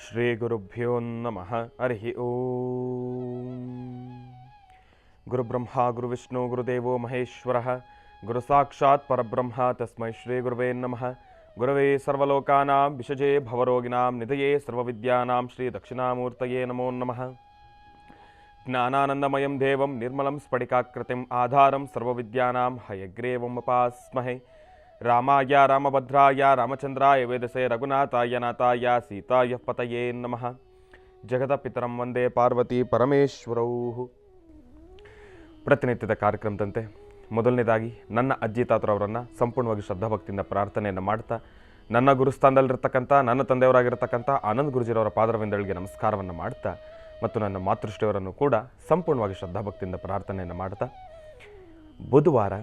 ಶ್ರೀ ಗುರುಭ್ಯೋ ನಮಃ. ಹರಿ ಓಂ. ಗುರುಬ್ರಹ್ಮ ಗುರುವಿಷ್ಣು ಗುರುದೇವೋ ಮಹೇಶ್ವರಃ ಗುರು ಸಾಕ್ಷಾತ್ ಪರಬ್ರಹ್ಮ ತಸ್ಮೈ ಶ್ರೀ ಗುರುವೇ ನಮಃ. ಗುರವೇ ಸರ್ವಲೋಕಾನಾಂ ವಿಷಜೇ ಭವರೋಗಿಣಾಂ ನಿಧಯೇ ಸರ್ವವಿದ್ಯಾನಾಂ ಶ್ರೀ ದಕ್ಷಿಣಾಮೂರ್ತಯೇ ನಮೋ ನಮಃ. ಜ್ಞಾನಾನಂದಮಯಂ ದೇವಂ ನಿರ್ಮಲಂ ಸ್ಫಟಿಕಾಕೃತಿಂ ಆಧಾರಂ ಸರ್ವವಿದ್ಯಾನಾಂ ಹಯಗ್ರೀವಂ ಉಪಾಸ್ಮಹೇ. ರಾಮಾಯ ರಾಮಭದ್ರಾಯ ರಾಮಚಂದ್ರಾಯ ವೇದಸೆ ರಘುನಾಥಾಯ ನಾಥಾಯ ಸೀತಾಯ ಪತಯೇ ನಮಃ. ಜಗದಪಿತರಂ ವಂದೇ ಪಾರ್ವತಿ ಪರಮೇಶ್ವರೌ. ಪ್ರತಿನಿತ್ಯದ ಕಾರ್ಯಕ್ರಮದಂತೆ ಮೊದಲನೇದಾಗಿ ನನ್ನ ಅಜ್ಜಿ ತಾತರವರನ್ನು ಸಂಪೂರ್ಣವಾಗಿ ಶ್ರದ್ಧಾಭಕ್ತಿಯಿಂದ ಪ್ರಾರ್ಥನೆಯನ್ನು ಮಾಡ್ತಾ, ನನ್ನ ಗುರುಸ್ಥಾನದಲ್ಲಿರ್ತಕ್ಕಂಥ ನನ್ನ ತಂದೆಯವರಾಗಿರ್ತಕ್ಕಂಥ ಆನಂದ್ ಗುರುಜಿರವರ ಪಾದರವಿಂದಗಳಿಗೆ ನಮಸ್ಕಾರವನ್ನು ಮಾಡ್ತಾ, ಮತ್ತು ನನ್ನ ಮಾತೃಶ್ರೀಯವರನ್ನು ಕೂಡ ಸಂಪೂರ್ಣವಾಗಿ ಶ್ರದ್ಧಾಭಕ್ತಿಯಿಂದ ಪ್ರಾರ್ಥನೆಯನ್ನು ಮಾಡ್ತಾ, ಬುಧವಾರ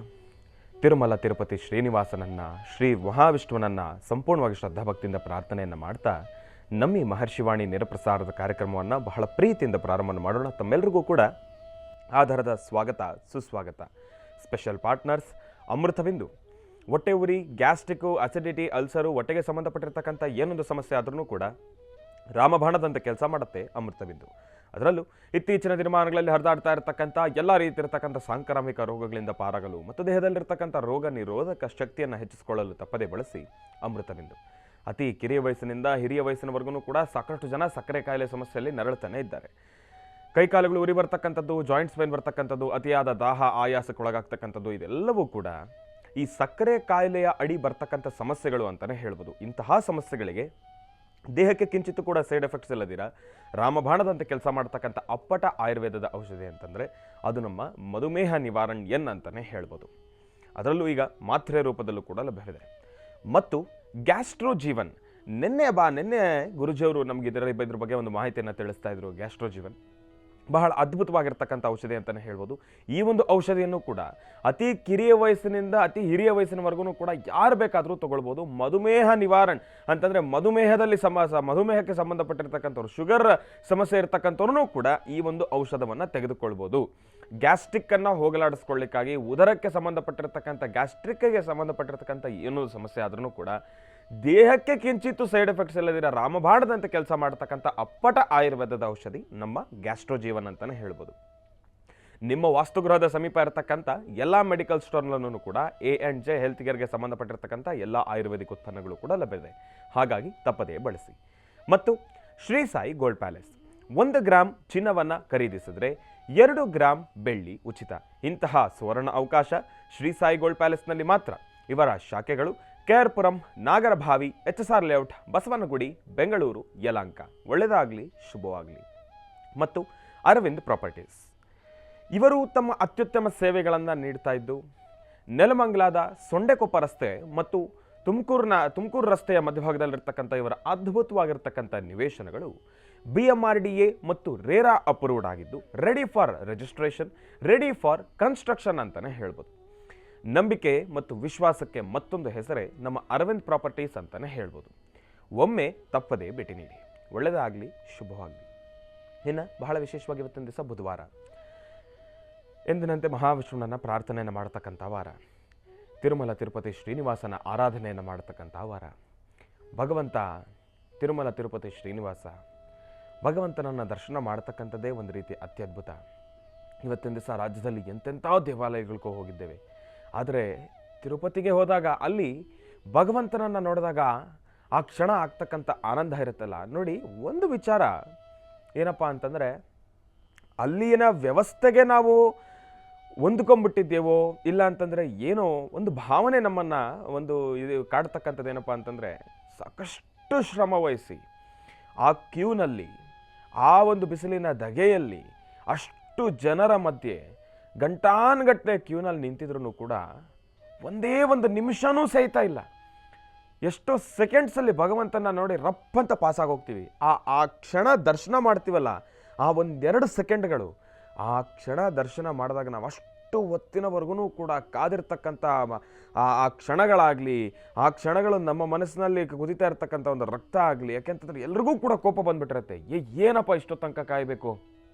ತಿರುಮಲ ತಿರುಪತಿ ಶ್ರೀನಿವಾಸನನ್ನು, ಶ್ರೀ ಮಹಾವಿಷ್ಣುವನನ್ನು ಸಂಪೂರ್ಣವಾಗಿ ಶ್ರದ್ಧಾಭಕ್ತಿಯಿಂದ ಪ್ರಾರ್ಥನೆಯನ್ನು ಮಾಡ್ತಾ, ನಮ್ಮಿ ಮಹರ್ಷಿವಾಣಿ ನೇರಪ್ರಸಾರದ ಕಾರ್ಯಕ್ರಮವನ್ನು ಬಹಳ ಪ್ರೀತಿಯಿಂದ ಪ್ರಾರಂಭ ಮಾಡೋಣ. ತಮ್ಮೆಲ್ಲರಿಗೂ ಕೂಡ ಆಧಾರದ ಸ್ವಾಗತ ಸುಸ್ವಾಗತ. Special partners Amrutabindu. ಹೊಟ್ಟೆ ಉರಿ, ಗ್ಯಾಸ್ಟ್ರಿಕ್ಕು, ಅಸಿಡಿಟಿ, ಅಲ್ಸರು, ಹೊಟ್ಟೆಗೆ ಸಂಬಂಧಪಟ್ಟಿರ್ತಕ್ಕಂಥ ಏನೊಂದು ಸಮಸ್ಯೆ ಆದ್ರೂ ಕೂಡ ರಾಮಬಾಣದಂತೆ ಕೆಲಸ ಮಾಡುತ್ತೆ ಅಮೃತಬಿಂದು. ಅದರಲ್ಲೂ ಇತ್ತೀಚಿನ ದಿನಮಾನಗಳಲ್ಲಿ ಹರಿದಾಡ್ತಾ ಇರತಕ್ಕಂಥ ಎಲ್ಲ ರೀತಿ ಇರತಕ್ಕಂಥ ಸಾಂಕ್ರಾಮಿಕ ರೋಗಗಳಿಂದ ಪಾರಾಗಲು ಮತ್ತು ದೇಹದಲ್ಲಿರ್ತಕ್ಕಂಥ ರೋಗ ನಿರೋಧಕ ಶಕ್ತಿಯನ್ನು ಹೆಚ್ಚಿಸಿಕೊಳ್ಳಲು ತಪ್ಪದೇ ಬಳಸಿ ಅಮೃತಬಿಂದು. ಅತಿ ಕಿರಿಯ ವಯಸ್ಸಿನಿಂದ ಹಿರಿಯ ವಯಸ್ಸಿನವರೆಗೂ ಕೂಡ ಸಾಕಷ್ಟು ಜನ ಸಕ್ಕರೆ ಕಾಯಿಲೆ ಸಮಸ್ಯೆಯಲ್ಲಿ ನರಳುತ್ತಾನೆ ಇದ್ದಾರೆ. ಕೈಕಾಲುಗಳು ಉರಿ ಬರ್ತಕ್ಕಂಥದ್ದು, ಜಾಯಿಂಟ್ಸ್ ಪೇನ್ ಬರ್ತಕ್ಕಂಥದ್ದು, ಅತಿಯಾದ ದಾಹ ಆಯಾಸಕ್ಕೊಳಗಾಗ್ತಕ್ಕಂಥದ್ದು, ಇದೆಲ್ಲವೂ ಕೂಡ ಈ ಸಕ್ಕರೆ ಕಾಯಿಲೆಯ ಅಡಿ ಬರ್ತಕ್ಕಂಥ ಸಮಸ್ಯೆಗಳು ಅಂತಲೇ ಹೇಳ್ಬೋದು. ಇಂತಹ ಸಮಸ್ಯೆಗಳಿಗೆ ದೇಹಕ್ಕೆ ಕಿಂಚಿತ್ತು ಕೂಡ ಸೈಡ್ ಎಫೆಕ್ಟ್ಸ್ ಇಲ್ಲದಿರ ರಾಮಬಾಣದಂತೆ ಕೆಲಸ ಮಾಡ್ತಕ್ಕಂಥ ಅಪ್ಪಟ ಆಯುರ್ವೇದದ ಔಷಧಿ ಅಂತಂದರೆ ಅದು ನಮ್ಮ ಮಧುಮೇಹ ನಿವಾರಣೆಯನ್ ಅಂತಲೇ ಹೇಳ್ಬೋದು. ಅದರಲ್ಲೂ ಈಗ ಮಾತ್ರೆ ರೂಪದಲ್ಲೂ ಕೂಡ ಲಭ್ಯವಿದೆ. ಮತ್ತು ಗ್ಯಾಸ್ಟ್ರೋಜೀವನ್, ನಿನ್ನೆ ಗುರುಜಿಯವರು ನಮಗೆ ಇದ್ರ ಬಗ್ಗೆ ಒಂದು ಮಾಹಿತಿಯನ್ನು ತಿಳಿಸ್ತಾ ಇದ್ರು. ಗ್ಯಾಸ್ಟ್ರೋಜೀವನ್ ಬಹಳ ಅದ್ಭುತವಾಗಿರ್ತಕ್ಕಂಥ ಔಷಧಿ ಅಂತಲೇ ಹೇಳ್ಬೋದು. ಈ ಒಂದು ಔಷಧಿಯನ್ನು ಕೂಡ ಅತಿ ಕಿರಿಯ ವಯಸ್ಸಿನಿಂದ ಅತಿ ಹಿರಿಯ ವಯಸ್ಸಿನವರೆಗೂ ಕೂಡ ಯಾರು ಬೇಕಾದರೂ ತಗೊಳ್ಬೋದು. ಮಧುಮೇಹ ನಿವಾರಣೆ ಅಂತಂದರೆ ಮಧುಮೇಹಕ್ಕೆ ಸಂಬಂಧಪಟ್ಟಿರ್ತಕ್ಕಂಥವ್ರು, ಶುಗರ್ ಸಮಸ್ಯೆ ಇರ್ತಕ್ಕಂಥವ್ರೂ ಕೂಡ ಈ ಒಂದು ಔಷಧವನ್ನು ತೆಗೆದುಕೊಳ್ಬೋದು. ಗ್ಯಾಸ್ಟ್ರಿಕ್ಕನ್ನು ಹೋಗಲಾಡಿಸ್ಕೊಳ್ಳಿಕ್ಕಾಗಿ, ಉದರಕ್ಕೆ ಸಂಬಂಧಪಟ್ಟಿರ್ತಕ್ಕಂಥ ಗ್ಯಾಸ್ಟ್ರಿಕ್ಗೆ ಸಂಬಂಧಪಟ್ಟಿರ್ತಕ್ಕಂಥ ಏನೋ ಸಮಸ್ಯೆ ಆದ್ರೂ ಕೂಡ ದೇಹಕ್ಕೆ ಕಿಂಚಿತ್ತು ಸೈಡ್ ಎಫೆಕ್ಟ್ಸ್ ಇಲ್ಲದಿರ ರಾಮಬಾಣದಂತೆ ಕೆಲಸ ಮಾಡತಕ್ಕಂಥ ಅಪ್ಪಟ ಆಯುರ್ವೇದದ ಔಷಧಿ ನಮ್ಮ ಗ್ಯಾಸ್ಟ್ರೋಜೀವನ್ ಅಂತಲೇ ಹೇಳ್ಬೋದು. ನಿಮ್ಮ ವಾಸ್ತುಗೃಹದ ಸಮೀಪ ಇರತಕ್ಕಂಥ ಎಲ್ಲ ಮೆಡಿಕಲ್ ಸ್ಟೋರ್ನಲ್ಲೂ ಕೂಡ A&J ಹೆಲ್ತ್ ಕೇರ್ಗೆ ಸಂಬಂಧಪಟ್ಟಿರ್ತಕ್ಕಂಥ ಎಲ್ಲ ಆಯುರ್ವೇದಿಕ್ ಉತ್ಪನ್ನಗಳು ಕೂಡ ಲಭ್ಯವಿದೆ. ಹಾಗಾಗಿ ತಪ್ಪದೇ ಬಳಸಿ. ಮತ್ತು Shri Sai gold palace, 1 gram ಚಿನ್ನವನ್ನು ಖರೀದಿಸಿದ್ರೆ 2 ಗ್ರಾಂ ಬೆಳ್ಳಿ ಉಚಿತ. ಇಂತಹ ಸುವರ್ಣ ಅವಕಾಶ ಶ್ರೀ ಸಾಯಿ ಗೋಲ್ಡ್ ಪ್ಯಾಲೇಸ್ನಲ್ಲಿ ಮಾತ್ರ. ಇವರ ಶಾಖೆಗಳು KR Puram, Nagarabhavi, HSR layout, Basavanagudi, Bengaluru, Yelahanka. ಒಳ್ಳೆಯದಾಗಲಿ, ಶುಭವಾಗಲಿ. ಮತ್ತು ಅರವಿಂದ್ ಪ್ರಾಪರ್ಟೀಸ್, ಇವರು ತಮ್ಮ ಅತ್ಯುತ್ತಮ ಸೇವೆಗಳನ್ನು ನೀಡ್ತಾ ಇದ್ದು ನೆಲಮಂಗಲದ ಸೊಂಡೆಕೊಪ್ಪ ರಸ್ತೆ ಮತ್ತು ತುಮಕೂರು ರಸ್ತೆಯ ಮಧ್ಯಭಾಗದಲ್ಲಿರ್ತಕ್ಕಂಥ ಇವರ ಅದ್ಭುತವಾಗಿರ್ತಕ್ಕಂಥ ನಿವೇಶನಗಳು BMRDA ಮತ್ತು ರೇರಾ ಅಪ್ರೂವ್ಡ್ ಆಗಿದ್ದು ready for registration, ready for construction ಅಂತಲೇ ಹೇಳ್ಬೋದು. ನಂಬಿಕೆ ಮತ್ತು ವಿಶ್ವಾಸಕ್ಕೆ ಮತ್ತೊಂದು ಹೆಸರೇ ನಮ್ಮ ಅರವಿಂದ್ ಪ್ರಾಪರ್ಟೀಸ್ ಅಂತಲೇ ಹೇಳ್ಬೋದು. ಒಮ್ಮೆ ತಪ್ಪದೇ ಭೇಟಿ ನೀಡಿ. ಒಳ್ಳೆಯದಾಗಲಿ, ಶುಭವಾಗಲಿ. ಇನ್ನು ಬಹಳ ವಿಶೇಷವಾಗಿ ಇವತ್ತಿನ ದಿವಸ ಬುಧವಾರ, ಎಂದಿನಂತೆ ಮಹಾವಿಷ್ಣುವನ್ನ ಪ್ರಾರ್ಥನೆಯನ್ನು ಮಾಡತಕ್ಕಂಥ ವಾರ, ತಿರುಮಲ ತಿರುಪತಿ ಶ್ರೀನಿವಾಸನ ಆರಾಧನೆಯನ್ನು ಮಾಡತಕ್ಕಂಥ ವಾರ. ಭಗವಂತ ತಿರುಮಲ ತಿರುಪತಿ ಶ್ರೀನಿವಾಸ ಭಗವಂತನನ್ನು ದರ್ಶನ ಮಾಡತಕ್ಕಂಥದ್ದೇ ಒಂದು ರೀತಿ ಅತ್ಯದ್ಭುತ. ಇವತ್ತಿನ ದಿವಸ ರಾಜ್ಯದಲ್ಲಿ ಎಂತೆಂಥ ದೇವಾಲಯಗಳಿಗೂ ಹೋಗಿದ್ದೇವೆ. ಆದರೆ ತಿರುಪತಿಗೆ ಹೋದಾಗ ಅಲ್ಲಿ ಭಗವಂತನನ್ನು ನೋಡಿದಾಗ ಆ ಕ್ಷಣ ಆಗ್ತಕ್ಕಂಥ ಆನಂದ ಇರುತ್ತಲ್ಲ ನೋಡಿ. ಒಂದು ವಿಚಾರ ಏನಪ್ಪ ಅಂತಂದರೆ, ಅಲ್ಲಿನ ವ್ಯವಸ್ಥೆಗೆ ನಾವು ಹೊಂದ್ಕೊಂಡ್ಬಿಟ್ಟಿದ್ದೇವೋ ಇಲ್ಲ ಅಂತಂದರೆ ಏನೋ ಒಂದು ಭಾವನೆ ನಮ್ಮನ್ನು ಇದು ಕಾಡ್ತಕ್ಕಂಥದ್ದು. ಏನಪ್ಪ ಅಂತಂದರೆ, ಸಾಕಷ್ಟು ಶ್ರಮ ವಹಿಸಿ ಆ ಕ್ಯೂನಲ್ಲಿ, ಆ ಒಂದು ಬಿಸಿಲಿನ ಧಗೆಯಲ್ಲಿ, ಅಷ್ಟು ಜನರ ಮಧ್ಯೆ ಗಂಟಾನುಗಟ್ಟಲೆ ಕ್ಯೂನಲ್ಲಿ ನಿಂತಿದ್ರೂ ಕೂಡ ಒಂದೇ ಒಂದು ನಿಮಿಷನೂ ಸಹಿತ ಇಲ್ಲ. ಎಷ್ಟೋ ಸೆಕೆಂಡ್ಸಲ್ಲಿ ಭಗವಂತನ ನೋಡಿ ರಪ್ಪಂತ ಪಾಸಾಗಿ ಹೋಗ್ತೀವಿ. ಆ ಕ್ಷಣ ದರ್ಶನ ಮಾಡ್ತೀವಲ್ಲ, ಆ 1-2 ಸೆಕೆಂಡ್ಗಳು, ಆ ಕ್ಷಣ ದರ್ಶನ ಮಾಡಿದಾಗ ನಾವು ಅಷ್ಟು ಹೊತ್ತಿನವರೆಗೂ ಕೂಡ ಕಾದಿರ್ತಕ್ಕಂಥ ಆ ಕ್ಷಣಗಳಾಗಲಿ, ಆ ಕ್ಷಣಗಳು ನಮ್ಮ ಮನಸ್ಸಿನಲ್ಲಿ ಕುದಿತಾ ಇರ್ತಕ್ಕಂಥ ಒಂದು ರಕ್ತ ಆಗಲಿ. ಯಾಕೆಂತಂದ್ರೆ ಎಲ್ರಿಗೂ ಕೂಡ ಕೋಪ ಬಂದ್ಬಿಟ್ಟಿರುತ್ತೆ. ಏನಪ್ಪ ಇಷ್ಟೋ ತನಕ ಕಾಯಬೇಕು,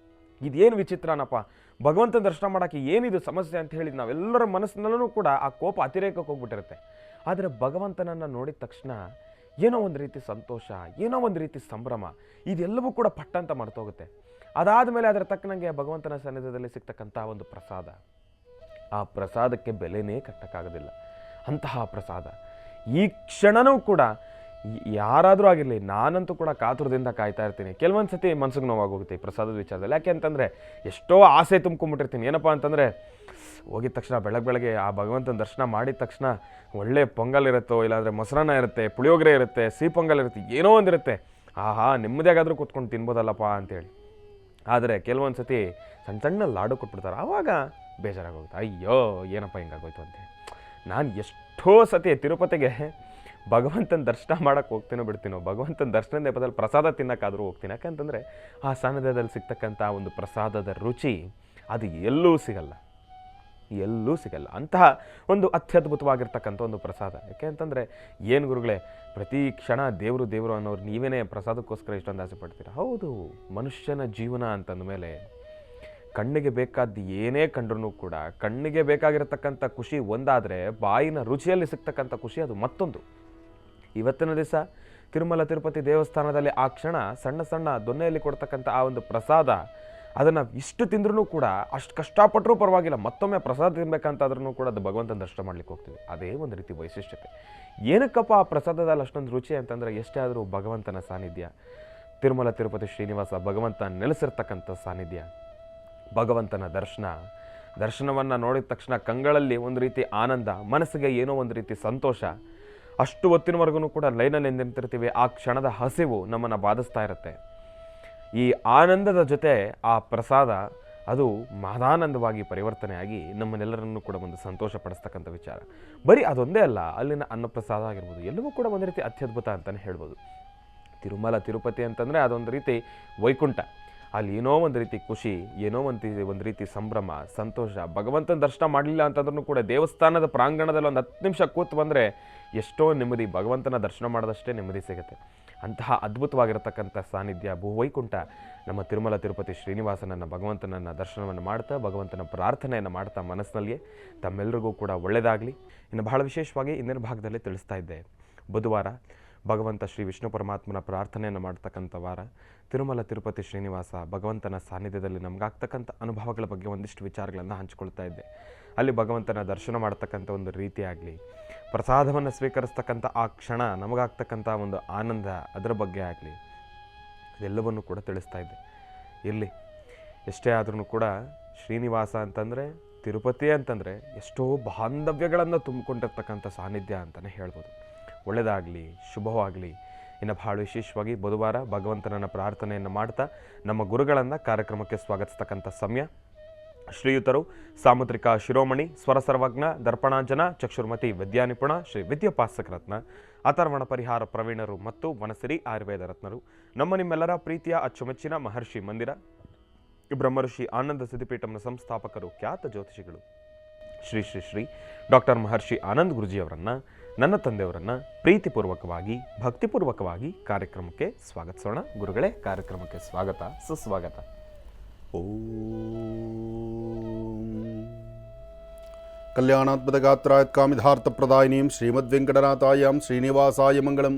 ಇದೇನು ವಿಚಿತ್ರನಪ್ಪ, ಭಗವಂತನ ದರ್ಶನ ಮಾಡೋಕ್ಕೆ ಏನಿದು ಸಮಸ್ಯೆ ಅಂತ ಹೇಳಿ ನಾವೆಲ್ಲರ ಮನಸ್ಸಿನಲ್ಲೂ ಕೂಡ ಆ ಕೋಪ ಅತಿರೇಕಕ್ಕೆ ಹೋಗ್ಬಿಟ್ಟಿರುತ್ತೆ. ಆದರೆ ಭಗವಂತನನ್ನು ನೋಡಿದ ತಕ್ಷಣ ಏನೋ ಒಂದು ರೀತಿ ಸಂತೋಷ, ಏನೋ ಒಂದು ರೀತಿ ಸಂಭ್ರಮ, ಇದೆಲ್ಲವೂ ಕೂಡ ಪಟ್ಟಂತ ಮರ್ತೋಗುತ್ತೆ. ಅದಾದ ಮೇಲೆ ಅದರ ತಕ್ಕನಂಗೆ ಭಗವಂತನ ಸನ್ನಿಧಾನದಲ್ಲಿ ಸಿಗ್ತಕ್ಕಂಥ ಒಂದು ಪ್ರಸಾದ, ಆ ಪ್ರಸಾದಕ್ಕೆ ಬೆಲೆನೇ ಕಟ್ಟಕ್ಕಾಗೋದಿಲ್ಲ. ಅಂತಹ ಪ್ರಸಾದ ಈ ಕ್ಷಣನೂ ಕೂಡ ಯಾರಾದರೂ ಆಗಿರಲಿ, ನಾನಂತೂ ಕೂಡ ಕಾತುರದಿಂದ ಕಾಯ್ತಾ ಇರ್ತೀನಿ. ಕೆಲವೊಂದು ಸತಿ ಮನ್ಸಿಗೆ ನೋವಾಗೋಗುತ್ತೆ ಈ ಪ್ರಸಾದದ ವಿಚಾರದಲ್ಲಿ. ಯಾಕೆ ಅಂತಂದರೆ ಎಷ್ಟೋ ಆಸೆ ತುಂಬ್ಕೊಂಡ್ಬಿಟ್ಟಿರ್ತೀನಿ. ಏನಪ್ಪ ಅಂತಂದರೆ ಹೋಗಿದ ತಕ್ಷಣ ಬೆಳಗ್ಗೆ ಆ ಭಗವಂತನ ದರ್ಶನ ಮಾಡಿದ ತಕ್ಷಣ ಒಳ್ಳೆ ಪೊಂಗಲ್ ಇರುತ್ತೋ, ಇಲ್ಲಾಂದರೆ ಮೊಸರನ್ನ ಇರುತ್ತೆ, ಪುಳಿಯೋಗರೆ ಇರುತ್ತೆ, ಸಿಹಿ ಪೊಂಗಲ್ ಇರುತ್ತೆ, ಏನೋ ಒಂದಿರುತ್ತೆ. ಆಹಾ, ನೆಮ್ಮದಿಯಾಗಾದರೂ ಕೂತ್ಕೊಂಡು ತಿನ್ಬೋದಲ್ಲಪ್ಪ ಅಂತೇಳಿ. ಆದರೆ ಕೆಲವೊಂದು ಸತಿ ಸಣ್ಣ ಲಾಡು ಕೊಟ್ಬಿಡ್ತಾರೆ. ಆವಾಗ ಬೇಜಾರಾಗೋಗುತ್ತೆ, ಅಯ್ಯೋ ಏನಪ್ಪ ಹಿಂಗಾಗೋಯ್ತು ಅಂತೇಳಿ. ನಾನು ಎಷ್ಟೋ ಸತಿ ತಿರುಪತಿಗೆ ಭಗವಂತನ ದರ್ಶನ ಮಾಡೋಕ್ಕೆ ಹೋಗ್ತೀನೋ ಬಿಡ್ತೀನೋ, ಭಗವಂತನ ದರ್ಶನದ ನೆಪದಲ್ಲಿ ಪ್ರಸಾದ ತಿನ್ನೋಕ್ಕಾದರೂ ಹೋಗ್ತೀನಿ. ಯಾಕಂತಂದರೆ ಆ ಸಾನ್ನಿಧ್ಯದಲ್ಲಿ ಸಿಗ್ತಕ್ಕಂಥ ಒಂದು ಪ್ರಸಾದದ ರುಚಿ ಅದು ಎಲ್ಲೂ ಸಿಗಲ್ಲ. ಅಂತಹ ಒಂದು ಅತ್ಯದ್ಭುತವಾಗಿರ್ತಕ್ಕಂಥ ಒಂದು ಪ್ರಸಾದ. ಯಾಕೆ ಅಂತಂದರೆ ಏನು ಗುರುಗಳೇ, ಪ್ರತಿ ಕ್ಷಣ ದೇವರು ಅನ್ನೋರು ನೀವೇನೇ ಪ್ರಸಾದಕ್ಕೋಸ್ಕರ ಇಷ್ಟೊಂದು ಆಸೆ ಪಡ್ತೀರಾ? ಹೌದು, ಮನುಷ್ಯನ ಜೀವನ ಅಂತಂದ ಮೇಲೆ ಕಣ್ಣಿಗೆ ಬೇಕಾದ ಏನೇ ಕಂಡ್ರೂ ಕೂಡ ಕಣ್ಣಿಗೆ ಬೇಕಾಗಿರತಕ್ಕಂಥ ಖುಷಿ ಒಂದಾದರೆ, ಬಾಯಿನ ರುಚಿಯಲ್ಲಿ ಸಿಗ್ತಕ್ಕಂಥ ಖುಷಿ ಅದು ಮತ್ತೊಂದು. ಇವತ್ತಿನ ದಿವಸ ತಿರುಮಲ ತಿರುಪತಿ ದೇವಸ್ಥಾನದಲ್ಲಿ ಆ ಕ್ಷಣ ಸಣ್ಣ ದೊನ್ನೆಯಲ್ಲಿ ಕೊಡ್ತಕ್ಕಂಥ ಆ ಒಂದು ಪ್ರಸಾದ, ಅದನ್ನು ಇಷ್ಟು ತಿಂದ್ರೂ ಕೂಡ, ಅಷ್ಟು ಕಷ್ಟಪಟ್ಟರೂ ಪರವಾಗಿಲ್ಲ, ಮತ್ತೊಮ್ಮೆ ಪ್ರಸಾದ ತಿನ್ಬೇಕಂತಾದ್ರೂ ಕೂಡ ಅದು ಭಗವಂತನ ದರ್ಶನ ಮಾಡ್ಲಿಕ್ಕೆ ಹೋಗ್ತೀವಿ. ಅದೇ ಒಂದು ರೀತಿ ವೈಶಿಷ್ಟ್ಯತೆ. ಏನಕ್ಕಪ್ಪ ಆ ಪ್ರಸಾದದಲ್ಲಿ ಅಷ್ಟೊಂದು ರುಚಿ ಅಂತಂದರೆ, ಎಷ್ಟೇ ಆದರೂ ಭಗವಂತನ ಸಾನ್ನಿಧ್ಯ, ತಿರುಮಲ ತಿರುಪತಿ ಶ್ರೀನಿವಾಸ ಭಗವಂತ ನೆಲೆಸಿರ್ತಕ್ಕಂಥ ಸಾನ್ನಿಧ್ಯ, ಭಗವಂತನ ದರ್ಶನವನ್ನು ನೋಡಿದ ತಕ್ಷಣ ಕಂಗಳಲ್ಲಿ ಒಂದು ರೀತಿ ಆನಂದ, ಮನಸ್ಸಿಗೆ ಏನೋ ಒಂದು ರೀತಿ ಸಂತೋಷ. ಅಷ್ಟು ಹೊತ್ತಿನವರೆಗೂ ಕೂಡ ಲೈನಲ್ಲಿ ನಿಂತಿರ್ತೀವಿ. ಆ ಕ್ಷಣದ ಹಸಿವು ನಮ್ಮನ್ನು ಬಾಧಿಸ್ತಾ ಇರುತ್ತೆ. ಈ ಆನಂದದ ಜೊತೆ ಆ ಪ್ರಸಾದ ಅದು ಮಹದಾನಂದವಾಗಿ ಪರಿವರ್ತನೆಯಾಗಿ ನಮ್ಮನ್ನೆಲ್ಲರನ್ನೂ ಕೂಡ ಒಂದು ಸಂತೋಷ ಪಡಿಸ್ತಕ್ಕಂಥ ವಿಚಾರ. ಬರೀ ಅದೊಂದೇ ಅಲ್ಲ, ಅಲ್ಲಿನ ಅನ್ನಪ್ರಸಾದ ಆಗಿರ್ಬೋದು, ಎಲ್ಲವೂ ಕೂಡ ಒಂದು ರೀತಿ ಅತ್ಯದ್ಭುತ ಅಂತಲೇ ಹೇಳ್ಬೋದು. ತಿರುಮಲ ತಿರುಪತಿ ಅಂತಂದರೆ ಅದೊಂದು ರೀತಿ ವೈಕುಂಠ. ಅಲ್ಲಿ ಏನೋ ಒಂದು ರೀತಿ ಖುಷಿ, ಏನೋ ಒಂದು ರೀತಿ ಸಂಭ್ರಮ, ಸಂತೋಷ. ಭಗವಂತನ ದರ್ಶನ ಮಾಡಲಿಲ್ಲ ಅಂತಂದ್ರೂ ಕೂಡ ದೇವಸ್ಥಾನದ ಪ್ರಾಂಗಣದಲ್ಲಿ ಒಂದು 10 ನಿಮಿಷ ಕೂತು ಬಂದರೆ ಎಷ್ಟೋ ನೆಮ್ಮದಿ, ಭಗವಂತನ ದರ್ಶನ ಮಾಡಿದಷ್ಟೇ ನೆಮ್ಮದಿ ಸಿಗುತ್ತೆ. ಅಂತಹ ಅದ್ಭುತವಾಗಿರತಕ್ಕಂಥ ಸಾನ್ನಿಧ್ಯ ಭೂವೈಕುಂಠ ನಮ್ಮ ತಿರುಮಲ ತಿರುಪತಿ ಶ್ರೀನಿವಾಸನನ್ನು, ಭಗವಂತನನ್ನು ದರ್ಶನವನ್ನು ಮಾಡ್ತಾ, ಭಗವಂತನ ಪ್ರಾರ್ಥನೆಯನ್ನು ಮಾಡ್ತಾ ಮನಸ್ಸಿನಲ್ಲಿಯೇ ತಮ್ಮೆಲ್ಲರಿಗೂ ಕೂಡ ಒಳ್ಳೆಯದಾಗಲಿ. ಇನ್ನು ಬಹಳ ವಿಶೇಷವಾಗಿ ಇಂದಿನ ಭಾಗದಲ್ಲಿ ತಿಳಿಸ್ತಾ ಇದ್ದೆ, ಬುಧವಾರ ಭಗವಂತ ಶ್ರೀ ವಿಷ್ಣು ಪರಮಾತ್ಮನ ಪ್ರಾರ್ಥನೆಯನ್ನು ಮಾಡ್ತಕ್ಕಂಥ ವಾರ. ತಿರುಮಲ ತಿರುಪತಿ ಶ್ರೀನಿವಾಸ ಭಗವಂತನ ಸಾನ್ನಿಧ್ಯದಲ್ಲಿ ನಮಗಾಗ್ತಕ್ಕಂಥ ಅನುಭವಗಳ ಬಗ್ಗೆ ಒಂದಿಷ್ಟು ವಿಚಾರಗಳನ್ನು ಹಂಚಿಕೊಳ್ತಾ ಇದ್ದೆ. ಅಲ್ಲಿ ಭಗವಂತನ ದರ್ಶನ ಮಾಡ್ತಕ್ಕಂಥ ಒಂದು ರೀತಿ ಆಗಲಿ, ಪ್ರಸಾದವನ್ನು ಸ್ವೀಕರಿಸ್ತಕ್ಕಂಥ ಆ ಕ್ಷಣ ನಮಗಾಗ್ತಕ್ಕಂಥ ಒಂದು ಆನಂದ, ಅದರ ಬಗ್ಗೆ ಆಗಲಿ, ಇದೆಲ್ಲವನ್ನು ಕೂಡ ತಿಳಿಸ್ತಾ ಇದ್ದೆ. ಇರಲಿ, ಎಷ್ಟೇ ಆದ್ರೂ ಕೂಡ ಶ್ರೀನಿವಾಸ ಅಂತಂದರೆ, ತಿರುಪತಿ ಅಂತಂದರೆ ಎಷ್ಟೋ ಬಾಂಧವ್ಯಗಳನ್ನು ತುಂಬಿಕೊಂಡಿರ್ತಕ್ಕಂಥ ಸಾನ್ನಿಧ್ಯ ಅಂತಲೇ ಹೇಳ್ಬೋದು. ಒಳ್ಳೆಯದಾಗಲಿ, ಶುಭವಾಗಲಿ. ಇನ್ನು ಬಹಳ ವಿಶೇಷವಾಗಿ ಬುಧವಾರ ಭಗವಂತನನ್ನು ಪ್ರಾರ್ಥನೆಯನ್ನು ಮಾಡ್ತಾ ನಮ್ಮ ಗುರುಗಳನ್ನು ಕಾರ್ಯಕ್ರಮಕ್ಕೆ ಸ್ವಾಗತಿಸ್ತಕ್ಕಂಥ ಸಮಯ. ಶ್ರೀಯುತರು ಸಾಮುದ್ರಿಕ ಶಿರೋಮಣಿ, ಸ್ವರ ಸರ್ವಜ್ಞ, ದರ್ಪಣಾಂಜನ, ಚಕ್ಷುರ್ಮತಿ ವಿದ್ಯಾನಿಪುಣ, ಶ್ರೀ ವಿದ್ಯಾಪಾಸಕ ರತ್ನ, ಅಥರ್ವಣ ಪರಿಹಾರ ಪ್ರವೀಣರು ಮತ್ತು ವನಸಿರಿ ಆಯುರ್ವೇದ ರತ್ನರು, ನಮ್ಮ ನಿಮ್ಮೆಲ್ಲರ ಪ್ರೀತಿಯ ಅಚ್ಚುಮೆಚ್ಚಿನ ಮಹರ್ಷಿ ಮಂದಿರ ಬ್ರಹ್ಮರ್ಷಿ ಆನಂದ ಸಿದ್ಧಿಪೀಠಂನ ಸಂಸ್ಥಾಪಕರು, ಖ್ಯಾತ ಜ್ಯೋತಿಷಿಗಳು ಶ್ರೀ ಶ್ರೀ ಶ್ರೀ ಡಾಕ್ಟರ್ ಮಹರ್ಷಿ ಆನಂದ್ ಗುರುಜಿಯವರನ್ನು, ನನ್ನ ತಂದೆಯವರನ್ನು ಪ್ರೀತಿಪೂರ್ವಕವಾಗಿ, ಭಕ್ತಿಪೂರ್ವಕವಾಗಿ ಕಾರ್ಯಕ್ರಮಕ್ಕೆ ಸ್ವಾಗತಿಸೋಣ. ಗುರುಗಳೇ, ಕಾರ್ಯಕ್ರಮಕ್ಕೆ ಸ್ವಾಗತ, ಸುಸ್ವಾಗತ. ಕಲ್ಯಾಣಾತ್ಮದಗಾತ್ರಾಯ ಕಾಮಿಧಾರ್ಥಪ್ರದಾಯಿನೀಂ ಶ್ರೀಮದ್ವೆಂಕಟನಾಥಾಯಾಂ ಶ್ರೀನಿವಾಸಾಯ ಮಂಗಳಂ.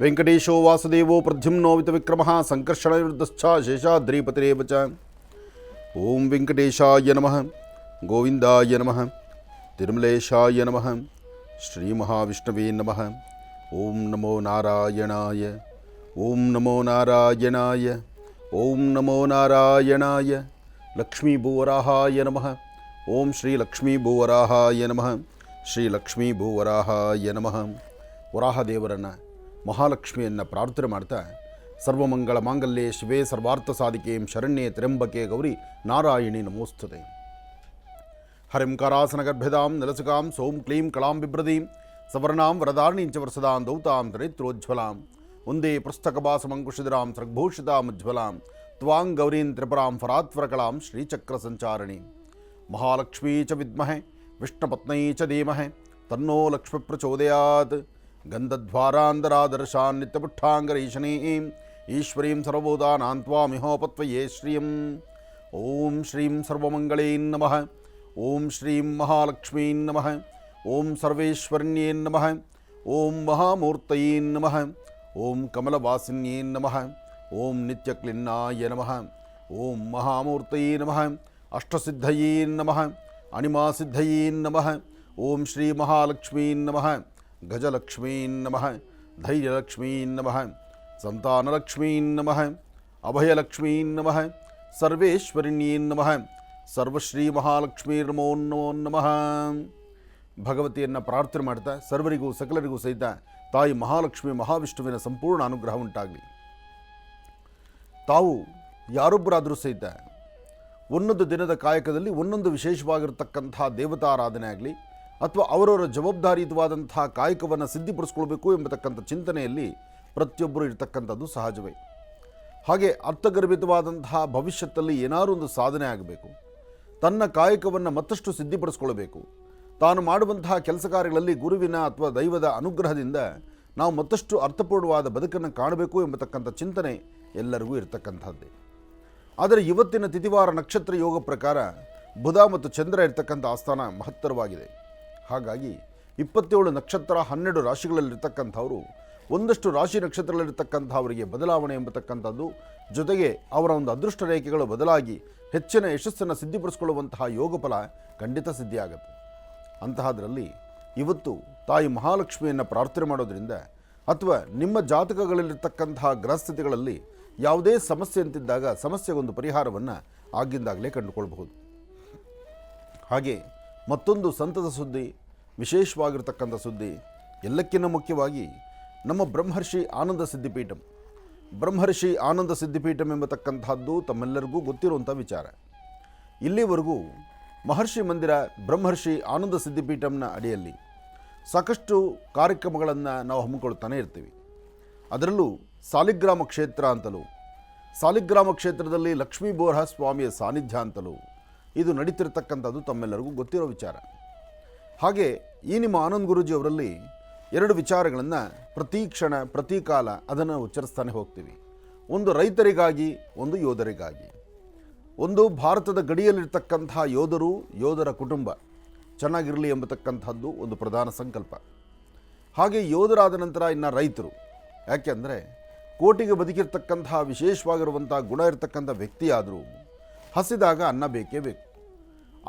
ವೆಂಕಟೇಶೋ ವಾಸುದೇವೋ ಪ್ರದ್ಯುಮ್ನೋ ವಿತವಿಕ್ರಮಃ ಸಂಕರ್ಷಣನಿವೃತ್ತಶ್ಚ ಶೇಷಾದ್ರಿಪತಿರೇವ ಚ. ಓಂ ವೆಂಕಟೇಶಾಯ ನಮಃ, ಗೋವಿಂದಾಯ ನಮಃ, ತಿರುಮಲೇಶಾಯ ನಮಃ, ಶ್ರೀಮಹಾವಿಷ್ಣವೇ ನಮಃ. ಓಂ ನಮೋ ನಾರಾಯಣಾಯ, ಓಂ ನಮೋ ನಾರಾಯಣಾಯ, ಓಂ ನಮೋ ನಾರಾಯಣಾಯ. ಲಕ್ಷ್ಮೀಭೂವರಾಹಾಯ ನಮಃ. ಓಂ ಶ್ರೀ ಲಕ್ಷ್ಮೀಭೂವರಾಹಾಯ ನಮಃ, ಶ್ರೀ ಲಕ್ಷ್ಮೀಭೂವರಾಹಾಯ ನಮಃ. ವರಾಹದೇವರನ್ನು, ಮಹಾಲಕ್ಷ್ಮಿಯನ್ನು ಪ್ರಾರ್ಥನೆ ಮಾಡ್ತಾ, ಸರ್ವಮಂಗಳ ಮಾಂಗಲ್ಯೆ ಶಿವೇ ಸರ್ವಾರ್ಥ ಸಾಧಿಕೆ ಶರಣ್ಯೆ ತ್ರ್ಯಂಬಕೆ ಗೌರಿ ನಾರಾಯಣಿ ನಮೋಸ್ತುತೆ. ಹರಿಂಕಾರಾಸನಗರ್ಭದಾಂ ನಲಸುಕಾಂ ಸೋಂ ಕ್ಲೀಂ ಕಳಾಂ ಬಿಭ್ರದೀಂ ಸವರ್ಣಾಂ ವರದಾರ್ಣೀಂ ಚ ವರಸದಾಂ ದೌತಾಂ ದರಿದ್ರೋಜ್ವಲಾಂ ಒಂದೇ ಪುಸ್ತಕಭಾಸಮಂಕುಶಿಧರಾಂ ಸೃಗ್ಭೂಷಿತಾಮುಜ್ವಲಾಂ ತ್ವಾಂ ಗೌರೀಂ ತ್ರಿಪುರಾಂ ಫರಾತ್ವರಕಳಾಂ ಶ್ರೀಚಕ್ರ ಸಂಚಾರಣಿ. ಮಹಾಲಕ್ಷ್ಮೀ ಚ ವಿದ್ಮಹೆ ವಿಷ್ಣುಪತ್ನೈ ಚ ಧೀಮಹಿ ತನ್ನೋ ಲಕ್ಷ್ಮಿ ಪ್ರಚೋದಯಾತ್. ಗಂಧದ್ವಾರಾಂಧರಾದರ್ಶಾನ್ ನಿತ್ಯಪುಟ್ಟಾಂಗರೀಶನೀಂ ಈಶ್ವರೀಂ ಸರ್ವಭೂತಾನಾಂ ತ್ವಾಮಿಹೋಪತ್ವಯೇ ಶ್ರಿಯಂ. ಓಂ ಶ್ರೀಂ ಸರ್ವಮಂಗಳೇ ನಮಃ. ಓಂ ಶ್ರೀಂ ಮಹಾಲಕ್ಷ್ಮೀ ನಮಃ. ಓಂ ಸರ್ವೇಶ್ವರ್ಯೇ ನಮಃ. ಓಂ ಮಹಾಮೂರ್ತಯೇ ನಮಃ. ಓಂ ಕಮಲವಾಸಿನ್ಯೇ ನಮಃ. ಓಂ ನಿತ್ಯಕ್ಲಿನ್ನಾಯ ನಮಃ. ಓಂ ಮಹಾಮೂರ್ತಯೇ ನಮಃ. ಅಷ್ಟಸಿದ್ಧಯೇ ನಮಃ. ಅಣಿಮಾಸಿದ್ಧಯೇ ನಮಃ. ಓಂ ಶ್ರೀ ಮಹಾಲಕ್ಷ್ಮೀ ನಮಃ. ಗಜಲಕ್ಷ್ಮೀ ನಮಃ. ಧೈರ್ಯಲಕ್ಷ್ಮೀ ನಮಃ. ಸಂತಾನಲಕ್ಷ್ಮೀ ನಮಃ. ಅಭಯಲಕ್ಷ್ಮೀ ನಮಃ. ಸರ್ವೇಶ್ವರಿಣ್ಯೇ ನಮಃ. ಸರ್ವಶ್ರೀ ಮಹಾಲಕ್ಷ್ಮೀರ್ನಮೋ ನಮೋ ನಮಃ. ಭಗವತಿಯನ್ನು ಪ್ರಾರ್ಥನೆ ಮಾಡ್ತಾ ಸರ್ವರಿಗೂ ಸಕಲರಿಗೂ ಸಹಿತ ತಾಯಿ ಮಹಾಲಕ್ಷ್ಮಿ ಮಹಾವಿಷ್ಣುವಿನ ಸಂಪೂರ್ಣ ಅನುಗ್ರಹ ಉಂಟಾಗಲಿ. ತಾವು ಯಾರೊಬ್ಬರಾದರೂ ಸಹಿತ ಒಂದೊಂದು ದಿನದ ಕಾಯಕದಲ್ಲಿ ಒಂದೊಂದು ವಿಶೇಷವಾಗಿರ್ತಕ್ಕಂಥ ದೇವತಾರಾಧನೆ ಆಗಲಿ ಅಥವಾ ಅವರವರ ಜವಾಬ್ದಾರಿಯುತವಾದಂಥ ಕಾಯಕವನ್ನು ಸಿದ್ಧಿಪಡಿಸ್ಕೊಳ್ಬೇಕು ಎಂಬತಕ್ಕಂಥ ಚಿಂತನೆಯಲ್ಲಿ ಪ್ರತಿಯೊಬ್ಬರು ಇರತಕ್ಕಂಥದ್ದು ಸಹಜವೇ. ಹಾಗೆ ಅರ್ಥಗರ್ಭಿತವಾದಂತಹ ಭವಿಷ್ಯದಲ್ಲಿ ಏನಾದರೂ ಒಂದು ಸಾಧನೆ ಆಗಬೇಕು, ತನ್ನ ಕಾಯಕವನ್ನು ಮತ್ತಷ್ಟು ಸಿದ್ಧಿಪಡಿಸ್ಕೊಳ್ಬೇಕು, ತಾನು ಮಾಡುವಂತಹ ಕೆಲಸ ಕಾರ್ಯಗಳಲ್ಲಿ ಗುರುವಿನ ಅಥವಾ ದೈವದ ಅನುಗ್ರಹದಿಂದ ನಾವು ಮತ್ತಷ್ಟು ಅರ್ಥಪೂರ್ಣವಾದ ಬದುಕನ್ನು ಕಾಣಬೇಕು ಎಂಬತಕ್ಕಂಥ ಚಿಂತನೆ ಎಲ್ಲರಿಗೂ ಇರತಕ್ಕಂಥದ್ದೇ. ಆದರೆ ಇವತ್ತಿನ ತಿಥಿವಾರ ನಕ್ಷತ್ರ ಯೋಗ ಪ್ರಕಾರ ಬುಧ ಮತ್ತು ಚಂದ್ರ ಇರತಕ್ಕಂಥ ಆಸ್ಥಾನ ಮಹತ್ತರವಾಗಿದೆ. ಹಾಗಾಗಿ 27 ನಕ್ಷತ್ರ 12 ರಾಶಿಗಳಲ್ಲಿರ್ತಕ್ಕಂಥವರು ಒಂದಷ್ಟು ರಾಶಿ ನಕ್ಷತ್ರಗಳಲ್ಲಿರ್ತಕ್ಕಂಥವರಿಗೆ ಬದಲಾವಣೆ ಎಂಬತಕ್ಕಂಥದ್ದು, ಜೊತೆಗೆ ಅವರ ಒಂದು ಅದೃಷ್ಟ ರೇಖೆಗಳು ಬದಲಾಗಿ ಹೆಚ್ಚಿನ ಯಶಸ್ಸನ್ನು ಸಿದ್ಧಿಪಡಿಸಿಕೊಳ್ಳುವಂತಹ ಯೋಗ ಫಲ ಖಂಡಿತ ಸಿದ್ಧಿಯಾಗುತ್ತೆ. ಅಂತಹದ್ರಲ್ಲಿ ಇವತ್ತು ತಾಯಿ ಮಹಾಲಕ್ಷ್ಮಿಯನ್ನು ಪ್ರಾರ್ಥನೆ ಮಾಡೋದ್ರಿಂದ ಅಥವಾ ನಿಮ್ಮ ಜಾತಕಗಳಲ್ಲಿರ್ತಕ್ಕಂತಹ ಗ್ರಹಸ್ಥಿತಿಗಳಲ್ಲಿ ಯಾವುದೇ ಸಮಸ್ಯೆ ಅಂತಿದ್ದಾಗ ಸಮಸ್ಯೆಗೊಂದು ಪರಿಹಾರವನ್ನು ಆಗಿಂದಾಗಲೇ ಕಂಡುಕೊಳ್ಬಹುದು. ಹಾಗೆ ಮತ್ತೊಂದು ಸಂತದ ಸುದ್ದಿ, ವಿಶೇಷವಾಗಿರ್ತಕ್ಕಂಥ ಸುದ್ದಿ, ಎಲ್ಲಕ್ಕಿಂತ ಮುಖ್ಯವಾಗಿ ನಮ್ಮ ಬ್ರಹ್ಮರ್ಷಿ ಆನಂದ ಸಿದ್ಧಿಪೀಠಂ. ಬ್ರಹ್ಮರ್ಷಿ ಆನಂದ ಸಿದ್ಧಿಪೀಠಂ ಎಂಬತಕ್ಕಂಥದ್ದು ತಮ್ಮೆಲ್ಲರಿಗೂ ಗೊತ್ತಿರುವಂಥ ವಿಚಾರ. ಇಲ್ಲಿವರೆಗೂ ಮಹರ್ಷಿ ಮಂದಿರ ಬ್ರಹ್ಮರ್ಷಿ ಆನಂದ ಸಿದ್ಧಿಪೀಠಂನ ಅಡಿಯಲ್ಲಿ ಸಾಕಷ್ಟು ಕಾರ್ಯಕ್ರಮಗಳನ್ನು ನಾವು ಹಮ್ಮಿಕೊಳ್ತಾನೆ ಇರ್ತೀವಿ. ಅದರಲ್ಲೂ ಸಾಲಿಗ್ರಾಮ ಕ್ಷೇತ್ರ ಅಂತಲೂ, ಸಾಲಿಗ್ರಾಮ ಕ್ಷೇತ್ರದಲ್ಲಿ ಲಕ್ಷ್ಮೀ ಬೋರ್ಹ ಸ್ವಾಮಿಯ ಸಾನ್ನಿಧ್ಯ ಅಂತಲೂ ಇದು ನಡೀತಿರ್ತಕ್ಕಂಥದ್ದು ತಮ್ಮೆಲ್ಲರಿಗೂ ಗೊತ್ತಿರೋ ವಿಚಾರ. ಹಾಗೆ ಈ ನಿಮ್ಮ ಆನಂದ್ ಗುರೂಜಿ ಅವರಲ್ಲಿ 2 ವಿಚಾರಗಳನ್ನು ಪ್ರತಿ ಕ್ಷಣ ಪ್ರತಿ ಕಾಲ ಅದನ್ನು ಉಚ್ಚರಿಸ್ತಾನೆ ಹೋಗ್ತೀವಿ. ಒಂದು ರೈತರಿಗಾಗಿ, ಒಂದು ಯೋಧರಿಗಾಗಿ. ಒಂದು ಭಾರತದ ಗಡಿಯಲ್ಲಿರ್ತಕ್ಕಂಥ ಯೋಧರು, ಯೋಧರ ಕುಟುಂಬ ಚೆನ್ನಾಗಿರಲಿ ಎಂಬತಕ್ಕಂಥದ್ದು ಒಂದು ಪ್ರಧಾನ ಸಂಕಲ್ಪ. ಹಾಗೆ ಯೋಧರಾದ ನಂತರ ಇನ್ನು ರೈತರು. ಯಾಕೆಂದರೆ ಕೋಟಿಗೆ ಬದುಕಿರ್ತಕ್ಕಂಥ ವಿಶೇಷವಾಗಿರುವಂಥ ಗುಣ ಇರತಕ್ಕಂಥ ವ್ಯಕ್ತಿಯಾದರೂ ಹಸಿದಾಗ ಅನ್ನ ಬೇಕೇ ಬೇಕು.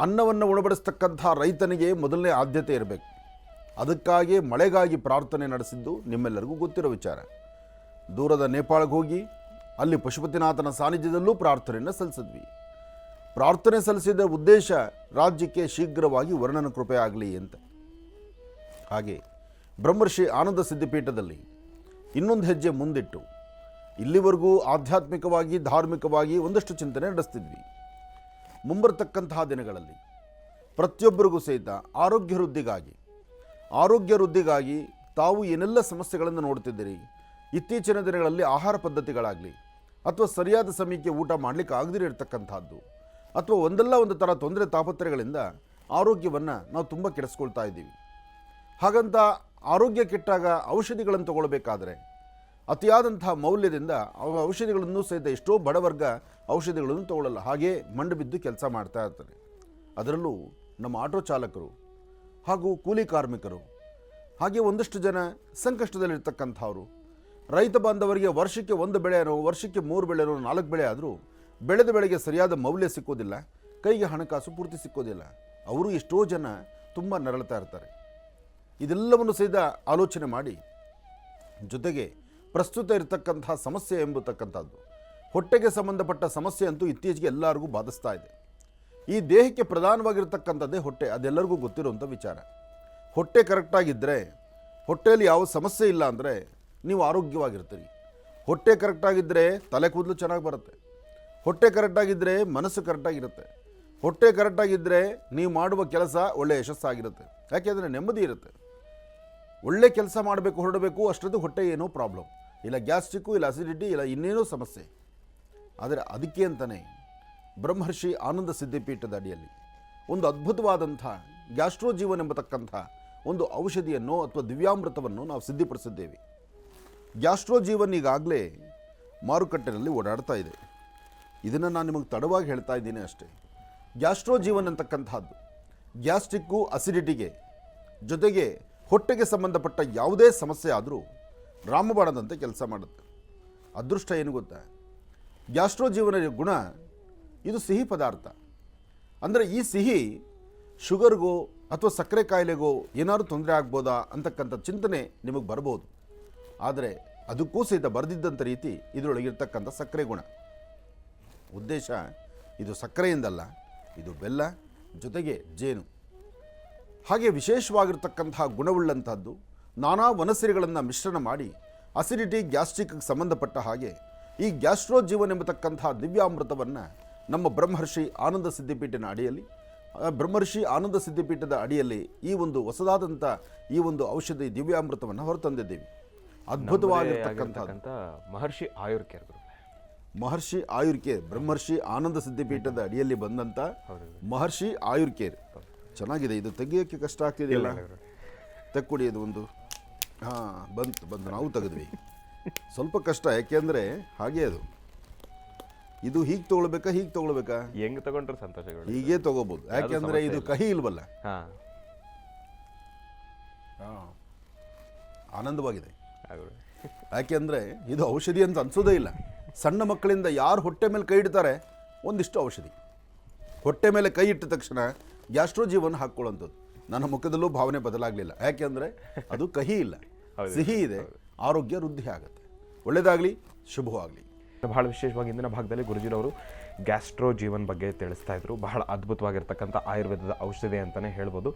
ಅನ್ನವನ್ನು ಉಣಬಡಿಸ್ತಕ್ಕಂಥ ರೈತನಿಗೆ ಮೊದಲನೇ ಆದ್ಯತೆ ಇರಬೇಕು. ಅದಕ್ಕಾಗಿ ಮಳೆಗಾಗಿ ಪ್ರಾರ್ಥನೆ ನಡೆಸಿದ್ದು ನಿಮ್ಮೆಲ್ಲರಿಗೂ ಗೊತ್ತಿರೋ ವಿಚಾರ. ದೂರದ ನೇಪಾಳಕ್ಕೆ ಹೋಗಿ ಅಲ್ಲಿ ಪಶುಪತಿನಾಥನ ಸಾನ್ನಿಧ್ಯದಲ್ಲೂ ಪ್ರಾರ್ಥನೆಯನ್ನು ಸಲ್ಲಿಸಿದ್ವಿ. ಪ್ರಾರ್ಥನೆ ಸಲ್ಲಿಸಿದ ಉದ್ದೇಶ ರಾಜ್ಯಕ್ಕೆ ಶೀಘ್ರವಾಗಿ ವರ್ಣನ ಕೃಪೆ ಆಗಲಿ ಅಂತ. ಹಾಗೆ ಬ್ರಹ್ಮರ್ಷಿ ಆನಂದ ಸಿದ್ಧಿಪೀಠದಲ್ಲಿ ಇನ್ನೊಂದು ಹೆಜ್ಜೆ ಮುಂದಿಟ್ಟು ಇಲ್ಲಿವರೆಗೂ ಆಧ್ಯಾತ್ಮಿಕವಾಗಿ ಧಾರ್ಮಿಕವಾಗಿ ಒಂದಷ್ಟು ಚಿಂತನೆ ನಡೆಸ್ತಿದ್ವಿ. ಮುಂಬರತಕ್ಕಂತಹ ದಿನಗಳಲ್ಲಿ ಪ್ರತಿಯೊಬ್ಬರಿಗೂ ಸಹಿತ ಆರೋಗ್ಯ ವೃದ್ಧಿಗಾಗಿ ತಾವು ಏನೆಲ್ಲ ಸಮಸ್ಯೆಗಳನ್ನು ನೋಡ್ತಿದ್ದೀರಿ, ಇತ್ತೀಚಿನ ದಿನಗಳಲ್ಲಿ ಆಹಾರ ಪದ್ಧತಿಗಳಾಗಲಿ ಅಥವಾ ಸರಿಯಾದ ಸಮಯಕ್ಕೆ ಊಟ ಮಾಡಲಿಕ್ಕೆ ಆಗದಿರತಕ್ಕಂಥದ್ದು ಅಥವಾ ಒಂದಲ್ಲ ಒಂದು ಥರ ತೊಂದರೆ ತಾಪತ್ರೆಗಳಿಂದ ಆರೋಗ್ಯವನ್ನು ನಾವು ತುಂಬ ಕೆಡಿಸ್ಕೊಳ್ತಾ ಇದ್ದೀವಿ. ಹಾಗಂತ ಆರೋಗ್ಯ ಕೆಟ್ಟಾಗ ಔಷಧಿಗಳನ್ನು ತಗೊಳ್ಬೇಕಾದ್ರೆ ಅತಿಯಾದಂಥ ಮೌಲ್ಯದಿಂದ ಔಷಧಿಗಳನ್ನು ಸಹಿತ ಎಷ್ಟೋ ಬಡವರ್ಗ ಔಷಧಿಗಳನ್ನು ತಗೊಳ್ಳಲ್ಲ, ಹಾಗೇ ಮಂಡು ಬಿದ್ದು ಕೆಲಸ ಮಾಡ್ತಾ ಇರ್ತಾರೆ. ಅದರಲ್ಲೂ ನಮ್ಮ ಆಟೋ ಚಾಲಕರು ಹಾಗೂ ಕೂಲಿ ಕಾರ್ಮಿಕರು, ಹಾಗೆ ಒಂದಷ್ಟು ಜನ ಸಂಕಷ್ಟದಲ್ಲಿರ್ತಕ್ಕಂಥವರು, ರೈತ ಬಾಂಧವರಿಗೆ ವರ್ಷಕ್ಕೆ 1 ಬೆಳೆನೋ, ವರ್ಷಕ್ಕೆ 3 ಬೆಳೆನೋ, 4 ಬೆಳೆ ಆದರೂ ಬೆಳೆದ ಬೆಳೆಗೆ ಸರಿಯಾದ ಮೌಲ್ಯ ಸಿಕ್ಕೋದಿಲ್ಲ, ಕೈಗೆ ಹಣಕಾಸು ಪೂರ್ತಿ ಸಿಕ್ಕೋದಿಲ್ಲ. ಅವರು ಎಷ್ಟೋ ಜನ ತುಂಬ ನರಳ್ತಾ ಇರ್ತಾರೆ. ಇದೆಲ್ಲವನ್ನು ಸಹಿತ ಆಲೋಚನೆ ಮಾಡಿ, ಜೊತೆಗೆ ಪ್ರಸ್ತುತ ಇರತಕ್ಕಂಥ ಸಮಸ್ಯೆ ಎಂಬತಕ್ಕಂಥದ್ದು, ಹೊಟ್ಟೆಗೆ ಸಂಬಂಧಪಟ್ಟ ಸಮಸ್ಯೆ ಅಂತೂ ಇತ್ತೀಚೆಗೆ ಎಲ್ಲರಿಗೂ ಬಾಧಿಸ್ತಾ ಇದೆ. ಈ ದೇಹಕ್ಕೆ ಪ್ರಧಾನವಾಗಿರ್ತಕ್ಕಂಥದ್ದೇ ಹೊಟ್ಟೆ, ಅದೆಲ್ಲರಿಗೂ ಗೊತ್ತಿರುವಂಥ ವಿಚಾರ. ಹೊಟ್ಟೆ ಕರೆಕ್ಟಾಗಿದ್ದರೆ, ಹೊಟ್ಟೆಯಲ್ಲಿ ಯಾವ ಸಮಸ್ಯೆ ಇಲ್ಲ ಅಂದರೆ ನೀವು ಆರೋಗ್ಯವಾಗಿರ್ತೀರಿ. ಹೊಟ್ಟೆ ಕರೆಕ್ಟಾಗಿದ್ದರೆ ತಲೆ ಕೂದಲು ಚೆನ್ನಾಗಿ ಬರುತ್ತೆ. ಹೊಟ್ಟೆ ಕರೆಕ್ಟಾಗಿದ್ದರೆ ಮನಸ್ಸು ಕರೆಕ್ಟಾಗಿರುತ್ತೆ. ಹೊಟ್ಟೆ ಕರೆಕ್ಟಾಗಿದ್ದರೆ ನೀವು ಮಾಡುವ ಕೆಲಸ ಒಳ್ಳೆಯ ಯಶಸ್ಸಾಗಿರುತ್ತೆ. ಯಾಕೆಂದರೆ ನೆಮ್ಮದಿ ಇರುತ್ತೆ. ಒಳ್ಳೆ ಕೆಲಸ ಮಾಡಬೇಕು, ಹೊರಡಬೇಕು ಅಷ್ಟೊಂದು ಹೊಟ್ಟೆ ಏನೋ ಪ್ರಾಬ್ಲಮ್ ಇಲ್ಲ, ಗ್ಯಾಸ್ಟ್ರಿಕ್ಕು ಇಲ್ಲ, ಅಸಿಡಿಟಿ ಇಲ್ಲ, ಇನ್ನೇನೋ ಸಮಸ್ಯೆ. ಆದರೆ ಅದಕ್ಕೆ ಅಂತಲೇ ಬ್ರಹ್ಮರ್ಷಿ ಆನಂದ ಸಿದ್ಧಿಪೀಠದ ಅಡಿಯಲ್ಲಿ ಒಂದು ಅದ್ಭುತವಾದಂಥ ಗ್ಯಾಸ್ಟ್ರೋಜೀವನ್ ಎಂಬತಕ್ಕಂಥ ಒಂದು ಔಷಧಿಯನ್ನು ಅಥವಾ ದಿವ್ಯಾಮೃತವನ್ನು ನಾವು ಸಿದ್ಧಿಪಡಿಸಿದ್ದೇವೆ. ಗ್ಯಾಸ್ಟ್ರೋಜೀವನ್ ಈಗಾಗಲೇ ಮಾರುಕಟ್ಟೆಯಲ್ಲಿ ಓಡಾಡ್ತಾ ಇದೆ. ಇದನ್ನು ನಾನು ನಿಮಗೆ ತಡವಾಗಿ ಹೇಳ್ತಾ ಇದ್ದೀನಿ ಅಷ್ಟೇ. ಗ್ಯಾಸ್ಟ್ರೋಜೀವನ್ ಅಂತಕ್ಕಂಥದ್ದು ಗ್ಯಾಸ್ಟ್ರಿಕ್ಕು, ಅಸಿಡಿಟಿಗೆ, ಜೊತೆಗೆ ಹೊಟ್ಟೆಗೆ ಸಂಬಂಧಪಟ್ಟ ಯಾವುದೇ ಸಮಸ್ಯೆ ಆದರೂ ರಾಮಬಾಣದಂತೆ ಕೆಲಸ ಮಾಡುತ್ತೆ. ಅದೃಷ್ಟ ಏನು ಗೊತ್ತಾ, ಗ್ಯಾಸ್ಟ್ರೋಜೀವನ ಗುಣ ಇದು ಸಿಹಿ ಪದಾರ್ಥ. ಅಂದರೆ ಈ ಸಿಹಿ ಶುಗರ್ಗೋ ಅಥವಾ ಸಕ್ಕರೆ ಕಾಯಿಲೆಗೋ ಏನಾದರೂ ತೊಂದರೆ ಆಗ್ಬೋದಾ ಅಂತಕ್ಕಂಥ ಚಿಂತನೆ ನಿಮಗೆ ಬರ್ಬೋದು. ಆದರೆ ಅದಕ್ಕೂ ಸಹಿತ ಬರೆದಿದ್ದಂಥ ರೀತಿ ಇದರೊಳಗಿರ್ತಕ್ಕಂಥ ಸಕ್ಕರೆ ಗುಣ. ಉದ್ದೇಶ ಇದು ಸಕ್ಕರೆಯಿಂದಲ್ಲ, ಇದು ಬೆಲ್ಲ ಜೊತೆಗೆ ಜೇನು. ಹಾಗೆ ವಿಶೇಷವಾಗಿರ್ತಕ್ಕಂತಹ ಗುಣವುಳ್ಳಂಥದ್ದು. ನಾನಾ ವನಸಿರಿಗಳನ್ನು ಮಿಶ್ರಣ ಮಾಡಿ ಅಸಿಡಿಟಿ ಗ್ಯಾಸ್ಟ್ರಿಕ್ಗೆ ಸಂಬಂಧಪಟ್ಟ ಹಾಗೆ ಈ ಗ್ಯಾಸ್ಟ್ರೋಜೀವನ್ ಎಂಬತಕ್ಕಂತಹ ದಿವ್ಯಾಮೃತವನ್ನು ನಮ್ಮ ಬ್ರಹ್ಮರ್ಷಿ ಆನಂದ ಸಿದ್ಧಿಪೀಠನ ಅಡಿಯಲ್ಲಿ, ಬ್ರಹ್ಮರ್ಷಿ ಆನಂದ ಸಿದ್ಧಿಪೀಠದ ಅಡಿಯಲ್ಲಿ ಈ ಒಂದು ಹೊಸದಾದಂಥ ಈ ಒಂದು ಔಷಧಿ ದಿವ್ಯಾಮೃತವನ್ನು ಹೊರತಂದಿದ್ದೀವಿ. ಅದ್ಭುತವಾಗಿರ್ತಕ್ಕಂಥ ಮಹರ್ಷಿ ಆಯುರ್ಕೇರ್ ಗುರು. ಮಹರ್ಷಿ ಆಯುರ್ಕೇರ್, ಬ್ರಹ್ಮರ್ಷಿ ಆನಂದ ಸಿದ್ಧಿಪೀಠದ ಅಡಿಯಲ್ಲಿ ಬಂದಂಥ ಮಹರ್ಷಿ ಆಯುರ್ಕೇರ್ ಚೆನ್ನಾಗಿದೆ. ಇದು ತೆಗಿಯೋಕ್ಕೆ ಕಷ್ಟ ಆಗ್ತಿದೆಯಲ್ಲ, ತೆಕ್ಕೊಡಿ. ಅದು ಒಂದು ಬಂತು ನಾವು ತೆಗೆದ್ವಿ. ಸ್ವಲ್ಪ ಕಷ್ಟ, ಯಾಕೆಂದರೆ ಹಾಗೆ ಇದು ಹೀಗೆ ತೊಗೊಳ್ಬೇಕಾ ಹೀಗೆ ತೊಗೊಳ್ಬೇಕಾ, ಹೆಂಗೆ ತಗೊಂಡ್ರೆ ಸಂತೋಷಗಳು ಹೀಗೆ ತೊಗೋಬೋದು. ಯಾಕೆಂದರೆ ಇದು ಕಹಿ ಇಲ್ವಲ್ಲ, ಆನಂದವಾಗಿದೆ. ಯಾಕೆಂದರೆ ಇದು ಔಷಧಿ ಅಂತ ಅನ್ಸೋದೇ ಇಲ್ಲ. ಸಣ್ಣ ಮಕ್ಕಳಿಂದ ಯಾರು ಹೊಟ್ಟೆ ಮೇಲೆ ಕೈ ಇಡ್ತಾರೆ ಒಂದಿಷ್ಟು ಔಷಧಿ, ಹೊಟ್ಟೆ ಮೇಲೆ ಕೈ ಇಟ್ಟ ತಕ್ಷಣ ಗ್ಯಾಸ್ಟ್ರೋಜೀವನ್ ಹಾಕ್ಕೊಳ್ಳೋಂಥದ್ದು. ನನ್ನ ಮುಖದಲ್ಲೂ ಭಾವನೆ ಬದಲಾಗಲಿಲ್ಲ. ಯಾಕೆಂದರೆ ಅದು ಕಹಿ ಇಲ್ಲ, ಸಿಹಿ ಇದೆ, ಆರೋಗ್ಯ ವೃದ್ಧಿ ಆಗುತ್ತೆ. ಒಳ್ಳೆಯದಾಗಲಿ, ಶುಭವಾಗಲಿ. ಬಹಳ ವಿಶೇಷವಾಗಿ ಇಂದಿನ ಭಾಗದಲ್ಲಿ ಗುರುಜಿರವರು ಗ್ಯಾಸ್ಟ್ರೋಜೀವನ್ ಬಗ್ಗೆ ತಿಳಿಸ್ತಾ ಇದ್ರು. ಬಹಳ ಅದ್ಭುತವಾಗಿರ್ತಕ್ಕಂಥ ಆಯುರ್ವೇದದ ಔಷಧಿ ಅಂತಲೇ ಹೇಳ್ಬೋದು.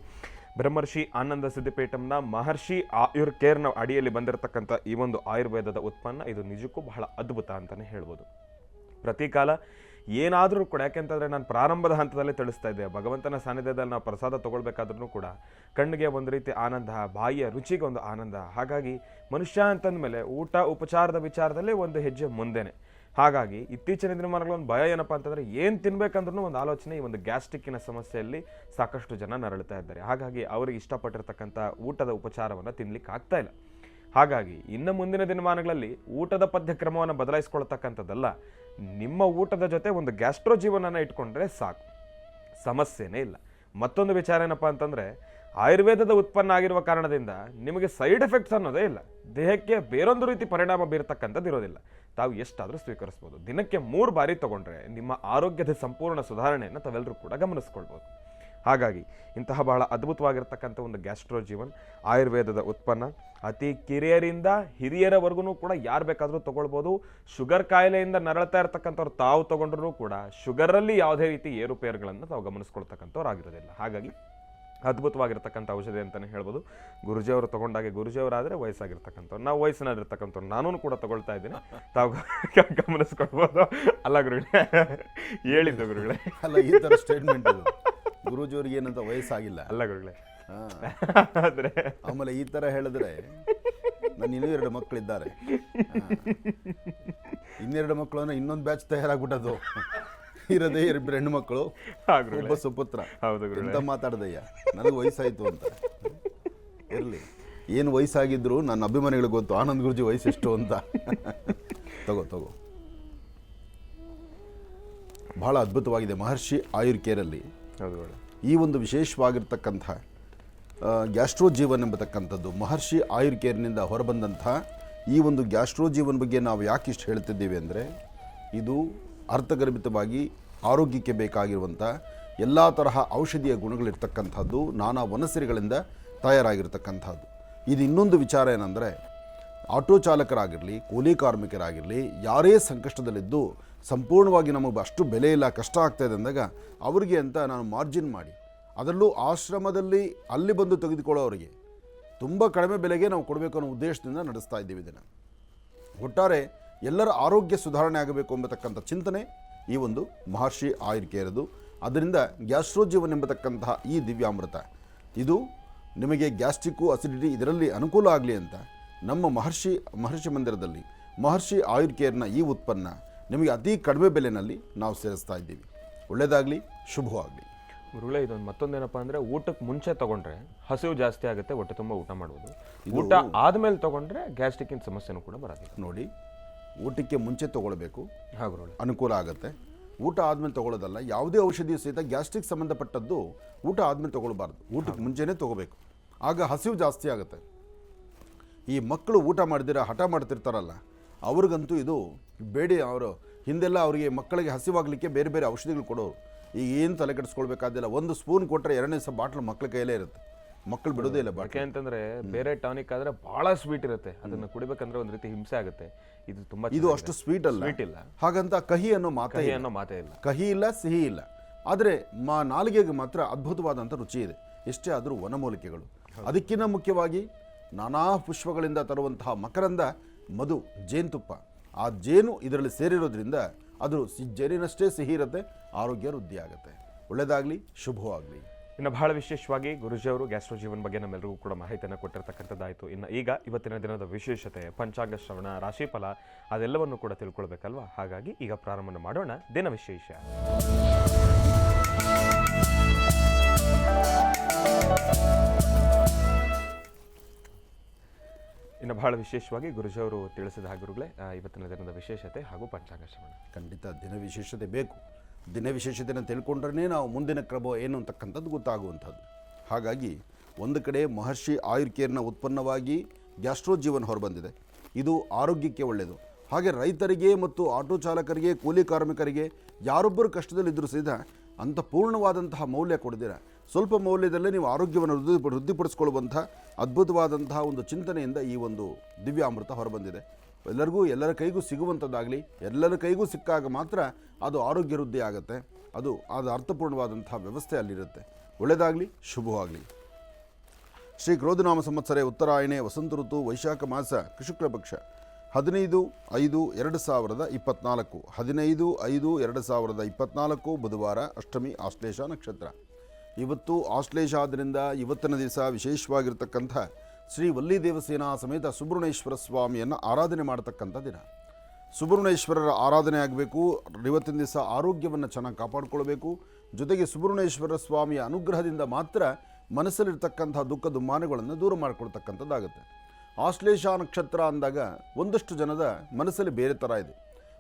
ಬ್ರಹ್ಮರ್ಷಿ ಆನಂದ ಸಿದ್ಧಿಪೀಠಂನ ಮಹರ್ಷಿ ಆಯುರ್ಕೇರ್ನ ಅಡಿಯಲ್ಲಿ ಬಂದಿರತಕ್ಕಂಥ ಈ ಒಂದು ಆಯುರ್ವೇದದ ಉತ್ಪನ್ನ ಇದು ನಿಜಕ್ಕೂ ಬಹಳ ಅದ್ಭುತ ಅಂತಲೇ ಹೇಳ್ಬೋದು. ಪ್ರತಿ ಕಾಲ ಏನಾದರೂ ಕೂಡ, ಯಾಕೆಂತಂದರೆ ನಾನು ಪ್ರಾರಂಭದ ಹಂತದಲ್ಲೇ ತಿಳಿಸ್ತಾ ಇದ್ದೆ, ಭಗವಂತನ ಸಾನ್ನಿಧ್ಯದಲ್ಲಿ ನಾವು ಪ್ರಸಾದ ತೊಗೊಳ್ಬೇಕಾದ್ರೂ ಕೂಡ ಕಣ್ಣಿಗೆ ಒಂದು ರೀತಿ ಆನಂದ, ಬಾಯಿಯ ರುಚಿಗೆ ಒಂದು ಆನಂದ. ಹಾಗಾಗಿ ಮನುಷ್ಯ ಅಂತಂದಮೇಲೆ ಊಟ ಉಪಚಾರದ ವಿಚಾರದಲ್ಲಿ ಒಂದು ಹೆಜ್ಜೆ ಮುಂದೆನೆ. ಹಾಗಾಗಿ ಇತ್ತೀಚಿನ ದಿನಮಾನಗಳ ಒಂದು ಭಯ ಏನಪ್ಪ ಅಂತಂದರೆ, ಏನು ತಿನ್ಬೇಕಂದ್ರೂ ಒಂದು ಆಲೋಚನೆ ಈ ಒಂದು ಗ್ಯಾಸ್ಟ್ರಿಕ್ಕಿನ ಸಮಸ್ಯೆಯಲ್ಲಿ ಸಾಕಷ್ಟು ಜನ ನರಳುತ್ತಾ ಇದ್ದಾರೆ. ಹಾಗಾಗಿ ಅವರಿಗೆ ಇಷ್ಟಪಟ್ಟಿರ್ತಕ್ಕಂಥ ಊಟದ ಉಪಚಾರವನ್ನು ತಿನ್ಲಿಕ್ಕೆ ಆಗ್ತಾ ಇಲ್ಲ. ಹಾಗಾಗಿ ಇನ್ನು ಮುಂದಿನ ದಿನಮಾನಗಳಲ್ಲಿ ಊಟದ ಪದ್ಯಕ್ರಮವನ್ನು ಬದಲಾಯಿಸ್ಕೊಳ್ತಕ್ಕಂಥದ್ದಲ್ಲ, ನಿಮ್ಮ ಊಟದ ಜೊತೆ ಒಂದು ಗ್ಯಾಸ್ಟ್ರೋಜೀವನನ್ನು ಇಟ್ಕೊಂಡ್ರೆ ಸಾಕು, ಸಮಸ್ಯೆನೇ ಇಲ್ಲ. ಮತ್ತೊಂದು ವಿಚಾರ ಏನಪ್ಪ ಅಂತಂದರೆ, ಆಯುರ್ವೇದದ ಉತ್ಪನ್ನ ಆಗಿರುವ ಕಾರಣದಿಂದ ನಿಮಗೆ ಸೈಡ್ ಎಫೆಕ್ಟ್ಸ್ ಅನ್ನೋದೇ ಇಲ್ಲ, ದೇಹಕ್ಕೆ ಬೇರೊಂದು ರೀತಿ ಪರಿಣಾಮ ಬೀರತಕ್ಕಂಥದ್ದು ಇರೋದಿಲ್ಲ. ತಾವು ಎಷ್ಟಾದರೂ ಸ್ವೀಕರಿಸ್ಬೋದು. ದಿನಕ್ಕೆ 3 ಬಾರಿ ತೊಗೊಂಡ್ರೆ ನಿಮ್ಮ ಆರೋಗ್ಯದ ಸಂಪೂರ್ಣ ಸುಧಾರಣೆಯನ್ನು ತಾವೆಲ್ಲರೂ ಕೂಡ ಗಮನಿಸ್ಕೊಳ್ಬೋದು. ಹಾಗಾಗಿ ಇಂತಹ ಬಹಳ ಅದ್ಭುತವಾಗಿರ್ತಕ್ಕಂಥ ಒಂದು ಗ್ಯಾಸ್ಟ್ರೋಜೀವನ್ ಆಯುರ್ವೇದದ ಉತ್ಪನ್ನ ಅತಿ ಕಿರಿಯರಿಂದ ಹಿರಿಯರವರೆಗೂ ಕೂಡ ಯಾರು ಬೇಕಾದರೂ ತೊಗೊಳ್ಬೋದು. ಶುಗರ್ ಕಾಯಿಲೆಯಿಂದ ನರಳ್ತಾ ಇರ್ತಕ್ಕಂಥವ್ರು ತಾವು ತೊಗೊಂಡ್ರೂ ಕೂಡ ಶುಗರಲ್ಲಿ ಯಾವುದೇ ರೀತಿ ಏರುಪೇರುಗಳನ್ನು ತಾವು ಗಮನಿಸ್ಕೊಳ್ತಕ್ಕಂಥವ್ರು ಆಗಿರೋದಿಲ್ಲ. ಹಾಗಾಗಿ ಅದ್ಭುತವಾಗಿರ್ತಕ್ಕಂಥ ಔಷಧಿ ಅಂತಲೇ ಹೇಳ್ಬೋದು. ಗುರುಜಿಯವರು ತೊಗೊಂಡಾಗೆ, ಗುರುಜಿಯವರಾದರೆ ವಯಸ್ಸಾಗಿರ್ತಕ್ಕಂಥವ್ರು, ನಾವು ವಯಸ್ಸಿನಲ್ಲಿರ್ತಕ್ಕಂಥವ್ರು, ನಾನು ಕೂಡ ತೊಗೊಳ್ತಾ ಇದ್ದೀನಿ, ತಾವು ಗಮನಿಸ್ಕೊಳ್ಬೋದು. ಅಲ್ಲ ಗುರುಗಳೇ, ಹೇಳಿದ್ದು ಗುರುಗಳೇ, ಅಲ್ಲ ಈ ಥರ ಸ್ಟೇಟ್ಮೆಂಟ್ ಇದು. ಗುರೂಜಿಯವ್ರಿಗೆ ಏನಂತ ವಯಸ್ಸಾಗಿಲ್ಲ ಅಲ್ಲ ಗುರುಗಳೇ. ಆದರೆ ಆಮೇಲೆ ಈ ಥರ ಹೇಳಿದ್ರೆ, ನನ್ನ ಇನ್ನೂ 2 ಮಕ್ಕಳಿದ್ದಾರೆ, ಇನ್ನೆರಡು ಮಕ್ಕಳು ಅಂದರೆ ಇನ್ನೊಂದು ಬ್ಯಾಚ್ ತಯಾರಾಗ್ಬಿಟ್ಟದು. ಇರೋದೇ 2 ಹೆಣ್ಣು ಮಕ್ಕಳು, ಒಬ್ಬ ಸುಪುತ್ರ. ಎಂತ ಮಾತಾಡ್ದಯ್ಯ, ನನಗೆ ವಯಸ್ಸಾಯಿತು ಅಂತ. ಇರಲಿ, ಏನು ವಯಸ್ಸಾಗಿದ್ರು ನನ್ನ ಅಭಿಮಾನಿಗಳಿಗೆ ಗೊತ್ತು ಆನಂದ್ ಗುರುಜಿ ವಯಸ್ಸೆಷ್ಟು ಅಂತ. ತಗೋ ಬಹಳ ಅದ್ಭುತವಾಗಿದೆ. ಮಹರ್ಷಿ ಆಯುರ್ಕೇರಲ್ಲಿ ಈ ಒಂದು ವಿಶೇಷವಾಗಿರ್ತಕ್ಕಂಥ ಗ್ಯಾಸ್ಟ್ರೋಜೀವನ್ ಎಂಬತಕ್ಕಂಥದ್ದು ಮಹರ್ಷಿ ಆಯುರ್ಕೇರ್ನಿಂದ ಹೊರಬಂದಂಥ ಈ ಒಂದು ಗ್ಯಾಸ್ಟ್ರೋಜೀವನ್ ಬಗ್ಗೆ ನಾವು ಯಾಕೆ ಇಷ್ಟು ಹೇಳ್ತಿದ್ದೀವಿ ಅಂದರೆ, ಇದು ಅರ್ಥಗರ್ಭಿತವಾಗಿ ಆರೋಗ್ಯಕ್ಕೆ ಬೇಕಾಗಿರುವಂಥ ಎಲ್ಲ ತರಹ ಔಷಧಿಯ ಗುಣಗಳಿರ್ತಕ್ಕಂಥದ್ದು, ನಾನಾ ವನಸಿರಿಗಳಿಂದ ತಯಾರಾಗಿರ್ತಕ್ಕಂಥದ್ದು. ಇದು ಇನ್ನೊಂದು ವಿಚಾರ ಏನಂದರೆ, ಆಟೋ ಚಾಲಕರಾಗಿರಲಿ, ಕೂಲಿ ಕಾರ್ಮಿಕರಾಗಿರಲಿ, ಯಾರೇ ಸಂಕಷ್ಟದಲ್ಲಿದ್ದು ಸಂಪೂರ್ಣವಾಗಿ ನಮಗೆ ಅಷ್ಟು ಬೆಲೆ ಇಲ್ಲ, ಕಷ್ಟ ಆಗ್ತಾಯಿದೆ ಅಂದಾಗ ಅವರಿಗೆ ಅಂತ ನಾನು ಮಾರ್ಜಿನ್ ಮಾಡಿ, ಅದರಲ್ಲೂ ಆಶ್ರಮದಲ್ಲಿ ಅಲ್ಲಿ ಬಂದು ತೆಗೆದುಕೊಳ್ಳೋರಿಗೆ ತುಂಬ ಕಡಿಮೆ ಬೆಲೆಗೆ ನಾವು ಕೊಡಬೇಕು ಅನ್ನೋ ಉದ್ದೇಶದಿಂದ ನಡೆಸ್ತಾ ಇದ್ದೀವಿ ಇದನ್ನು. ಒಟ್ಟಾರೆ ಎಲ್ಲರ ಆರೋಗ್ಯ ಸುಧಾರಣೆ ಆಗಬೇಕು ಎಂಬತಕ್ಕಂಥ ಚಿಂತನೆ ಈ ಒಂದು ಮಹರ್ಷಿ ಆಯುರ್ಕೇರದು. ಅದರಿಂದ ಗ್ಯಾಸ್ಟ್ರೋಜೀವನ್ ಎಂಬತಕ್ಕಂತಹ ಈ ದಿವ್ಯಾಮೃತ ಇದು ನಿಮಗೆ ಗ್ಯಾಸ್ಟ್ರಿಕ್ಕು, ಅಸಿಡಿಟಿ ಇದರಲ್ಲಿ ಅನುಕೂಲ ಆಗಲಿ ಅಂತ ನಮ್ಮ ಮಹರ್ಷಿ ಮಂದಿರದಲ್ಲಿ ಮಹರ್ಷಿ ಆಯುರ್ಕೇರ್ನ ಈ ಉತ್ಪನ್ನ ನಿಮಗೆ ಅತಿ ಕಡಿಮೆ ಬೆಲೆಯಲ್ಲಿ ನಾವು ಸೇರಿಸ್ತಾ ಇದ್ದೀವಿ. ಒಳ್ಳೆಯದಾಗಲಿ, ಶುಭವಾಗಲಿ. ಗುರುಗಳೇ, ಇದೊಂದು ಮತ್ತೊಂದೇನಪ್ಪ ಅಂದರೆ, ಊಟಕ್ಕೆ ಮುಂಚೆ ತೊಗೊಂಡ್ರೆ ಹಸಿವು ಜಾಸ್ತಿ ಆಗುತ್ತೆ, ಹೊಟ್ಟೆ ತುಂಬ ಊಟ ಮಾಡ್ಬೋದು. ಊಟ ಆದಮೇಲೆ ತೊಗೊಂಡ್ರೆ ಗ್ಯಾಸ್ಟ್ರಿಕ್ಕಿನ ಸಮಸ್ಯೆನೂ ಕೂಡ ಬರೋದಿಲ್ಲ. ನೋಡಿ, ಊಟಕ್ಕೆ ಮುಂಚೆ ತೊಗೊಳ್ಬೇಕು, ಅನುಕೂಲ ಆಗುತ್ತೆ. ಊಟ ಆದಮೇಲೆ ತೊಗೊಳ್ಳೋದಲ್ಲ. ಯಾವುದೇ ಔಷಧಿ ಸಹಿತ ಗ್ಯಾಸ್ಟ್ರಿಕ್ ಸಂಬಂಧಪಟ್ಟದ್ದು ಊಟ ಆದಮೇಲೆ ತೊಗೊಳ್ಬಾರ್ದು, ಊಟಕ್ಕೆ ಮುಂಚೆನೇ ತೊಗೋಬೇಕು. ಆಗ ಹಸಿವು ಜಾಸ್ತಿ ಆಗುತ್ತೆ. ಈ ಮಕ್ಕಳು ಊಟ ಮಾಡಿದಿರ ಹಠ ಮಾಡ್ತಿರ್ತಾರಲ್ಲ, ಅವ್ರಿಗಂತೂ ಇದು ಬೇಡಿ. ಅವರು ಹಿಂದೆಲ್ಲ ಅವರಿಗೆ ಮಕ್ಕಳಿಗೆ ಹಸಿವಾಗಲಿಕ್ಕೆ ಬೇರೆ ಬೇರೆ ಔಷಧಿಗಳು ಕೊಡೋರು. ಈಗ ಏನು ತಲೆ ಕೆಡಿಸ್ಕೊಳ್ಬೇಕಾದಿಲ್ಲ, ಒಂದು ಸ್ಪೂನ್ ಕೊಟ್ಟರೆ 2ನೇ ಸಹ ಬಾಟ್ಲು ಮಕ್ಕಳ ಕೈಯಲ್ಲೇ ಇರುತ್ತೆ, ಮಕ್ಕಳು ಬಿಡೋದೇ ಇಲ್ಲ. ಯಾಕೆ ಅಂತಂದ್ರೆ ಬೇರೆ ಟಾನಿಕ್ ಆದ್ರೆ ಬಹಳ ಸ್ವೀಟ್ ಇರುತ್ತೆ, ಅದನ್ನ ಕುಡಿಬೇಕಂದ್ರೆ ಒಂದ್ ರೀತಿ ಹಿಂಸೆ ಆಗುತ್ತೆ. ಇದು ತುಂಬಾ ಇದು ಅಷ್ಟು ಸ್ವೀಟ್ ಅಲ್ಲ, ಸ್ವೀಟ್ ಇಲ್ಲ, ಹಾಗಂತ ಕಹಿ ಅನ್ನೋ ಮಾತೇ ಇಲ್ಲ. ಕಹಿ ಇಲ್ಲ, ಸಿಹಿ ಇಲ್ಲ. ಆದರೆ ನಾಲಿಗೆಗೆ ಮಾತ್ರ ಅದ್ಭುತವಾದಂಥ ರುಚಿ ಇದೆ, ಎಷ್ಟೇ ಆದರೂ ವನಮೂಲಿಕೆಗಳು. ಅದಕ್ಕಿಂತ ಮುಖ್ಯವಾಗಿ ನಾನಾ ಪುಷ್ಪಗಳಿಂದ ತರುವಂತಹ ಮಕರಂದ, ಮಧು, ಜೇನುತುಪ್ಪ. ಆ ಜೇನು ಇದರಲ್ಲಿ ಸೇರಿರೋದ್ರಿಂದ ಅದು ಜೇನಿನಷ್ಟೇ ಸಿಹಿ ಇರುತ್ತೆ, ಆರೋಗ್ಯ ವೃದ್ಧಿ ಆಗುತ್ತೆ. ಒಳ್ಳೆಯದಾಗಲಿ, ಶುಭವಾಗಲಿ. ಇನ್ನು ಬಹಳ ವಿಶೇಷವಾಗಿ ಗುರುಜಿಯವರು ಗ್ಯಾಸ್ಟ್ರೋ ಜೀವನ್ ಬಗ್ಗೆ ನಮ್ಮೆಲ್ಲರಿಗೂ ಕೂಡ ಮಾಹಿತಿಯನ್ನು ಕೊಟ್ಟಿರ್ತಕ್ಕಂಥದ್ದಾಯಿತು. ಇನ್ನು ಈಗ ಇವತ್ತಿನ ದಿನದ ವಿಶೇಷತೆ, ಪಂಚಾಂಗ ಶ್ರವಣ, ರಾಶಿಫಲ ಅದೆಲ್ಲವನ್ನು ಕೂಡ ತಿಳ್ಕೊಳ್ಬೇಕಲ್ವಾ? ಹಾಗಾಗಿ ಈಗ ಪ್ರಾರಂಭ ಮಾಡೋಣ ದಿನ ವಿಶೇಷ. ಇನ್ನು ಬಹಳ ವಿಶೇಷವಾಗಿ ಗುರುಜಿಯವರು ತಿಳಿಸಿದ ಹಾಗುರುಗಳೇ, ಇವತ್ತಿನ ದಿನದ ವಿಶೇಷತೆ ಹಾಗೂ ಪಂಚಾಂಗ ಶ್ರವಣ. ಖಂಡಿತ ದಿನ ವಿಶೇಷತೆ ಬೇಕು. ದಿನ ವಿಶೇಷತೆಯನ್ನು ತಿಳ್ಕೊಂಡ್ರೆ ನಾವು ಮುಂದಿನ ಕ್ರಮ ಏನು ಅಂತಕ್ಕಂಥದ್ದು ಗೊತ್ತಾಗುವಂಥದ್ದು. ಹಾಗಾಗಿ ಒಂದು ಕಡೆ ಮಹರ್ಷಿ ಆಯುರ್ಕೇರ್ನ ಉತ್ಪನ್ನವಾಗಿ ಗ್ಯಾಸ್ಟ್ರೋ ಜೀವನ್ ಹೊರಬಂದಿದೆ. ಇದು ಆರೋಗ್ಯಕ್ಕೆ ಒಳ್ಳೆಯದು. ಹಾಗೆ ರೈತರಿಗೆ ಮತ್ತು ಆಟೋ ಚಾಲಕರಿಗೆ, ಕೂಲಿ ಕಾರ್ಮಿಕರಿಗೆ, ಯಾರೊಬ್ಬರು ಕಷ್ಟದಲ್ಲಿದ್ದರೂ ಸಹಿತ ಅಂಥ ಪೂರ್ಣವಾದಂತಹ ಮೌಲ್ಯ ಕೊಡದಿರ ಸ್ವಲ್ಪ ಮೌಲ್ಯದಲ್ಲೇ ನೀವು ಆರೋಗ್ಯವನ್ನು ವೃದ್ಧಿಪಡಿಸ್ಕೊಳ್ಳುವಂಥ ಅದ್ಭುತವಾದಂತಹ ಒಂದು ಚಿಂತನೆಯಿಂದ ಈ ಒಂದು ದಿವ್ಯಾಮೃತ ಹೊರಬಂದಿದೆ. ಎಲ್ಲರ ಕೈಗೂ ಸಿಗುವಂಥದ್ದಾಗಲಿ, ಎಲ್ಲರ ಕೈಗೂ ಸಿಕ್ಕಾಗ ಮಾತ್ರ ಅದು ಆರೋಗ್ಯ ವೃದ್ಧಿ ಆಗುತ್ತೆ. ಅದು ಅರ್ಥಪೂರ್ಣವಾದಂತಹ ವ್ಯವಸ್ಥೆ ಅಲ್ಲಿರುತ್ತೆ. ಒಳ್ಳೆಯದಾಗಲಿ, ಶುಭವಾಗಲಿ. ಶ್ರೀ ಕ್ರೋಧನಾಮ ಸಂವತ್ಸರೆ ಉತ್ತರಾಯಣೆ ವಸಂತ ಋತು ವೈಶಾಖ ಮಾಸ ಕೃಷ್ಣ ಪಕ್ಷ 15/5/2024 15/5/2024 ಬುಧವಾರ, ಅಷ್ಟಮಿ, ಆಶ್ಲೇಷ ನಕ್ಷತ್ರ. ಇವತ್ತು ಆಶ್ಲೇಷ ಆದ್ದರಿಂದ ಇವತ್ತಿನ ದಿವಸ ವಿಶೇಷವಾಗಿರ್ತಕ್ಕಂಥ ಶ್ರೀ ವಲ್ಲಿ ದೇವಸೇನಾ ಸಮೇತ ಸುಬ್ರಹ್ಮಣ್ಯೇಶ್ವರ ಸ್ವಾಮಿಯನ್ನು ಆರಾಧನೆ ಮಾಡತಕ್ಕಂಥ ದಿನ. ಸುಬ್ರಹ್ಮಣ್ಯೇಶ್ವರರ ಆರಾಧನೆ ಆಗಬೇಕು. ಇವತ್ತಿನ ದಿವಸ ಆರೋಗ್ಯವನ್ನು ಚೆನ್ನಾಗಿ ಕಾಪಾಡಿಕೊಳ್ಬೇಕು. ಜೊತೆಗೆ ಸುಬ್ರಹ್ಮಣ್ಯೇಶ್ವರ ಸ್ವಾಮಿಯ ಅನುಗ್ರಹದಿಂದ ಮಾತ್ರ ಮನಸ್ಸಲ್ಲಿರ್ತಕ್ಕಂಥ ದುಃಖ ದುಮ್ಮಾನಗಳನ್ನು ದೂರ ಮಾಡಿಕೊಳ್ತಕ್ಕಂಥದ್ದಾಗುತ್ತೆ. ಆಶ್ಲೇಷ ನಕ್ಷತ್ರ ಅಂದಾಗ ಒಂದಷ್ಟು ಜನದ ಮನಸ್ಸಲ್ಲಿ ಬೇರೆ ಥರ ಇದೆ.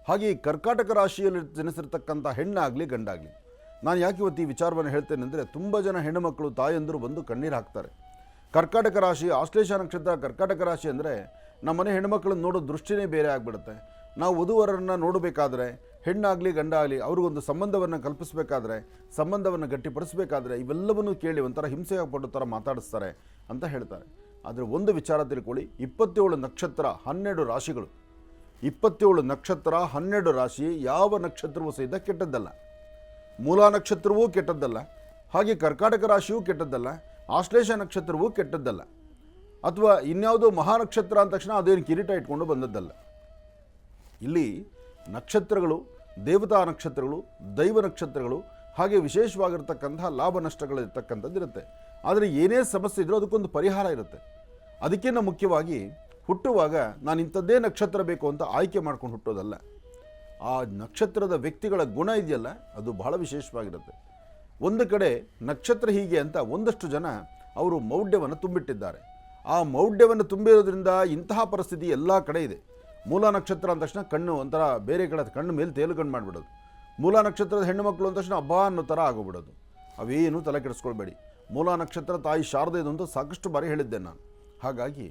ಹಾಗೆ ಈ ಕರ್ಕಾಟಕ ರಾಶಿಯಲ್ಲಿ ಜನಿಸಿರ್ತಕ್ಕಂಥ ಹೆಣ್ಣಾಗಲಿ ಗಂಡಾಗಲಿ, ನಾನು ಯಾಕೆ ಇವತ್ತು ಈ ವಿಚಾರವನ್ನು ಹೇಳ್ತೇನೆ ಅಂದರೆ, ತುಂಬ ಜನ ಹೆಣ್ಣುಮಕ್ಕಳು ತಾಯಂದರು ಬಂದು ಕಣ್ಣೀರು ಹಾಕ್ತಾರೆ. ಕರ್ಕಾಟಕ ರಾಶಿ, ಆಶ್ಲೇಷ ನಕ್ಷತ್ರ, ಕರ್ಕಾಟಕ ರಾಶಿ ಅಂದರೆ ನಮ್ಮ ಮನೆ ಹೆಣ್ಣುಮಕ್ಕಳನ್ನು ನೋಡೋ ದೃಷ್ಟಿನೇ ಬೇರೆ ಆಗಿಬಿಡುತ್ತೆ. ನಾವು ವಧುವರನ್ನು ನೋಡಬೇಕಾದ್ರೆ, ಹೆಣ್ಣಾಗಲಿ ಗಂಡಾಗಲಿ, ಅವ್ರಿಗೊಂದು ಸಂಬಂಧವನ್ನು ಕಲ್ಪಿಸಬೇಕಾದ್ರೆ, ಸಂಬಂಧವನ್ನು ಗಟ್ಟಿಪಡಿಸಬೇಕಾದ್ರೆ ಇವೆಲ್ಲವನ್ನೂ ಕೇಳಿ ಒಂಥರ ಹಿಂಸೆಯಾಗ್ಪಡೋ ಥರ ಮಾತಾಡಿಸ್ತಾರೆ ಅಂತ ಹೇಳ್ತಾರೆ. ಆದರೆ ಒಂದು ವಿಚಾರ ತಿಳ್ಕೊಳ್ಳಿ, 27 ನಕ್ಷತ್ರ 12 ರಾಶಿಗಳು, 27 ನಕ್ಷತ್ರ 12 ರಾಶಿ ಯಾವ ನಕ್ಷತ್ರವೂ ಸಹಿತ ಕೆಟ್ಟದ್ದಲ್ಲ. ಮೂಲ ನಕ್ಷತ್ರವೂ ಕೆಟ್ಟದ್ದಲ್ಲ, ಹಾಗೆ ಕರ್ಕಾಟಕ ರಾಶಿಯೂ ಕೆಟ್ಟದ್ದಲ್ಲ, ಆಶ್ಲೇಷ ನಕ್ಷತ್ರವೂ ಕೆಟ್ಟದ್ದಲ್ಲ, ಅಥವಾ ಇನ್ಯಾವುದೋ ಮಹಾನಕ್ಷತ್ರ ಅಂದ ತಕ್ಷಣ ಅದೇನು ಕಿರೀಟ ಇಟ್ಕೊಂಡು ಬಂದದ್ದಲ್ಲ. ಇಲ್ಲಿ ನಕ್ಷತ್ರಗಳು, ದೇವತಾ ನಕ್ಷತ್ರಗಳು, ದೈವ ನಕ್ಷತ್ರಗಳು, ಹಾಗೆ ವಿಶೇಷವಾಗಿರ್ತಕ್ಕಂಥ ಲಾಭ ನಷ್ಟಗಳಿರ್ತಕ್ಕಂಥದ್ದು ಇರುತ್ತೆ. ಆದರೆ ಏನೇ ಸಮಸ್ಯೆ ಇದ್ರೂ ಅದಕ್ಕೊಂದು ಪರಿಹಾರ ಇರುತ್ತೆ. ಅದಕ್ಕಿಂತ ಮುಖ್ಯವಾಗಿ ಹುಟ್ಟುವಾಗ ನಾನು ಇಂಥದ್ದೇ ನಕ್ಷತ್ರ ಬೇಕು ಅಂತ ಆಯ್ಕೆ ಮಾಡ್ಕೊಂಡು ಹುಟ್ಟೋದಲ್ಲ. ಆ ನಕ್ಷತ್ರದ ವ್ಯಕ್ತಿಗಳ ಗುಣ ಇದೆಯಲ್ಲ, ಅದು ಬಹಳ ವಿಶೇಷವಾಗಿರುತ್ತೆ. ಒಂದು ಕಡೆ ನಕ್ಷತ್ರ ಹೀಗೆ ಅಂತ ಒಂದಷ್ಟು ಜನ ಅವರು ಮೌಢ್ಯವನ್ನು ತುಂಬಿಟ್ಟಿದ್ದಾರೆ. ಆ ಮೌಢ್ಯವನ್ನು ತುಂಬಿರೋದ್ರಿಂದ ಇಂತಹ ಪರಿಸ್ಥಿತಿ ಎಲ್ಲ ಕಡೆ ಇದೆ. ಮೂಲ ನಕ್ಷತ್ರ ಅಂದ ತಕ್ಷಣ ಕಣ್ಣು ಒಂಥರ ಬೇರೆ ಕಡೆ ಕಣ್ಣು ಮೇಲೆ ತೇಲುಗಣ್ಣು ಮಾಡಿಬಿಡೋದು. ಮೂಲ ನಕ್ಷತ್ರದ ಹೆಣ್ಣು ಮಕ್ಕಳು ಅಂದ ತಕ್ಷಣ ಹಬ್ಬ ಅನ್ನೋ ಥರ ಆಗೋಗ್ಬಿಡೋದು. ಅವೇನು ತಲೆ ಕೆಡಿಸ್ಕೊಳ್ಬೇಡಿ. ಮೂಲ ನಕ್ಷತ್ರ ತಾಯಿ ಶಾರದೆದು ಅಂತ ಸಾಕಷ್ಟು ಬಾರಿ ಹೇಳಿದ್ದೆ ನಾನು. ಹಾಗಾಗಿ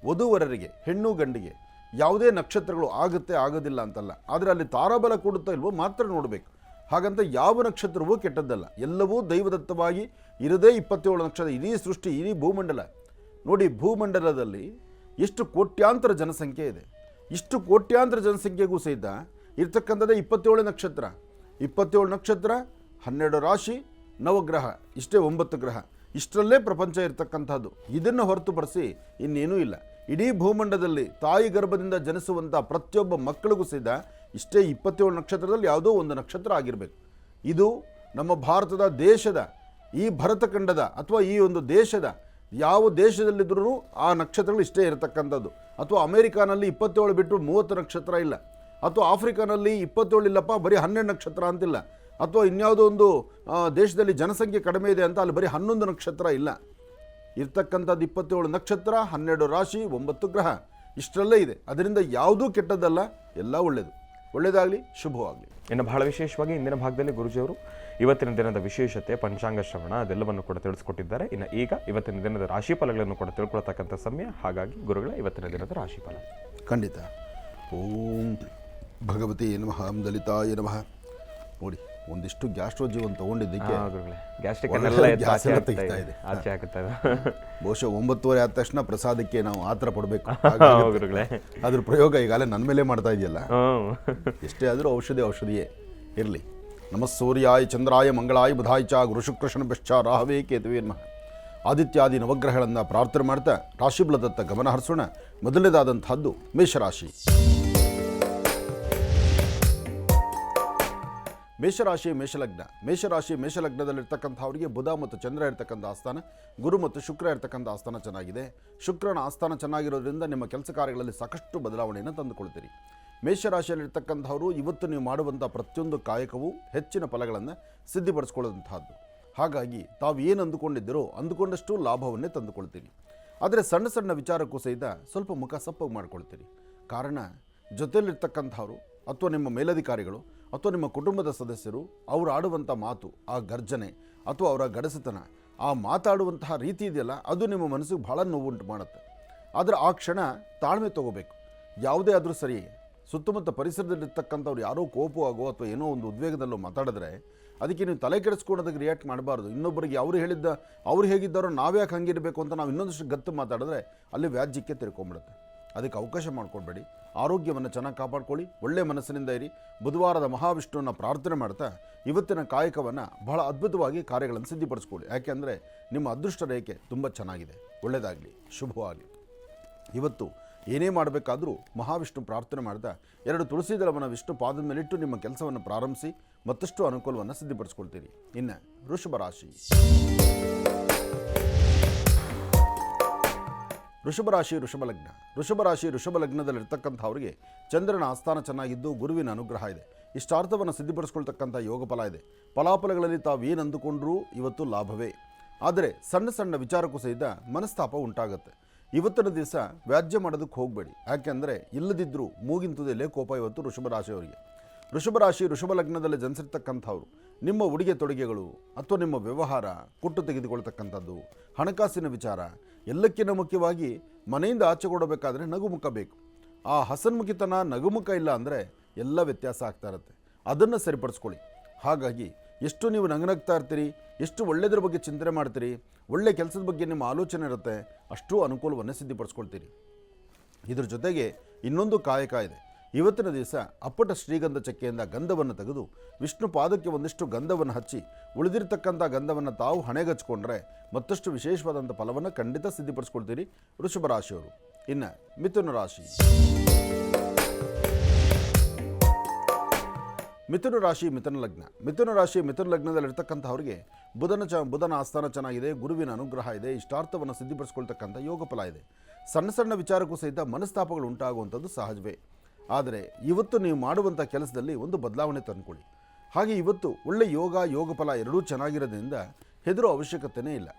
ವಧುವರರಿಗೆ, ಹೆಣ್ಣು ಗಂಡಿಗೆ ಯಾವುದೇ ನಕ್ಷತ್ರಗಳು ಆಗುತ್ತೆ ಆಗೋದಿಲ್ಲ ಅಂತಲ್ಲ, ಆದರೆ ಅಲ್ಲಿ ತಾರಾಬಲ ಕೊಡುತ್ತಾ ಇಲ್ವೋ ಮಾತ್ರ ನೋಡಬೇಕು. ಹಾಗಂತ ಯಾವ ನಕ್ಷತ್ರವೂ ಕೆಟ್ಟದ್ದಲ್ಲ, ಎಲ್ಲವೂ ದೈವದತ್ತವಾಗಿ ಇರದೇ 27 ನಕ್ಷತ್ರ. ಇಡೀ ಸೃಷ್ಟಿ, ಇಡೀ ಭೂಮಂಡಲ ನೋಡಿ, ಭೂಮಂಡಲದಲ್ಲಿ ಎಷ್ಟು ಕೋಟ್ಯಾಂತರ ಜನಸಂಖ್ಯೆ ಇದೆ. ಇಷ್ಟು ಕೋಟ್ಯಾಂತರ ಜನಸಂಖ್ಯೆಗೂ ಸಹಿತ ಇರ್ತಕ್ಕಂಥದ್ದೇ 27 ನಕ್ಷತ್ರ. 27 ನಕ್ಷತ್ರ, 12 ರಾಶಿ, ನವಗ್ರಹ, ಇಷ್ಟೇ 9 ಗ್ರಹ. ಇಷ್ಟರಲ್ಲೇ ಪ್ರಪಂಚ ಇರತಕ್ಕಂಥದ್ದು. ಇದನ್ನು ಹೊರತುಪಡಿಸಿ ಇನ್ನೇನೂ ಇಲ್ಲ. ಇಡೀ ಭೂಮಂಡಲದಲ್ಲಿ ತಾಯಿ ಗರ್ಭದಿಂದ ಜನಿಸುವಂಥ ಪ್ರತಿಯೊಬ್ಬ ಮಕ್ಕಳಿಗೂ ಸಹಿತ ಇಷ್ಟೇ 27 ನಕ್ಷತ್ರದಲ್ಲಿ ಯಾವುದೋ ಒಂದು ನಕ್ಷತ್ರ ಆಗಿರಬೇಕು. ಇದು ನಮ್ಮ ಭಾರತದ ದೇಶದ, ಈ ಭರತಖಂಡದ ಅಥವಾ ಈ ಒಂದು ದೇಶದ ಯಾವ ದೇಶದಲ್ಲಿದ್ದರೂ ಆ ನಕ್ಷತ್ರಗಳು ಇಷ್ಟೇ ಇರತಕ್ಕಂಥದ್ದು. ಅಥವಾ ಅಮೇರಿಕಾನಲ್ಲಿ 27 ಬಿಟ್ಟು 30 ನಕ್ಷತ್ರ ಇಲ್ಲ, ಅಥವಾ ಆಫ್ರಿಕಾನಲ್ಲಿ 27 ಇಲ್ಲಪ್ಪ ಬರೀ 12 ನಕ್ಷತ್ರ ಅಂತಿಲ್ಲ, ಅಥವಾ ಇನ್ಯಾವುದೋ ಒಂದು ದೇಶದಲ್ಲಿ ಜನಸಂಖ್ಯೆ ಕಡಿಮೆ ಇದೆ ಅಂತ ಅಲ್ಲಿ ಬರೀ 11 ನಕ್ಷತ್ರ ಇಲ್ಲ. ಇರ್ತಕ್ಕಂಥದ್ದು 27 ನಕ್ಷತ್ರ, 12 ರಾಶಿ, 9 ಗ್ರಹ, ಇಷ್ಟರಲ್ಲೇ ಇದೆ. ಅದರಿಂದ ಯಾವುದೂ ಕೆಟ್ಟದ್ದಲ್ಲ, ಎಲ್ಲ ಒಳ್ಳೆಯದು. ಒಳ್ಳೆಯದಾಗಲಿ, ಶುಭವಾಗಲಿ. ಇನ್ನು ಬಹಳ ವಿಶೇಷವಾಗಿ ಇಂದಿನ ಭಾಗದಲ್ಲಿ ಗುರುಜಿಯವರು ಇವತ್ತಿನ ದಿನದ ವಿಶೇಷತೆ, ಪಂಚಾಂಗ ಶ್ರವಣ ಅದೆಲ್ಲವನ್ನು ಕೂಡ ತಿಳಿಸ್ಕೊಟ್ಟಿದ್ದಾರೆ. ಇನ್ನು ಈಗ ಇವತ್ತಿನ ದಿನದ ರಾಶಿ ಫಲಗಳನ್ನು ಕೂಡ ತಿಳ್ಕೊಳ್ತಕ್ಕಂಥ ಸಮಯ. ಹಾಗಾಗಿ ಗುರುಗಳ ಇವತ್ತಿನ ದಿನದ ರಾಶಿ ಫಲ ಖಂಡಿತ. ಓಂ ಭಗವತಿ ನಮಃ, ದಲಿತಾಯ ನಮಃ. ನೋಡಿ, ಒಂದಿಷ್ಟು ಗ್ಯಾಸ್ಟ್ರೋಜಿವನ್ನು ತೊಗೊಂಡಿದ್ದಕ್ಕೆ ಗ್ಯಾಸ್ಟ್ರಿಕ್ ತೆಗಿತಾ ಇದೆ. ಆಚೆ ಹಾಕುತ್ತಾ ಇದೆ. ಬಹುಶಃ 9:30 ಆದ ತಕ್ಷಣ ಪ್ರಸಾದಕ್ಕೆ ನಾವು ಆತರ ಪಡಬೇಕು. ಅದ್ರ ಪ್ರಯೋಗ ಈಗಾಗಲೇ ನನ್ನ ಮೇಲೆ ಮಾಡ್ತಾ ಇದೆಯಲ್ಲ. ಎಷ್ಟೇ ಆದರೂ ಔಷಧಿಯೇ ಇರಲಿ. ನಮಃ ಸೂರ್ಯಾಯ ಚಂದ್ರಾಯ ಮಂಗಳಾಯ ಬುಧಾಯ ಚ ಗುರು ಶುಕ್ರ ಶನಭ್ಯಶ್ಚ ರಾಹವೇ ಕೇತುವೇ ನಮಃ. ಆದಿತ್ಯಾದಿ ನವಗ್ರಹಗಳನ್ನು ಪ್ರಾರ್ಥನೆ ಮಾಡ್ತಾ ರಾಶಿಫಲದತ್ತ ಗಮನ ಹರಿಸೋಣ. ಮೊದಲನೇದಾದಂತಹದ್ದು ಮೇಷರಾಶಿ. ಮೇಷಲಗ್ನದಲ್ಲಿರ್ತಕ್ಕಂಥವರಿಗೆ ಬುಧ ಮತ್ತು ಚಂದ್ರ ಇರ್ತಕ್ಕಂಥ ಆಸ್ಥಾನ, ಗುರು ಮತ್ತು ಶುಕ್ರ ಇರ್ತಕ್ಕಂಥ ಆಸ್ಥಾನ ಚೆನ್ನಾಗಿದೆ. ಶುಕ್ರನ ಆಸ್ಥಾನ ಚೆನ್ನಾಗಿರೋದ್ರಿಂದ ನಿಮ್ಮ ಕೆಲಸ ಕಾರ್ಯಗಳಲ್ಲಿ ಸಾಕಷ್ಟು ಬದಲಾವಣೆಯನ್ನು ತಂದುಕೊಳ್ತೀರಿ. ಮೇಷರಾಶಿಯಲ್ಲಿರ್ತಕ್ಕಂಥವರು ಇವತ್ತು ನೀವು ಮಾಡುವಂಥ ಪ್ರತಿಯೊಂದು ಕಾಯಕವೂ ಹೆಚ್ಚಿನ ಫಲಗಳನ್ನು ಸಿದ್ಧಿಪಡಿಸ್ಕೊಳ್ಳುವಂತಹದ್ದು. ಹಾಗಾಗಿ ತಾವು ಏನು ಅಂದುಕೊಂಡಿದ್ದೀರೋ ಅಂದುಕೊಂಡಷ್ಟು ಲಾಭವನ್ನೇ ತಂದುಕೊಳ್ತೀರಿ. ಆದರೆ ಸಣ್ಣ ಸಣ್ಣ ವಿಚಾರಕ್ಕೂ ಸಹಿತ ಸ್ವಲ್ಪ ಮುಖ ಸಪ್ಪಗೆ ಮಾಡ್ಕೊಳ್ತೀರಿ. ಕಾರಣ, ಜೊತೆಯಲ್ಲಿರ್ತಕ್ಕಂಥವರು ಅಥವಾ ನಿಮ್ಮ ಮೇಲಧಿಕಾರಿಗಳು ಅಥವಾ ನಿಮ್ಮ ಕುಟುಂಬದ ಸದಸ್ಯರು ಅವರು ಆಡುವಂಥ ಮಾತು, ಆ ಗರ್ಜನೆ ಅಥವಾ ಅವರ ಗಡಸುತನ, ಆ ಮಾತಾಡುವಂತಹ ರೀತಿ ಇದೆಯಲ್ಲ, ಅದು ನಿಮ್ಮ ಮನಸ್ಸಿಗೆ ಭಾಳ ನೋವುಂಟು ಮಾಡುತ್ತೆ. ಆದರೆ ಆ ಕ್ಷಣ ತಾಳ್ಮೆ ತಗೋಬೇಕು. ಯಾವುದೇ ಆದರೂ ಸರಿ, ಸುತ್ತಮುತ್ತ ಪರಿಸರದಲ್ಲಿರ್ತಕ್ಕಂಥವ್ರು ಯಾರೋ ಕೋಪವಾಗೋ ಅಥವಾ ಏನೋ ಒಂದು ಉದ್ವೇಗದಲ್ಲೋ ಮಾತಾಡಿದ್ರೆ ಅದಕ್ಕೆ ನೀವು ತಲೆ ಕೆಡಿಸ್ಕೊಳೋದಕ್ಕೆ ರಿಯಾಕ್ಟ್ ಮಾಡಬಾರ್ದು. ಇನ್ನೊಬ್ಬರಿಗೆ ಅವ್ರು ಹೇಗಿದ್ದಾರೋ ನಾವ್ಯಾಕೆ ಹಂಗಿರಬೇಕು ಅಂತ ನಾವು ಇನ್ನೊಂದಷ್ಟು ಗತ್ತು ಮಾತಾಡಿದ್ರೆ ಅಲ್ಲಿ ವ್ಯಾಜ್ಯಕ್ಕೆ ತಿರ್ಕೊಂಡ್ಬಿಡುತ್ತೆ. ಅದಕ್ಕೆ ಅವಕಾಶ ಮಾಡಿಕೊಡ್ಬೇಡಿ. ಆರೋಗ್ಯವನ್ನು ಚೆನ್ನಾಗಿ ಕಾಪಾಡ್ಕೊಳ್ಳಿ. ಒಳ್ಳೆಯ ಮನಸ್ಸಿನಿಂದ ಇರಿ. ಬುಧವಾರದ ಮಹಾವಿಷ್ಣುವನ್ನು ಪ್ರಾರ್ಥನೆ ಮಾಡ್ತಾ ಇವತ್ತಿನ ಕಾಯಕವನ್ನು ಬಹಳ ಅದ್ಭುತವಾಗಿ ಕಾರ್ಯಗಳನ್ನು ಸಿದ್ಧಿಪಡಿಸ್ಕೊಳ್ಳಿ. ಯಾಕೆಂದರೆ ನಿಮ್ಮ ಅದೃಷ್ಟ ರೇಖೆ ತುಂಬ ಚೆನ್ನಾಗಿದೆ. ಒಳ್ಳೆಯದಾಗಲಿ, ಶುಭವಾಗಲಿ. ಇವತ್ತು ಏನೇ ಮಾಡಬೇಕಾದರೂ ಮಹಾವಿಷ್ಣು ಪ್ರಾರ್ಥನೆ ಮಾಡ್ತಾ 2 ತುಳಸಿ ದಳವನ್ನು ವಿಷ್ಣು ಪಾದದ ಮೇಲಿಟ್ಟು ನಿಮ್ಮ ಕೆಲಸವನ್ನು ಪ್ರಾರಂಭಿಸಿ ಮತ್ತಷ್ಟು ಅನುಕೂಲವನ್ನು ಸಿದ್ಧಿಪಡಿಸ್ಕೊಳ್ತೀರಿ. ಇನ್ನು ವೃಷಭ ಋಷಭ ಲಗ್ನದಲ್ಲಿರ್ತಕ್ಕಂಥವ್ರಿಗೆ ಚಂದ್ರನ ಆಸ್ಥಾನ ಚೆನ್ನಾಗಿದ್ದು ಗುರುವಿನ ಅನುಗ್ರಹ ಇದೆ. ಇಷ್ಟಾರ್ಥವನ್ನು ಸಿದ್ಧಿಪಡಿಸ್ಕೊಳ್ತಕ್ಕಂಥ ಯೋಗ ಫಲ ಇದೆ. ಫಲಾಫಲಗಳಲ್ಲಿ ತಾವು ಏನು ಅಂದುಕೊಂಡ್ರೂ ಇವತ್ತು ಲಾಭವೇ. ಆದರೆ ಸಣ್ಣ ಸಣ್ಣ ವಿಚಾರಕ್ಕೂ ಸಹಿತ ಮನಸ್ತಾಪ ಉಂಟಾಗುತ್ತೆ. ಇವತ್ತಿನ ದಿವಸ ವ್ಯಾಜ್ಯ ಮಾಡೋದಕ್ಕೆ ಹೋಗಬೇಡಿ. ಯಾಕೆಂದರೆ ಇಲ್ಲದಿದ್ದರೂ ಮೂಗಿಂತುದೆಲೆ ಕೋಪ ಇವತ್ತು ಋಷಭ ಲಗ್ನದಲ್ಲಿ ಜನಿಸಿರ್ತಕ್ಕಂಥವ್ರು ನಿಮ್ಮ ಉಡುಗೆ ತೊಡುಗೆಗಳು ಅಥವಾ ನಿಮ್ಮ ವ್ಯವಹಾರ ಕೊಟ್ಟು ತೆಗೆದುಕೊಳ್ತಕ್ಕಂಥದ್ದು, ಹಣಕಾಸಿನ ವಿಚಾರ, ಎಲ್ಲಕ್ಕಿಂತ ಮುಖ್ಯವಾಗಿ ಮನೆಯಿಂದ ಆಚೆ ಕೊಡಬೇಕಾದ್ರೆ ನಗುಮುಖ ಬೇಕು. ಆ ಹಸನ್ಮುಖಿತನ ನಗುಮುಖ ಇಲ್ಲ ಅಂದರೆ ಎಲ್ಲ ವ್ಯತ್ಯಾಸ ಆಗ್ತಾ ಇರುತ್ತೆ. ಅದನ್ನು ಸರಿಪಡಿಸ್ಕೊಳ್ಳಿ. ಹಾಗಾಗಿ ಎಷ್ಟು ನೀವು ನಗನಗ್ತಾ ಇರ್ತೀರಿ, ಎಷ್ಟು ಒಳ್ಳೆಯದ್ರ ಬಗ್ಗೆ ಚಿಂತನೆ ಮಾಡ್ತೀರಿ, ಒಳ್ಳೆಯ ಕೆಲಸದ ಬಗ್ಗೆ ನಿಮ್ಮ ಆಲೋಚನೆ ಇರುತ್ತೆ, ಅಷ್ಟು ಅನುಕೂಲವನ್ನು ಸಿದ್ಧಿಪಡಿಸ್ಕೊಳ್ತೀರಿ. ಇದ್ರ ಜೊತೆಗೆ ಇನ್ನೊಂದು ಕಾಯಕ ಇದೆ. ಇವತ್ತಿನ ದಿವಸ ಅಪ್ಪಟ ಶ್ರೀಗಂಧ ಚಕ್ಕೆಯಿಂದ ಗಂಧವನ್ನು ತೆಗೆದು ವಿಷ್ಣು ಪಾದಕ್ಕೆ ಒಂದಿಷ್ಟು ಗಂಧವನ್ನು ಹಚ್ಚಿ ಉಳಿದಿರ್ತಕ್ಕಂಥ ಗಂಧವನ್ನು ತಾವು ಹಣೆಗಚ್ಕೊಂಡ್ರೆ ಮತ್ತಷ್ಟು ವಿಶೇಷವಾದಂಥ ಫಲವನ್ನು ಖಂಡಿತ ಸಿದ್ಧಿಪಡಿಸ್ಕೊಳ್ತೀರಿ ವೃಷಭ ರಾಶಿಯವರು. ಇನ್ನು ಮಿಥುನ ಲಗ್ನದಲ್ಲಿರ್ತಕ್ಕಂಥವ್ರಿಗೆ ಬುಧನ ಆಸ್ಥಾನ ಚೆನ್ನಾಗಿದೆ, ಗುರುವಿನ ಅನುಗ್ರಹ ಇದೆ, ಇಷ್ಟಾರ್ಥವನ್ನು ಸಿದ್ಧಿಪಡಿಸ್ಕೊಳ್ತಕ್ಕಂಥ ಯೋಗ ಫಲ ಇದೆ. ಸಣ್ಣ ಸಣ್ಣ ವಿಚಾರಕ್ಕೂ ಸಹಿತ ಮನಸ್ತಾಪಗಳು ಉಂಟಾಗುವಂಥದ್ದು ಸಹಜವೇ. ಆದರೆ ಇವತ್ತು ನೀವು ಮಾಡುವಂಥ ಕೆಲಸದಲ್ಲಿ ಒಂದು ಬದಲಾವಣೆ ತಂದುಕೊಳ್ಳಿ. ಹಾಗೆ ಇವತ್ತು ಒಳ್ಳೆ ಯೋಗ ಫಲ ಎರಡೂ ಚೆನ್ನಾಗಿರೋದ್ರಿಂದ ಹೆದರೋ ಅವಶ್ಯಕತೆಯೇ ಇಲ್ಲ.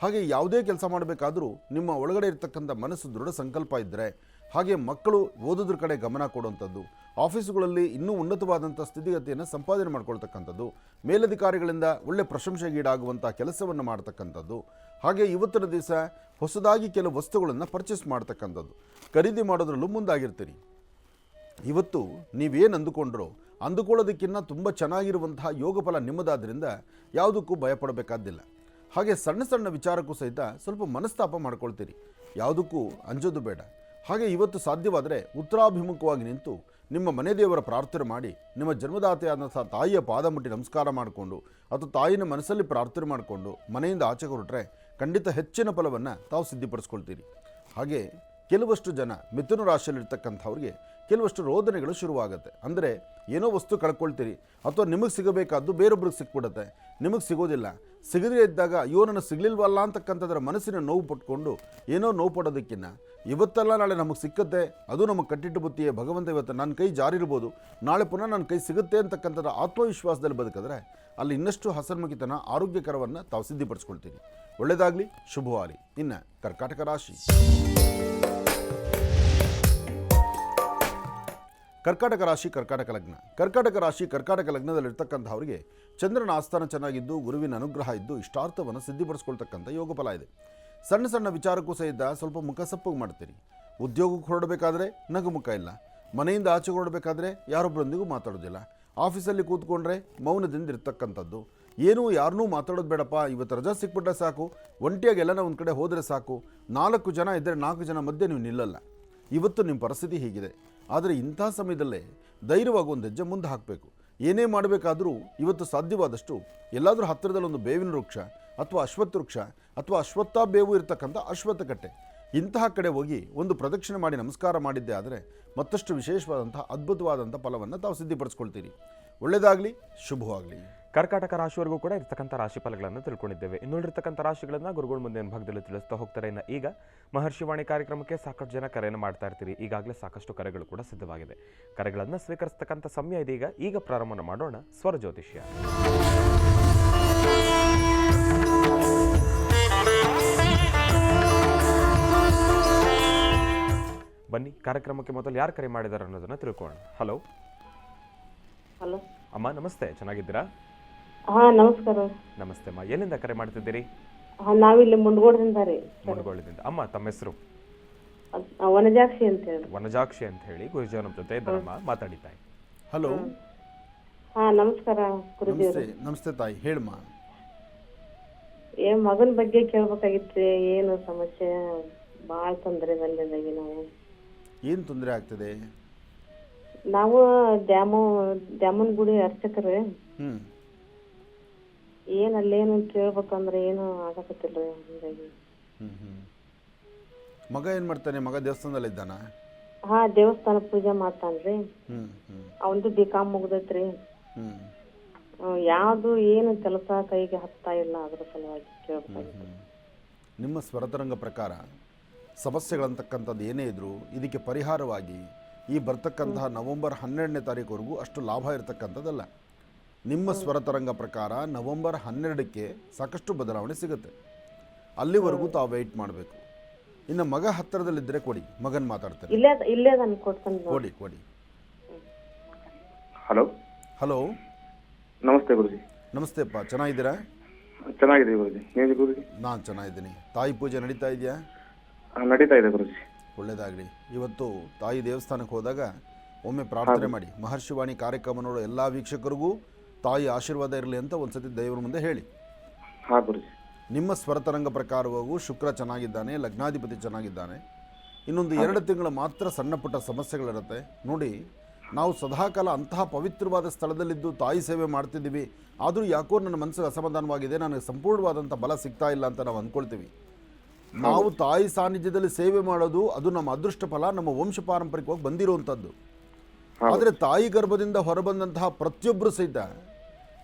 ಹಾಗೆ ಯಾವುದೇ ಕೆಲಸ ಮಾಡಬೇಕಾದರೂ ನಿಮ್ಮ ಒಳಗಡೆ ಇರತಕ್ಕಂಥ ಮನಸ್ಸು ದೃಢ ಸಂಕಲ್ಪ ಇದ್ದರೆ, ಹಾಗೆ ಮಕ್ಕಳು ಓದೋದ್ರ ಕಡೆ ಗಮನ ಕೊಡುವಂಥದ್ದು, ಆಫೀಸುಗಳಲ್ಲಿ ಇನ್ನೂ ಉನ್ನತವಾದಂಥ ಸ್ಥಿತಿಗತಿಯನ್ನು ಸಂಪಾದನೆ ಮಾಡ್ಕೊಳ್ತಕ್ಕಂಥದ್ದು, ಮೇಲಧಿಕಾರಿಗಳಿಂದ ಒಳ್ಳೆ ಪ್ರಶಂಸೆಗೀಡಾಗುವಂಥ ಕೆಲಸವನ್ನು ಮಾಡ್ತಕ್ಕಂಥದ್ದು, ಹಾಗೆ ಇವತ್ತಿನ ದಿವಸ ಹೊಸದಾಗಿ ಕೆಲವು ವಸ್ತುಗಳನ್ನು ಪರ್ಚೇಸ್ ಮಾಡ್ತಕ್ಕಂಥದ್ದು, ಖರೀದಿ ಮಾಡೋದ್ರಲ್ಲೂ ಮುಂದಾಗಿರ್ತೀರಿ. ಇವತ್ತು ನೀವೇನು ಅಂದುಕೊಳ್ಳೋದಕ್ಕಿಂತ ತುಂಬ ಚೆನ್ನಾಗಿರುವಂತಹ ಯೋಗ ಫಲ ನಿಮ್ಮದಾದ್ರಿಂದ ಯಾವುದಕ್ಕೂ ಭಯಪಡಬೇಕಾದ್ದಿಲ್ಲ. ಹಾಗೆ ಸಣ್ಣ ಸಣ್ಣ ವಿಚಾರಕ್ಕೂ ಸಹಿತ ಸ್ವಲ್ಪ ಮನಸ್ತಾಪ ಮಾಡ್ಕೊಳ್ತೀರಿ. ಯಾವುದಕ್ಕೂ ಅಂಜೋದು ಬೇಡ. ಹಾಗೆ ಇವತ್ತು ಸಾಧ್ಯವಾದರೆ ಉತ್ತರಾಭಿಮುಖವಾಗಿ ನಿಂತು ನಿಮ್ಮ ಮನೆ ದೇವರ ಪ್ರಾರ್ಥನೆ ಮಾಡಿ, ನಿಮ್ಮ ಜನ್ಮದಾತೆಯಾದಂಥ ತಾಯಿಯ ಪಾದ ಮುಟ್ಟಿ ನಮಸ್ಕಾರ ಮಾಡಿಕೊಂಡು ಅಥವಾ ತಾಯಿನ ಮನಸ್ಸಲ್ಲಿ ಪ್ರಾರ್ಥನೆ ಮಾಡಿಕೊಂಡು ಮನೆಯಿಂದ ಆಚೆ ಹೊರಟ್ರೆ ಖಂಡಿತ ಹೆಚ್ಚಿನ ಫಲವನ್ನು ತಾವು ಸಿದ್ಧಿಪಡಿಸ್ಕೊಳ್ತೀರಿ. ಹಾಗೆ ಕೆಲವಷ್ಟು ಜನ ಮಿಥುನ ರಾಶಿಯಲ್ಲಿರ್ತಕ್ಕಂಥವ್ರಿಗೆ ಕೆಲವಷ್ಟು ರೋದನೆಗಳು ಶುರುವಾಗುತ್ತೆ. ಅಂದರೆ ಏನೋ ವಸ್ತು ಕಳ್ಕೊಳ್ತೀರಿ ಅಥವಾ ನಿಮಗೆ ಸಿಗಬೇಕಾದ್ದು ಬೇರೊಬ್ರಿಗೆ ಸಿಕ್ಬಿಡುತ್ತೆ, ನಿಮಗೆ ಸಿಗೋದಿಲ್ಲ. ಸಿಗದೇ ಇದ್ದಾಗ ಅಯ್ಯೋ ನನಗೆ ಸಿಗಲಿಲ್ವಲ್ಲ ಅಂತಕ್ಕಂಥದ್ರ ಮನಸ್ಸಿನ ನೋವು ಪಟ್ಕೊಂಡು ಏನೋ ನೋವು ಪಡೋದಕ್ಕಿಂತ ಇವತ್ತೆಲ್ಲ ನಾಳೆ ನಮಗೆ ಸಿಕ್ಕತ್ತೆ, ಅದು ನಮಗೆ ಕಟ್ಟಿಟ್ಟು ಬುತ್ತಿಯೇ, ಭಗವಂತ ಇವತ್ತು ನನ್ನ ಕೈ ಜಾರಿರ್ಬೋದು, ನಾಳೆ ಪುನಃ ನನ್ನ ಕೈ ಸಿಗುತ್ತೆ ಅಂತಕ್ಕಂಥದ್ದು ಆತ್ಮವಿಶ್ವಾಸದಲ್ಲಿ ಬದುಕಿದ್ರೆ ಅಲ್ಲಿ ಇನ್ನಷ್ಟು ಹಸನ್ಮುಖಿತನ ಆರೋಗ್ಯಕರವನ್ನು ತಾವು ಸಿದ್ಧಿಪಡಿಸ್ಕೊಳ್ತೀರಿ. ಒಳ್ಳೆಯದಾಗಲಿ, ಶುಭವಾಗಲಿ. ಇನ್ನು ಕರ್ಕಾಟಕ ರಾಶಿ ಕರ್ಕಾಟಕ ಲಗ್ನ. ಕರ್ಕಾಟಕ ರಾಶಿ ಕರ್ಕಾಟಕ ಲಗ್ನದಲ್ಲಿರ್ತಕ್ಕಂಥವ್ರಿಗೆ ಚಂದ್ರನ ಆಸ್ಥಾನ ಚೆನ್ನಾಗಿದ್ದು ಗುರುವಿನ ಅನುಗ್ರಹ ಇದ್ದು ಇಷ್ಟಾರ್ಥವನ್ನು ಸಿದ್ಧಿಪಡಿಸ್ಕೊಳ್ತಕ್ಕಂಥ ಯೋಗ ಫಲ ಇದೆ. ಸಣ್ಣ ಸಣ್ಣ ವಿಚಾರಕ್ಕೂ ಸಹಿತ ಸ್ವಲ್ಪ ಮುಖಸಪ್ಪಗೆ ಮಾಡ್ತೀರಿ. ಉದ್ಯೋಗಕ್ಕೆ ಹೊರಡಬೇಕಾದ್ರೆ ನಗುಮುಖ ಇಲ್ಲ. ಮನೆಯಿಂದ ಆಚೆ ಹೊರಡಬೇಕಾದ್ರೆ ಯಾರೊಬ್ಬರೊಂದಿಗೂ ಮಾತಾಡೋದಿಲ್ಲ. ಆಫೀಸಲ್ಲಿ ಕೂತ್ಕೊಂಡ್ರೆ ಮೌನದಿಂದ ಇರ್ತಕ್ಕಂಥದ್ದು. ಏನೂ ಯಾರನ್ನೂ ಮಾತಾಡೋದು ಬೇಡಪ್ಪ, ಇವತ್ತು ರಜಾ ಸಿಕ್ಬಿಟ್ರೆ ಸಾಕು, ಒಂಟಿಯಾಗಿ ಎಲ್ಲನ ಒಂದು ಕಡೆ ಹೋದರೆ ಸಾಕು, 4 ಜನ ಇದ್ದರೆ 4 ಜನ ಮಧ್ಯೆ ನೀವು ನಿಲ್ಲಲ್ಲ. ಇವತ್ತು ನಿಮ್ಮ ಪರಿಸ್ಥಿತಿ ಹೀಗಿದೆ. ಆದರೆ ಇಂಥ ಸಮಯದಲ್ಲೇ ಧೈರ್ಯವಾಗಿ ಒಂದು ಹೆಜ್ಜೆ ಮುಂದೆ ಹಾಕಬೇಕು. ಏನೇ ಮಾಡಬೇಕಾದರೂ ಇವತ್ತು ಸಾಧ್ಯವಾದಷ್ಟು ಎಲ್ಲಾದರೂ ಹತ್ತಿರದಲ್ಲಿ ಒಂದು ಬೇವಿನ ವೃಕ್ಷ ಅಥವಾ ಅಶ್ವತ್ಥ ವೃಕ್ಷ ಅಥವಾ ಅಶ್ವತ್ಥ ಬೇವು ಇರತಕ್ಕಂಥ ಅಶ್ವತ್ಥ ಕಟ್ಟೆ ಇಂತಹ ಕಡೆ ಹೋಗಿ ಒಂದು ಪ್ರದಕ್ಷಿಣೆ ಮಾಡಿ ನಮಸ್ಕಾರ ಮಾಡಿದ್ದೆ ಆದರೆ ಮತ್ತಷ್ಟು ವಿಶೇಷವಾದಂಥ ಅದ್ಭುತವಾದಂಥ ಫಲವನ್ನು ತಾವು ಸಿದ್ಧಿಪಡಿಸ್ಕೊಳ್ತೀರಿ. ಒಳ್ಳೆಯದಾಗಲಿ, ಶುಭವಾಗಲಿ. ಕರ್ಕಾಟಕ ರಾಶಿವರೆಗೂ ಕೂಡ ಇರ್ತಕ್ಕಂಥ ರಾಶಿ ಫಲಗಳನ್ನು ತಿಳ್ಕೊಂಡಿದ್ದೇವೆ. ಇನ್ನುಳಿರ್ತಕ್ಕಂಥ ರಾಶಿಗಳನ್ನು ಗುರುಗಳು ಮುಂದಿನ ಭಾಗದಲ್ಲಿ ತಿಳಿಸ್ತಾ ಹೋಗ್ತಾರೆ. ಇನ್ನು ಈಗ ಮಹರ್ಷಿವಾಣಿ ಕಾರ್ಯಕ್ರಮಕ್ಕೆ ಸಾಕಷ್ಟು ಜನ ಕರೆಯನ್ನು ಮಾಡ್ತಾ ಇರ್ತೀರಿ. ಈಗಾಗಲೇ ಸಾಕಷ್ಟು ಕರೆಗಳು ಕೂಡ ಸಿದ್ಧವಾಗಿದೆ. ಕರೆಗಳನ್ನು ಸ್ವೀಕರಿಸ್ತಕ್ಕಂಥ ಸಮಯ ಇದೀಗ. ಈಗ ಪ್ರಾರಂಭ ಮಾಡೋಣ ಸ್ವರ ಜ್ಯೋತಿಷ್ಯ. ಬನ್ನಿ, ಕಾರ್ಯಕ್ರಮಕ್ಕೆ ಮೊದಲು ಯಾರು ಕರೆ ಮಾಡಿದ್ದಾರೆ ಅನ್ನೋದನ್ನ ತಿಳ್ಕೊಳ್ಳೋಣ. ಹಲೋ ಹಲೋ ಅಮ್ಮ, ನಮಸ್ತೆ. ಚೆನ್ನಾಗಿದ್ದೀರಾ? ಹಾ ನಮಸ್ಕಾರ. ನಮಸ್ತೆ ಅಮ್ಮ. ಎಲ್ಲಿಂದ ಕರೆ ಮಾಡ್ತಿದ್ದೀರಿ? ನಾವಿಲ್ಲಿ ಮುಂಡಗೋಡದಿಂದ ರೀ. ಮುನಗೋಳದಿಂದ. ಅಮ್ಮ, ತಮ್ಮ ಹೆಸರು? ವನಜಾಕ್ಷಿ ಅಂತ ಹೇಳಿ. ವನಜಾಕ್ಷಿ ಅಂತ ಹೇಳಿ ಗುರುಜಿ ನಮ್ಮ ಜೊತೆ ಇದ್ದಾರಮ್ಮ, ಮಾತಾಡಿ ತಾಯಿ. ಹಲೋ. ಹಾ ನಮಸ್ಕಾರ ಗುರುಜಿ. ನಮಸ್ತೆ ತಾಯಿ, ಹೇಳಮ್ಮ. ಮಗನ ಬಗ್ಗೆ ಕೇಳ್ಬೇಕಾಗಿತ್ತು. ಏನು ಸಮಸ್ಯೆ? ಭಾಳ ತೊಂದರೆ ಬಂದಿದ್ದಾಗಿ ನಾವು. ಏನು ತೊಂದರೆ ಆಗ್ತದೆ? ನಾವು ದ್ಯಾಮನ್ ಗುಡಿ ಅರ್ಚಕರು. ಅಲ್ಲೇನು ಕೇಳ್ಬೇಕಂದ್ರೆ ಏನು ಆಗಕತ್ತಿಲ್ರಿ. ಹಂಗಾಗಿ ಮಗ ಏನು ಮಾಡ್ತಾನೆ? ಮಗ ದೇವಸ್ಥಾನದಲ್ಲಿ ಇದ್ದಾನ? ಹಾ, ದೇವಸ್ಥಾನ ಪೂಜೆ ಮಾಡ್ತಾನ್ರಿ. ಅವಂದು B.Com ಮುಗ್ದೈತ್ರಿ. ಯಾವ್ದು ಏನು ಕೆಲಸ ಕೈಗೆ ಹತ್ತಾ ಇಲ್ಲ, ಅದ್ರ ಸಲುವಾಗಿ ಕೇಳ್ಬೇಕಾಗಿತ್ತು. ನಿಮ್ಮ ಸ್ವರತರಂಗ ಪ್ರಕಾರ ಸಮಸ್ಯೆಗಳಂತಕ್ಕಂಥದ್ದು ಏನೇ ಇದ್ರೂ ಇದಕ್ಕೆ ಪರಿಹಾರವಾಗಿ ಈ ಬರ್ತಕ್ಕಂತಹ ನವೆಂಬರ್ 12ನೇ ತಾರೀಕುವರೆಗೂ ಅಷ್ಟು ಲಾಭ ಇರತಕ್ಕಂಥದ್ದಲ್ಲ. ನಿಮ್ಮ ಸ್ವರತರಂಗ ಪ್ರಕಾರ ನವೆಂಬರ್ 12ಕ್ಕೆ ಸಾಕಷ್ಟು ಬದಲಾವಣೆ ಸಿಗುತ್ತೆ. ಅಲ್ಲಿವರೆಗೂ ತಾವು ವೆಯ್ಟ್ ಮಾಡಬೇಕು. ಇನ್ನು ಮಗ ಹತ್ತಿರದಲ್ಲಿದ್ದರೆ ಕೊಡಿ, ಮಗನ್ ಮಾತಾಡ್ತಾರೆ. ಇಲ್ಲೇ ನಾನು ಕೊಡ್ತೇನೆ. ಕೊಡಿ. ಹಲೋ. ಹಲೋ, ನಮಸ್ತೆ ಗುರುಜಿ. ನಮಸ್ತೆಪ್ಪ, ಚೆನ್ನಾಗಿದ್ದೀರಾ? ಚೆನ್ನಾಗಿದೆ ಗುರುಜಿ. ನೀವು ಗುರುಜಿ? ನಾನು ಚೆನ್ನಾಗಿದ್ದೀನಿ. ತಾಯಿ ಪೂಜೆ ನಡೀತಾ ಇದೆಯಾ? ನಡೀತಾ ಇದೆ ಗುರುಜಿ. ಒಳ್ಳೆಯದಾಗಲಿ. ಇವತ್ತು ತಾಯಿ ದೇವಸ್ಥಾನಕ್ಕೆ ಹೋದಾಗ ಒಮ್ಮೆ ಪ್ರಾರ್ಥನೆ ಮಾಡಿ. ಮಹರ್ಷಿವಾಣಿ ಕಾರ್ಯಕ್ರಮ ನೋಡೋ ಎಲ್ಲ ವೀಕ್ಷಕರಿಗೂ ತಾಯಿ ಆಶೀರ್ವಾದ ಇರಲಿ ಅಂತ ಒಂದ್ಸತಿ ದೇವರ ಮುಂದೆ ಹೇಳಿ. ಹಾಂ ಗುರುಜಿ. ನಿಮ್ಮ ಸ್ವರತರಂಗ ಪ್ರಕಾರವಾಗೂ ಶುಕ್ರ ಚೆನ್ನಾಗಿದ್ದಾನೆ, ಲಗ್ನಾಧಿಪತಿ ಚೆನ್ನಾಗಿದ್ದಾನೆ. ಇನ್ನೊಂದು 2 ತಿಂಗಳು ಮಾತ್ರ ಸಣ್ಣ ಪುಟ್ಟ ಸಮಸ್ಯೆಗಳಿರುತ್ತೆ ನೋಡಿ. ನಾವು ಸದಾಕಾಲ ಅಂತಹ ಪವಿತ್ರವಾದ ಸ್ಥಳದಲ್ಲಿದ್ದು ತಾಯಿ ಸೇವೆ ಮಾಡ್ತಿದ್ದೀವಿ, ಆದರೂ ಯಾಕೋ ನನ್ನ ಮನಸ್ಸಿಗೆ ಅಸಮಾಧಾನವಾಗಿದೆ, ನನಗೆ ಸಂಪೂರ್ಣವಾದಂಥ ಬಲ ಸಿಗ್ತಾ ಇಲ್ಲ ಅಂತ ನಾವು ಅಂದ್ಕೊಳ್ತೀವಿ. ನಾವು ತಾಯಿ ಸಾನ್ನಿಧ್ಯದಲ್ಲಿ ಸೇವೆ ಮಾಡೋದು ಅದು ನಮ್ಮ ಅದೃಷ್ಟ ಫಲ, ನಮ್ಮ ವಂಶ ಪಾರಂಪರಿಕವಾಗಿ ಬಂದಿರುವಂಥದ್ದು. ಆದರೆ ತಾಯಿ ಗರ್ಭದಿಂದ ಹೊರಬಂದಂತಹ ಪ್ರತಿಯೊಬ್ಬರು ಸಹಿತ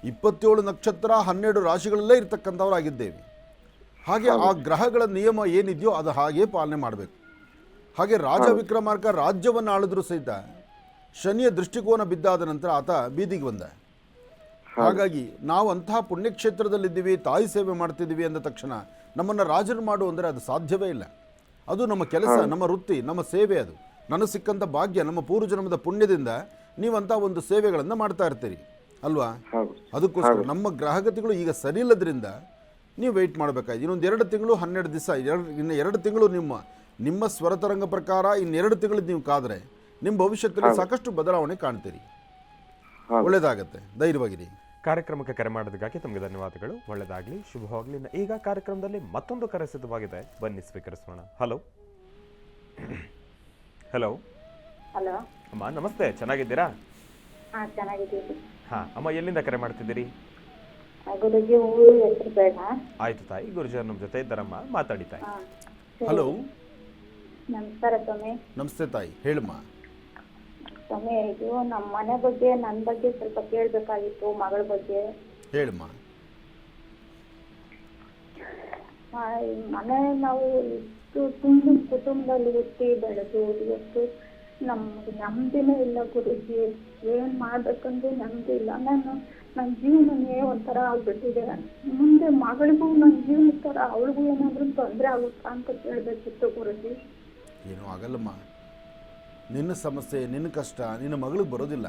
27 ನಕ್ಷತ್ರ 12 ರಾಶಿಗಳಲ್ಲೇ ಇರ್ತಕ್ಕಂಥವರಾಗಿದ್ದೇವೆ. ಹಾಗೆ ಆ ಗ್ರಹಗಳ ನಿಯಮ ಏನಿದೆಯೋ ಅದು ಹಾಗೇ ಪಾಲನೆ ಮಾಡಬೇಕು. ಹಾಗೆ ರಾಜ ವಿಕ್ರಮಾರ್ಕ ರಾಜ್ಯವನ್ನು ಆಳಿದ್ರು ಸಹಿತ ಶನಿಯ ದೃಷ್ಟಿಕೋನ ಬಿದ್ದಾದ ನಂತರ ಆತ ಬೀದಿಗೆ ಬಂದ. ಹಾಗಾಗಿ ನಾವು ಅಂತಹ ಪುಣ್ಯಕ್ಷೇತ್ರದಲ್ಲಿದ್ದೀವಿ, ತಾಯಿ ಸೇವೆ ಮಾಡ್ತಿದ್ದೀವಿ ಅಂದ ತಕ್ಷಣ ನಮ್ಮನ್ನು ರಾಜರು ಮಾಡು ಅಂದರೆ ಅದು ಸಾಧ್ಯವೇ ಇಲ್ಲ. ಅದು ನಮ್ಮ ಕೆಲಸ, ನಮ್ಮ ವೃತ್ತಿ, ನಮ್ಮ ಸೇವೆ. ಅದು ನನಗೆ ಸಿಕ್ಕಂಥ ಭಾಗ್ಯ, ನಮ್ಮ ಪೂರ್ವಜನ್ಮದ ಪುಣ್ಯದಿಂದ ನೀವಂಥ ಒಂದು ಸೇವೆಗಳನ್ನು ಮಾಡ್ತಾ ಇರ್ತೀರಿ ಅಲ್ವಾ? ಅದಕ್ಕೋಸ್ಕರ ನಮ್ಮ ಗ್ರಹಗತಿಗಳು ಈಗ ಸರಿ ಇಲ್ಲದ್ರಿಂದ ನೀವು ವೆಯ್ಟ್ ಮಾಡಬೇಕಾಯ್ತು. ಇನ್ನೊಂದು 2 ತಿಂಗಳು 12 ದಿವಸ, ಇನ್ನು 2 ತಿಂಗಳು ನಿಮ್ಮ ಸ್ವರತರಂಗ ಪ್ರಕಾರ ಇನ್ನು 2 ತಿಂಗಳು ನೀವು ಕಾದರೆ ನಿಮ್ಮ ಭವಿಷ್ಯದಲ್ಲಿ ಸಾಕಷ್ಟು ಬದಲಾವಣೆ ಕಾಣ್ತೀರಿ. ಒಳ್ಳೆಯದಾಗತ್ತೆ, ಧೈರ್ಯವಾಗಿರಿ. ಕಾರ್ಯಕ್ರಮಕ್ಕೆ ಕರೆ ಮಾಡೋದಕ್ಕಾಗಿ ತಮಗೆ ಧನ್ಯವಾದಗಳು. ಒಳ್ಳೆಯದಾಗಲಿ, ಶುಭವಾಗಲಿ. ಈಗ ಕಾರ್ಯಕ್ರಮದಲ್ಲಿ ಮತ್ತೊಂದು ಕರೆ ಸಿದ್ಧವಾಗಿದೆ, ಬನ್ನಿ ಸ್ವೀಕರಿಸೋಣ. ಹಲೋ. ಹಲೋ. ಹಲೋ ಅಮ್ಮ, ನಮಸ್ತೆ. ಚೆನ್ನಾಗಿದ್ದೀರಾ? ಹಾ ಚೆನ್ನಾಗಿದ್ದೀವಿ. ಹಾಂ ಅಮ್ಮ, ಎಲ್ಲಿಂದ ಕರೆ ಮಾಡ್ತಿದ್ದೀರಿ? ಗುರುಜಿ, ಊರು ಹೆಸರು ಬೇಡ. ಆಯ್ತು ತಾಯಿ, ಗುರುಜಿ ನಮ್ಮ ಜೊತೆ ಇದ್ದಾರಮ್ಮ, ಮಾತಾಡಿ ತಾಯಿ. ಹಲೋ. ನಮಸ್ಕಾರ ಸ್ವಾಮಿ. ನಮಸ್ತೆ ತಾಯಿ, ಹೇಳಮ್ಮ. ಸ್ವಾಮಿ, ಇದು ನಮ್ಮ ಮನೆ ಬಗ್ಗೆ, ನನ್ನ ಬಗ್ಗೆ ಸ್ವಲ್ಪ ಕೇಳಬೇಕಾಗಿತ್ತು, ಮಗಳ ಬಗ್ಗೆ. ಹೇಳಮ್ಮ. ಮನೆ ನಾವು ಇಷ್ಟು ತುಂಬ ಕುಟುಂಬದಲ್ಲಿ ಹುಟ್ಟಿ ಬೆಳೆದು ಇವತ್ತು ನಮ್ಗೆ ನೆಮ್ಮದಿನೇ ಇಲ್ಲ ಗುರುಜಿ. ಏನ್ ಮಾಡ್ಬೇಕಂದ್ರೆ ನೆಮ್ಮದಿ ಇಲ್ಲ. ನನ್ನ ಜೀವನನೇ ಒಂಥರ ಆಗ್ಬಿಟ್ಟಿದೆ. ಮುಂದೆ ಮಗಳಿಗೂ ನನ್ನ ಜೀವನ ತರ ಅವಳಿಗೂ ಏನಾದ್ರೂ ತೊಂದರೆ ಆಗುತ್ತಾ ಅಂತ ಕೇಳಬೇಕಿತ್ತು ಗುರುಜಿ. ಏನೂ ಆಗಲ್ಲಮ್ಮ. ನಿನ್ನ ಸಮಸ್ಯೆ, ನಿನ್ನ ಕಷ್ಟ ನಿನ್ನ ಮಗಳಿಗೆ ಬರೋದಿಲ್ಲ.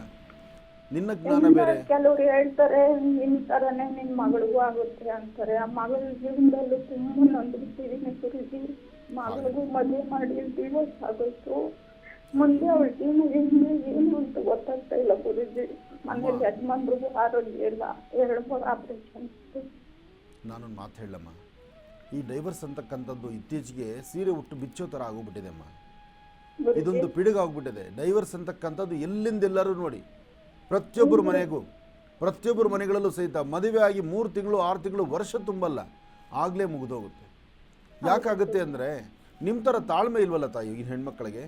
ನಿನ್ನ ಜ್ಞಾನ ಬೇರೆ. ಕೆಲವ್ರು ಹೇಳ್ತಾರೆ ನಿನ್ ತರನೇ ನಿನ್ ಮಗಳಿಗೂ ಆಗುತ್ತೆ ಅಂತಾರೆ. ಆ ಮಗಳ ಜೀವನದಲ್ಲೂ ತುಂಬಾ ನೊಂದ್ಬಿಟ್ಟಿದೀನಿ ಗುರುಜಿ. ಮಗಳಿಗೂ ಮದುವೆ ಮಾಡಿ ಡಿವೋರ್ಸ್ ಆಗೋಯ್ತು. ಮುಂದೆ ಅವಳ ಜೀವನ ಏನು ಅಂತ ಗೊತ್ತಾಗ್ತಾ ಇಲ್ಲ ಗುರುಜಿ. ಮನೇಲಿ ಯಜಮಾನ್ರಿಗೂ ಆರೋಗ್ಯ ಇಲ್ಲ, 2-3 ಆಪರೇಷನ್. ನಾನೊಂದು ಮಾತು ಹೇಳಮ್ಮ, ಈ ಡೈವರ್ಸ್ ಅಂತಕ್ಕಂಥದ್ದು ಇತ್ತೀಚೆಗೆ ಸೀರೆ ಉಟ್ಟು ಬಿಚ್ಚೋ ಥರ ಆಗೋಗ್ಬಿಟ್ಟಿದೆ ಅಮ್ಮ. ಇದೊಂದು ಪಿಡುಗಾಗ್ಬಿಟ್ಟಿದೆ. ಡೈವರ್ಸ್ ಅಂತಕ್ಕಂಥದ್ದು ಎಲ್ಲಿಂದೆಲ್ಲರೂ ನೋಡಿ, ಪ್ರತಿಯೊಬ್ಬರ ಮನೆಗಳಲ್ಲೂ ಸಹಿತ ಮದುವೆ ಆಗಿ 3 ತಿಂಗಳು 6 ತಿಂಗಳು ವರ್ಷ ತುಂಬಲ್ಲ, ಆಗಲೇ ಮುಗಿದೋಗುತ್ತೆ. ಯಾಕಾಗುತ್ತೆ ಅಂದರೆ ನಿಮ್ಮ ಥರ ತಾಳ್ಮೆ ಇಲ್ವಲ್ಲ ತಾಯಿ. ಈಗಿನ ಹೆಣ್ಮಕ್ಳಿಗೆ,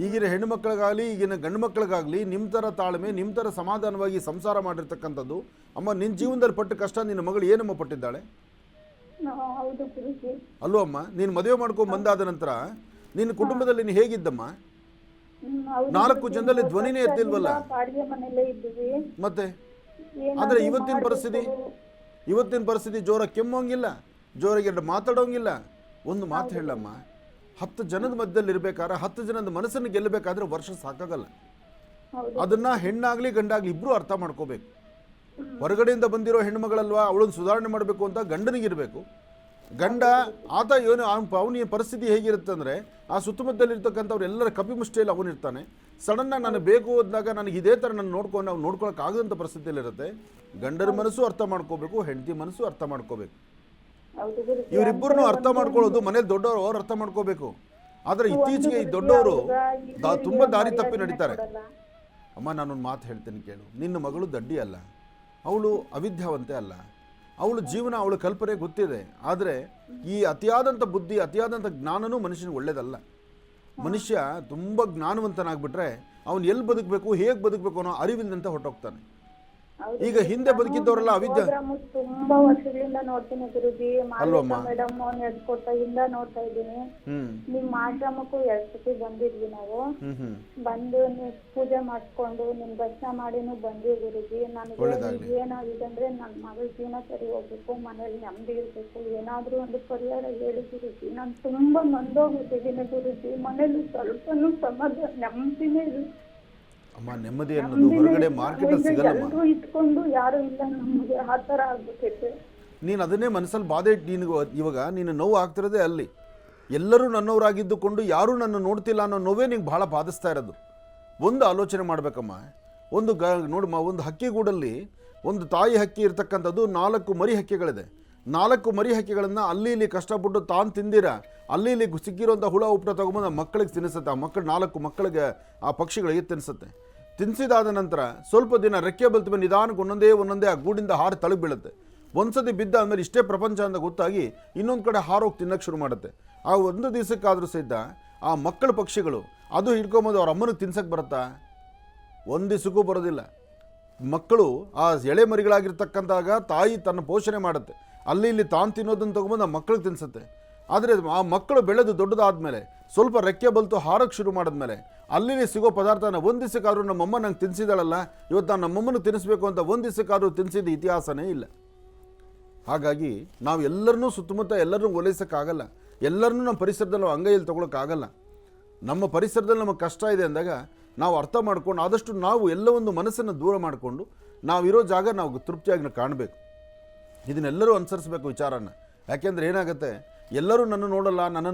ಈಗಿನ ಹೆಣ್ಮಕ್ಳಿಗಾಗಲಿ ಈಗಿನ ಗಂಡು ಮಕ್ಕಳಿಗಾಗಲಿ ನಿಮ್ಮ ಥರ ತಾಳ್ಮೆ, ನಿಮ್ಮ ಥರ ಸಮಾಧಾನವಾಗಿ ಸಂಸಾರ ಮಾಡಿರ್ತಕ್ಕಂಥದ್ದು. ಅಮ್ಮ, ನಿನ್ನ ಜೀವನದಲ್ಲಿ ಪಟ್ಟ ಕಷ್ಟ ನಿನ್ನ ಮಗಳು ಏನಮ್ಮ ಪಟ್ಟಿದ್ದಾಳೆ ಅಲ್ವೋ ಅಮ್ಮ? ನೀನು ಮದುವೆ ಮಾಡ್ಕೊಂಡು ಬಂದಾದ ನಂತರ ನಿನ್ನ ಕುಟುಂಬದಲ್ಲಿ ನೀನು ಹೇಗಿದ್ದಮ್ಮ? 4 ಜನದಲ್ಲಿ ಧ್ವನಿನೇ ಎತ್ತಿಲ್ವಲ್ಲ ಮತ್ತೆ. ಆದರೆ ಇವತ್ತಿನ ಪರಿಸ್ಥಿತಿ ಜೋರಾಗಿ ಕೆಮ್ಮೋಂಗಿಲ್ಲ, ಜೋರಾಗಿ ಮಾತಾಡೋಂಗಿಲ್ಲ. ಒಂದು ಮಾತು ಹೇಳಮ್ಮ, 10 ಜನದ ಮಧ್ಯದಲ್ಲಿ ಇರಬೇಕಾದ್ರೆ 10 ಜನದ ಮನಸ್ಸನ್ನು ಗೆಲ್ಲಬೇಕಾದ್ರೆ ವರ್ಷ ಸಾಕಾಗಲ್ಲ. ಅದನ್ನ ಹೆಣ್ಣಾಗ್ಲಿ ಗಂಡಾಗ್ಲಿ ಇಬ್ರು ಅರ್ಥ ಮಾಡ್ಕೋಬೇಕು. ಹೊರಗಡೆಯಿಂದ ಬಂದಿರೋ ಹೆಣ್ಮಗಳಲ್ವಾ, ಅವಳನ್ನು ಸುಧಾರಣೆ ಮಾಡಬೇಕು ಅಂತ ಗಂಡನಿಗಿರಬೇಕು. ಗಂಡ ಆತ ಏನು ಅವನಿಯ ಪರಿಸ್ಥಿತಿ ಹೇಗಿರುತ್ತೆ ಅಂದರೆ, ಆ ಸುತ್ತಮುತ್ತಲಿರ್ತಕ್ಕಂಥವ್ರು ಎಲ್ಲರ ಕಪಿಮುಷ್ಟಿಯಲ್ಲಿ ಅವನಿರ್ತಾನೆ. ಸಡನ್ನಾಗಿ ನನಗೆ ಬೇಕು ಅಂದಾಗ ನನಗೆ ಇದೇ ಥರ ನಾನು ನಾವು ನೋಡ್ಕೊಳಕ್ಕಾಗದಂಥ ಪರಿಸ್ಥಿತಿಯಲ್ಲಿರುತ್ತೆ. ಗಂಡನ ಮನಸ್ಸು ಅರ್ಥ ಮಾಡ್ಕೋಬೇಕು, ಹೆಂಡತಿ ಮನಸ್ಸು ಅರ್ಥ ಮಾಡ್ಕೋಬೇಕು. ಇವರಿಬ್ಬರನ್ನು ಅರ್ಥ ಮಾಡ್ಕೊಳ್ಳೋದು ಮನೇಲಿ ದೊಡ್ಡವರು, ಅವ್ರು ಅರ್ಥ ಮಾಡ್ಕೋಬೇಕು. ಆದರೆ ಇತ್ತೀಚೆಗೆ ಈ ದೊಡ್ಡವರು ತುಂಬ ದಾರಿ ತಪ್ಪಿ ನಡೀತಾರೆ. ಅಮ್ಮ, ನಾನೊಂದು ಮಾತು ಹೇಳ್ತೀನಿ ಕೇಳು. ನಿನ್ನ ಮಗಳು ದಡ್ಡಿ ಅಲ್ಲ, ಅವಳು ಅವಿದ್ಯಾವಂತೆ ಅಲ್ಲ. ಅವಳ ಜೀವನ, ಅವಳ ಕಲ್ಪನೆ ಗೊತ್ತಿದೆ. ಆದರೆ ಈ ಅತಿಯಾದಂಥ ಬುದ್ಧಿ, ಅತಿಯಾದಂಥ ಜ್ಞಾನನೂ ಮನುಷ್ಯನಿಗೆ ಒಳ್ಳೇದಲ್ಲ. ಮನುಷ್ಯ ತುಂಬ ಜ್ಞಾನವಂತನಾಗ್ಬಿಟ್ರೆ ಅವನು ಎಲ್ಲಿ ಬದುಕಬೇಕು, ಹೇಗೆ ಬದುಕಬೇಕು ಅನ್ನೋ ಅರಿವಿಲ್ಲದಂತೆ ಹೊರಟೋಗ್ತಾನೆ. ಈಗ ಹಿಂದೆ ಬದುಕಿದ್ದವರೆಲ್ಲ ಅವಿದ್ಯೆ. ತುಂಬಾ ವರ್ಷಗಳಿಂದ ನೋಡ್ತೀನಿ ಗುರುಜಿ. ಮೇಡಮ್ ನಡ್ಕೊಟ್ಟಾಗಿಂದ ನೋಡ್ತಾ ಇದ್ದೀನಿ. ನಿಮ್ ಆಶ್ರಮಕ್ಕೂ 2 ಸತಿ ಬಂದಿದ್ವಿ ನಾವು. ಬಂದು ನೀವ್ ಪೂಜೆ ಮಾಡಿಸ್ಕೊಂಡು ನಿಮ್ ದರ್ಶನ ಮಾಡಿನೂ ಬಂದ್ವಿ ಗುರುಜಿ. ನನಗೆ ಏನಾಗಿದೆ ಅಂದ್ರೆ ನನ್ ಮಗಳ ಜೀವನ ಸರಿ ಹೋಗ್ಬೇಕು, ಮನೇಲಿ ನೆಮ್ಮದಿ ಇರ್ಬೇಕು, ಏನಾದ್ರೂ ಒಂದು ಪರಿಹಾರ ಹೇಳಿ ಗುರುಜಿ. ನಾನು ತುಂಬಾ ನೊಂದೋಗ್ಬಿಟ್ಟಿದ್ದೀನಿ ಗುರುಜಿ. ಮನೇಲಿ ಸ್ವಲ್ಪನೂ ಸಮಾಧಾನ ನೆಮ್ಮದಿನೇ ಇಲ್ಲ. ಅಮ್ಮ, ನೆಮ್ಮದಿ ಅನ್ನೋದು ಹೊರಗಡೆ ಮಾರ್ಕೆಟಲ್ಲಿ ಸಿಗಲ್ಲಮ್ಮ. ಇಟ್ಕೊಂಡು ಯಾರು ಇಲ್ಲ ನಮಗೆ, ಆ ಥರ ಆಗ್ಬಿಟ್ಟೈತೆ. ನೀನು ಅದನ್ನೇ ಮನಸ್ಸಲ್ಲಿ ಬಾಧೆ ಇಟ್ಟು ಇವಾಗ ನೀನು ನೋವು ಆಗ್ತಿರೋದೇ ಅಲ್ಲಿ. ಎಲ್ಲರೂ ನನ್ನವರಾಗಿದ್ದುಕೊಂಡು ಯಾರೂ ನನ್ನ ನೋಡ್ತಿಲ್ಲ ಅನ್ನೋ ನೋವೇ ನಿಂಗೆ ಭಾಳ ಬಾಧಿಸ್ತಾ ಇರೋದು. ಒಂದು ಆಲೋಚನೆ ಮಾಡಬೇಕಮ್ಮ. ನೋಡಮ್ಮ, ಒಂದು ಹಕ್ಕಿಗೂಡಲ್ಲಿ ಒಂದು ತಾಯಿ ಹಕ್ಕಿ ಇರ್ತಕ್ಕಂಥದ್ದು 4 ಮರಿ ಹಕ್ಕಿಗಳಿದೆ. 4 ಮರಿ ಹಕ್ಕಿಗಳನ್ನು ಅಲ್ಲಿ ಇಲ್ಲಿ ಕಷ್ಟಪಟ್ಟು ತಾನು ತಿಂದಿರ ಅಲ್ಲಿ ಇಲ್ಲಿ ಸಿಕ್ಕಿರೋಂಥ ಹುಳ ಉಪ್ಪಟ ತೊಗೊಂಬಂದು ಆ ಮಕ್ಕಳಿಗೆ ತಿನ್ನಿಸುತ್ತೆ. ಆ ಮಕ್ಕಳು 4 ಮಕ್ಕಳಿಗೆ, ಆ ಪಕ್ಷಿಗಳಿಗೆ ತಿನ್ನಿಸುತ್ತೆ. ತಿನ್ನಿಸಿದಾದ ನಂತರ ಸ್ವಲ್ಪ ದಿನ ರೆಕ್ಕೆ ಬಲ್ತ ಮೇಲೆ ನಿಧಾನಕ್ಕೆ ಒಂದೊಂದೇ ಆ ಗೂಡಿಂದ ಹಾರಿ ತಳಗೆ ಬೀಳುತ್ತೆ. ಒಂದ್ಸತಿ ಬಿದ್ದ ಆದಮೇಲೆ ಇಷ್ಟೇ ಪ್ರಪಂಚ ಅಂತ ಗೊತ್ತಾಗಿ ಇನ್ನೊಂದು ಕಡೆ ಹಾರೋಗಿ ತಿನ್ನಕ್ಕೆ ಶುರು ಮಾಡುತ್ತೆ. ಆ ಒಂದು ದಿವಸಕ್ಕಾದರೂ ಸಹಿತ ಆ ಮಕ್ಕಳ ಪಕ್ಷಿಗಳು ಅದು ಹಿಡ್ಕೊಂಬೋದು ಅವ್ರ ಅಮ್ಮನಿಗೆ ತಿನ್ಸಕ್ಕೆ ಬರುತ್ತಾ? ಒಂದು ದಿವಸಕ್ಕೂ ಬರೋದಿಲ್ಲ. ಮಕ್ಕಳು ಆ ಎಳೆ ಮರಿಗಳಾಗಿರ್ತಕ್ಕಂಥಾಗ ತಾಯಿ ತನ್ನ ಪೋಷಣೆ ಮಾಡುತ್ತೆ. ಅಲ್ಲಿ ಇಲ್ಲಿ ತಾನು ತಿನ್ನೋದನ್ನು ತೊಗೊಂಬಂದು ಆ ಮಕ್ಕಳಿಗೆ ತಿನ್ಸುತ್ತೆ. ಆದರೆ ಆ ಮಕ್ಕಳು ಬೆಳೆದು ದೊಡ್ಡದಾದ್ಮೇಲೆ ಸ್ವಲ್ಪ ರೆಕ್ಕೆ ಬಲ್ತು ಹಾರಕ್ಕೆ ಶುರು ಮಾಡಿದ್ಮೇಲೆ ಅಲ್ಲಿ ಸಿಗೋ ಪದಾರ್ಥನ ಒಂದು ದಿವಸಕ್ಕಾದ್ರೂ ನಮ್ಮಮ್ಮ ನಂಗೆ ತಿನ್ನಿಸಿದಾಳಲ್ಲ, ಇವತ್ತು ನಾನು ನಮ್ಮಮ್ಮನಿಗೆ ತಿನ್ನಿಸ್ಬೇಕು ಅಂತ ಒಂದು ದಿವಸಕ್ಕಾದ್ರೂ ತಿನ್ನಿಸಿದ ಇತಿಹಾಸನೇ ಇಲ್ಲ. ಹಾಗಾಗಿ ನಾವು ಎಲ್ಲರನ್ನೂ ಸುತ್ತಮುತ್ತ ಎಲ್ಲರನ್ನೂ ಓಲೈಸೋಕ್ಕಾಗಲ್ಲ. ಎಲ್ಲರನ್ನೂ ನಮ್ಮ ಪರಿಸರದಲ್ಲಿ ನಾವು ಅಂಗೈಯಲ್ಲಿ ತೊಗೊಳಕ್ಕಾಗಲ್ಲ. ನಮ್ಮ ಪರಿಸರದಲ್ಲಿ ನಮಗೆ ಕಷ್ಟ ಇದೆ ಅಂದಾಗ ನಾವು ಅರ್ಥ ಮಾಡ್ಕೊಂಡು ಆದಷ್ಟು ನಾವು ಎಲ್ಲವೊಂದು ಮನಸ್ಸನ್ನು ದೂರ ಮಾಡಿಕೊಂಡು ನಾವಿರೋ ಜಾಗ ನಾವು ತೃಪ್ತಿಯಾಗಿ ಕಾಣಬೇಕು. ಇದನ್ನೆಲ್ಲರೂ ಅನುಸರಿಸಬೇಕು ವಿಚಾರನ. ಯಾಕೆಂದರೆ ಏನಾಗುತ್ತೆ, ಎಲ್ಲರೂ ನನ್ನ ನೋಡಲ್ಲ,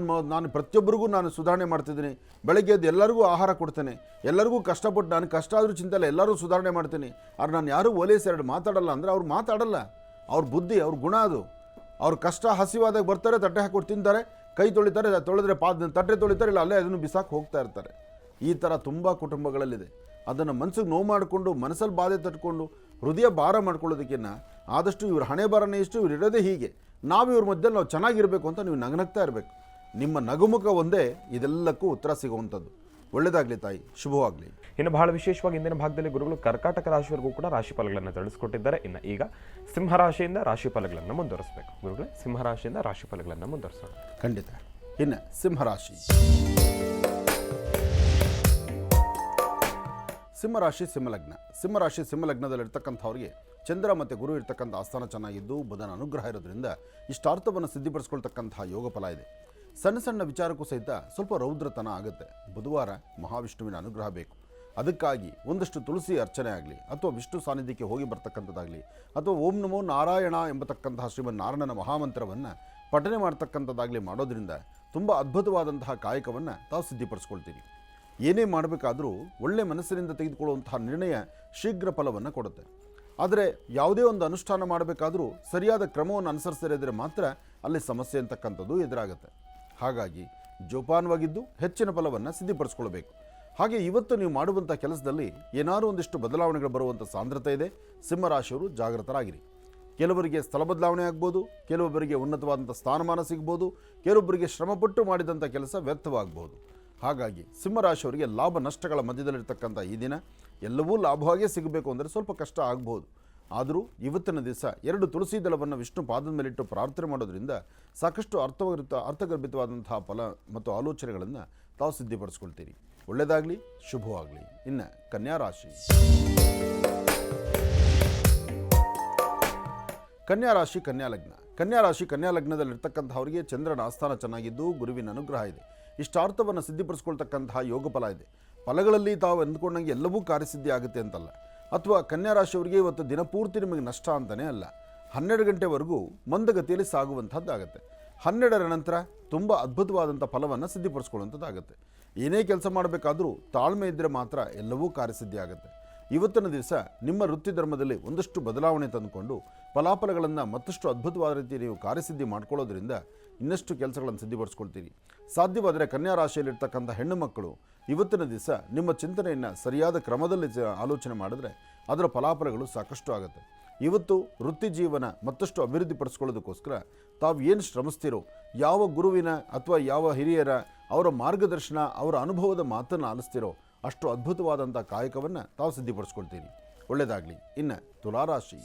ನಾನು ಪ್ರತಿಯೊಬ್ಬರಿಗೂ ನಾನು ಸುಧಾರಣೆ ಮಾಡ್ತಿದ್ದೀನಿ. ಬೆಳಗ್ಗೆ ಎದ್ದು ಎಲ್ಲರಿಗೂ ಆಹಾರ ಕೊಡ್ತೇನೆ, ಎಲ್ಲರಿಗೂ ಕಷ್ಟಪಟ್ಟು ನಾನು ಕಷ್ಟ ಆದರೂ ಚಿಂತೆ ಇಲ್ಲ, ಎಲ್ಲರೂ ಸುಧಾರಣೆ ಮಾಡ್ತೀನಿ. ಆದರೆ ನಾನು ಯಾರೂ ಓಲೈಸಿ 2 ಮಾತಾಡಲ್ಲ ಅಂದರೆ ಅವ್ರು ಮಾತಾಡಲ್ಲ. ಅವ್ರ ಬುದ್ಧಿ, ಅವ್ರ ಗುಣ ಅದು. ಅವ್ರ ಕಷ್ಟ ಹಸಿವಾದಾಗ ಬರ್ತಾರೆ, ತಟ್ಟೆ ಹಾಕ್ಕೊಟ್ಟು ತಿಂತಾರೆ, ಕೈ ತೊಳಿತಾರೆ, ತೊಳೆದ್ರೆ ತಟ್ಟೆ ತೊಳಿತಾರೆ, ಇಲ್ಲ ಅಲ್ಲೇ ಅದನ್ನು ಬಿಸಾಕಿ ಹೋಗ್ತಾ ಇರ್ತಾರೆ. ಈ ಥರ ತುಂಬ ಕುಟುಂಬಗಳಲ್ಲಿದೆ. ಅದನ್ನು ಮನಸ್ಸಿಗೆ ನೋವು ಮಾಡಿಕೊಂಡು ಮನಸ್ಸಲ್ಲಿ ಬಾಧೆ ತಟ್ಕೊಂಡು ಹೃದಯ ಭಾರ ಮಾಡ್ಕೊಳ್ಳೋದಕ್ಕಿಂತ ಆದಷ್ಟು ಇವ್ರ ಹಣೆ ಬಾರನೇ ಇಷ್ಟು, ಇವ್ರು ಇರೋದೇ ಹೀಗೆ, ನಾವು ಇವ್ರ ಮಧ್ಯದಲ್ಲಿ ನಾವು ಚೆನ್ನಾಗಿರಬೇಕು ಅಂತ ನೀವು ನಗನಗ್ತಾ ಇರಬೇಕು. ನಿಮ್ಮ ನಗುಮುಖ ಒಂದೇ ಇದೆಲ್ಲಕ್ಕೂ ಉತ್ತರ ಸಿಗುವಂಥದ್ದು. ಒಳ್ಳೆಯದಾಗಲಿ ತಾಯಿ, ಶುಭವಾಗಲಿ. ಇನ್ನು ಬಹಳ ವಿಶೇಷವಾಗಿ ಇಂದಿನ ಭಾಗದಲ್ಲಿ ಗುರುಗಳು ಕರ್ಕಾಟಕ ರಾಶಿಯವರೆಗೂ ಕೂಡ ರಾಶಿಫಲಗಳನ್ನು ತಿಳಿಸ್ಕೊಟ್ಟಿದ್ದಾರೆ. ಇನ್ನು ಈಗ ಸಿಂಹರಾಶಿಯಿಂದ ರಾಶಿಫಲಗಳನ್ನು ಮುಂದುವರಿಸಬೇಕು. ಗುರುಗಳೇ, ಸಿಂಹರಾಶಿಯಿಂದ ರಾಶಿಫಲಗಳನ್ನು ಮುಂದುವರಿಸೋಣ. ಖಂಡಿತ. ಇನ್ನು ಸಿಂಹರಾಶಿ. ಸಿಂಹರಾಶಿ ಸಿಂಹಲಗ್ನ. ಸಿಂಹರಾಶಿ ಸಿಂಹಲಗ್ನದಲ್ಲಿರ್ತಕ್ಕಂಥವ್ರಿಗೆ ಚಂದ್ರ ಮತ್ತು ಗುರು ಇರ್ತಕ್ಕಂಥ ಆಸ್ಥಾನ ಚೆನ್ನಾಗಿದ್ದು ಬುಧನ ಅನುಗ್ರಹ ಇರೋದ್ರಿಂದ ಇಷ್ಟಾರ್ಥವನ್ನು ಸಿದ್ಧಿಪಡಿಸ್ಕೊಳ್ತಕ್ಕಂತಹ ಯೋಗ ಫಲ ಇದೆ. ಸಣ್ಣ ಸಣ್ಣ ವಿಚಾರಕ್ಕೂ ಸಹಿತ ಸ್ವಲ್ಪ ರೌದ್ರತನ ಆಗುತ್ತೆ. ಬುಧವಾರ ಮಹಾವಿಷ್ಣುವಿನ ಅನುಗ್ರಹ ಬೇಕು. ಅದಕ್ಕಾಗಿ ಒಂದಷ್ಟು ತುಳಸಿ ಅರ್ಚನೆ ಆಗಲಿ ಅಥವಾ ವಿಷ್ಣು ಸಾನ್ನಿಧ್ಯಕ್ಕೆ ಹೋಗಿ ಬರ್ತಕ್ಕಂಥದ್ದಾಗಲಿ ಅಥವಾ ಓಂ ನಮೋ ನಾರಾಯಣ ಎಂಬತಕ್ಕಂತಹ ಶ್ರೀಮನ್ನಾರಾಯಣನ ಮಹಾಮಂತ್ರವನ್ನು ಪಠನೆ ಮಾಡ್ತಕ್ಕಂಥದ್ದಾಗಲಿ ಮಾಡೋದ್ರಿಂದ ತುಂಬ ಅದ್ಭುತವಾದಂತಹ ಕಾಯಕವನ್ನು ತಾವು ಸಿದ್ಧಿಪಡಿಸ್ಕೊಳ್ತೀರಿ. ಏನೇ ಮಾಡಬೇಕಾದರೂ ಒಳ್ಳೆ ಮನಸ್ಸಿನಿಂದ ತೆಗೆದುಕೊಳ್ಳುವಂತಹ ನಿರ್ಣಯ ಶೀಘ್ರ ಫಲವನ್ನು ಕೊಡುತ್ತೆ. ಆದರೆ ಯಾವುದೇ ಒಂದು ಅನುಷ್ಠಾನ ಮಾಡಬೇಕಾದರೂ ಸರಿಯಾದ ಕ್ರಮವನ್ನು ಅನುಸರಿಸದಿದ್ದರೆ ಮಾತ್ರ ಅಲ್ಲಿ ಸಮಸ್ಯೆ ಅಂತಕ್ಕಂಥದ್ದು ಎದುರಾಗುತ್ತೆ. ಹಾಗಾಗಿ ಜೋಪಾನವಾಗಿದ್ದು ಹೆಚ್ಚಿನ ಫಲವನ್ನು ಸಿದ್ಧಿಪಡಿಸ್ಕೊಳ್ಬೇಕು. ಹಾಗೆ ಇವತ್ತು ನೀವು ಮಾಡುವಂಥ ಕೆಲಸದಲ್ಲಿ ಏನಾದರೂ ಒಂದಿಷ್ಟು ಬದಲಾವಣೆಗಳು ಬರುವಂಥ ಸಾಂದ್ರತೆ ಇದೆ. ಸಿಂಹರಾಶಿಯವರು ಜಾಗೃತರಾಗಿರಿ. ಕೆಲವರಿಗೆ ಸ್ಥಳ ಬದಲಾವಣೆ ಆಗ್ಬೋದು, ಕೆಲವೊಬ್ಬರಿಗೆ ಉನ್ನತವಾದಂಥ ಸ್ಥಾನಮಾನ ಸಿಗ್ಬೋದು, ಕೆಲವೊಬ್ಬರಿಗೆ ಶ್ರಮಪಟ್ಟು ಮಾಡಿದಂಥ ಕೆಲಸ ವ್ಯರ್ಥವಾಗ್ಬೋದು. ಹಾಗಾಗಿ ಸಿಂಹರಾಶಿಯವರಿಗೆ ಲಾಭ ನಷ್ಟಗಳ ಮಧ್ಯದಲ್ಲಿರ್ತಕ್ಕಂಥ ಈ ದಿನ ಎಲ್ಲವೂ ಲಾಭವಾಗೇ ಸಿಗಬೇಕು ಅಂದರೆ ಸ್ವಲ್ಪ ಕಷ್ಟ ಆಗ್ಬೋದು. ಆದರೂ ಇವತ್ತಿನ ದಿವಸ 2 ತುಳಸಿ ದಳವನ್ನು ವಿಷ್ಣು ಪಾದದ ಮೇಲಿಟ್ಟು ಪ್ರಾರ್ಥನೆ ಮಾಡೋದ್ರಿಂದ ಸಾಕಷ್ಟು ಅರ್ಥಗರ್ಭಿತವಾದಂತಹ ಫಲ ಮತ್ತು ಆಲೋಚನೆಗಳನ್ನು ತಾವು ಸಿದ್ಧಿಪಡಿಸ್ಕೊಳ್ತೀರಿ. ಒಳ್ಳೆಯದಾಗಲಿ, ಶುಭವಾಗಲಿ. ಇನ್ನು ಕನ್ಯಾ ರಾಶಿ. ಕನ್ಯಾ ರಾಶಿ ಕನ್ಯಾ ಲಗ್ನ. ಕನ್ಯಾ ರಾಶಿ ಕನ್ಯಾ ಲಗ್ನದಲ್ಲಿರ್ತಕ್ಕಂಥವರಿಗೆ ಚಂದ್ರನ ಆಸ್ಥಾನ ಚೆನ್ನಾಗಿದ್ದು ಗುರುವಿನ ಅನುಗ್ರಹ ಇದೆ. ಇಷ್ಟಾರ್ಥವನ್ನು ಸಿದ್ಧಿಪಡಿಸ್ಕೊಳ್ತಕ್ಕಂತಹ ಯೋಗ ಫಲ ಇದೆ. ಫಲಗಳಲ್ಲಿ ತಾವು ಅಂದ್ಕೊಂಡಂಗೆ ಎಲ್ಲವೂ ಕಾರ್ಯಸಿದ್ಧಿ ಆಗುತ್ತೆ ಅಂತಲ್ಲ, ಅಥವಾ ಕನ್ಯಾ ರಾಶಿಯವರಿಗೆ ಇವತ್ತು ದಿನಪೂರ್ತಿ ನಿಮಗೆ ನಷ್ಟ ಅಂತಲೇ ಅಲ್ಲ. 12 ಗಂಟೆವರೆಗೂ ಮಂದಗತಿಯಲ್ಲಿ ಸಾಗುವಂಥದ್ದಾಗತ್ತೆ. 12ರ ನಂತರ ತುಂಬ ಅದ್ಭುತವಾದಂಥ ಫಲವನ್ನು ಸಿದ್ಧಿಪಡಿಸ್ಕೊಳ್ಳುವಂಥದ್ದಾಗತ್ತೆ. ಏನೇ ಕೆಲಸ ಮಾಡಬೇಕಾದರೂ ತಾಳ್ಮೆ ಇದ್ದರೆ ಮಾತ್ರ ಎಲ್ಲವೂ ಕಾರ್ಯಸಿದ್ಧಿ ಆಗುತ್ತೆ. ಇವತ್ತಿನ ದಿವಸ ನಿಮ್ಮ ವೃತ್ತಿ ಧರ್ಮದಲ್ಲಿ ಒಂದಷ್ಟು ಬದಲಾವಣೆ ತಂದುಕೊಂಡು ಫಲಾಫಲಗಳನ್ನು ಮತ್ತಷ್ಟು ಅದ್ಭುತವಾದ ರೀತಿ ನೀವು ಕಾರ್ಯಸಿದ್ಧಿ ಮಾಡ್ಕೊಳ್ಳೋದ್ರಿಂದ ಇನ್ನಷ್ಟು ಕೆಲಸಗಳನ್ನು ಸಿದ್ಧಿಪಡಿಸ್ಕೊಳ್ತೀರಿ. ಸಾಧ್ಯವಾದರೆ ಕನ್ಯಾ ರಾಶಿಯಲ್ಲಿರ್ತಕ್ಕಂಥ ಹೆಣ್ಣು ಮಕ್ಕಳು ಇವತ್ತಿನ ದಿವಸ ನಿಮ್ಮ ಚಿಂತನೆಯನ್ನು ಸರಿಯಾದ ಕ್ರಮದಲ್ಲಿ ಆಲೋಚನೆ ಮಾಡಿದ್ರೆ ಅದರ ಫಲಾಫಲಗಳು ಸಾಕಷ್ಟು ಆಗುತ್ತೆ. ಇವತ್ತು ವೃತ್ತಿ ಜೀವನ ಮತ್ತಷ್ಟು ಅಭಿವೃದ್ಧಿಪಡಿಸ್ಕೊಳ್ಳೋದಕ್ಕೋಸ್ಕರ ತಾವು ಏನು ಶ್ರಮಿಸ್ತೀರೋ, ಯಾವ ಗುರುವಿನ ಅಥವಾ ಯಾವ ಹಿರಿಯರ ಅವರ ಮಾರ್ಗದರ್ಶನ, ಅವರ ಅನುಭವದ ಮಾತನ್ನು ಆಲಿಸ್ತಿರೋ ಅಷ್ಟು ಅದ್ಭುತವಾದಂಥ ಕಾಯಕವನ್ನು ತಾವು ಸಿದ್ಧಿಪಡಿಸ್ಕೊಳ್ತೀರಿ. ಒಳ್ಳೆಯದಾಗಲಿ. ಇನ್ನು ತುಲಾರಾಶಿ.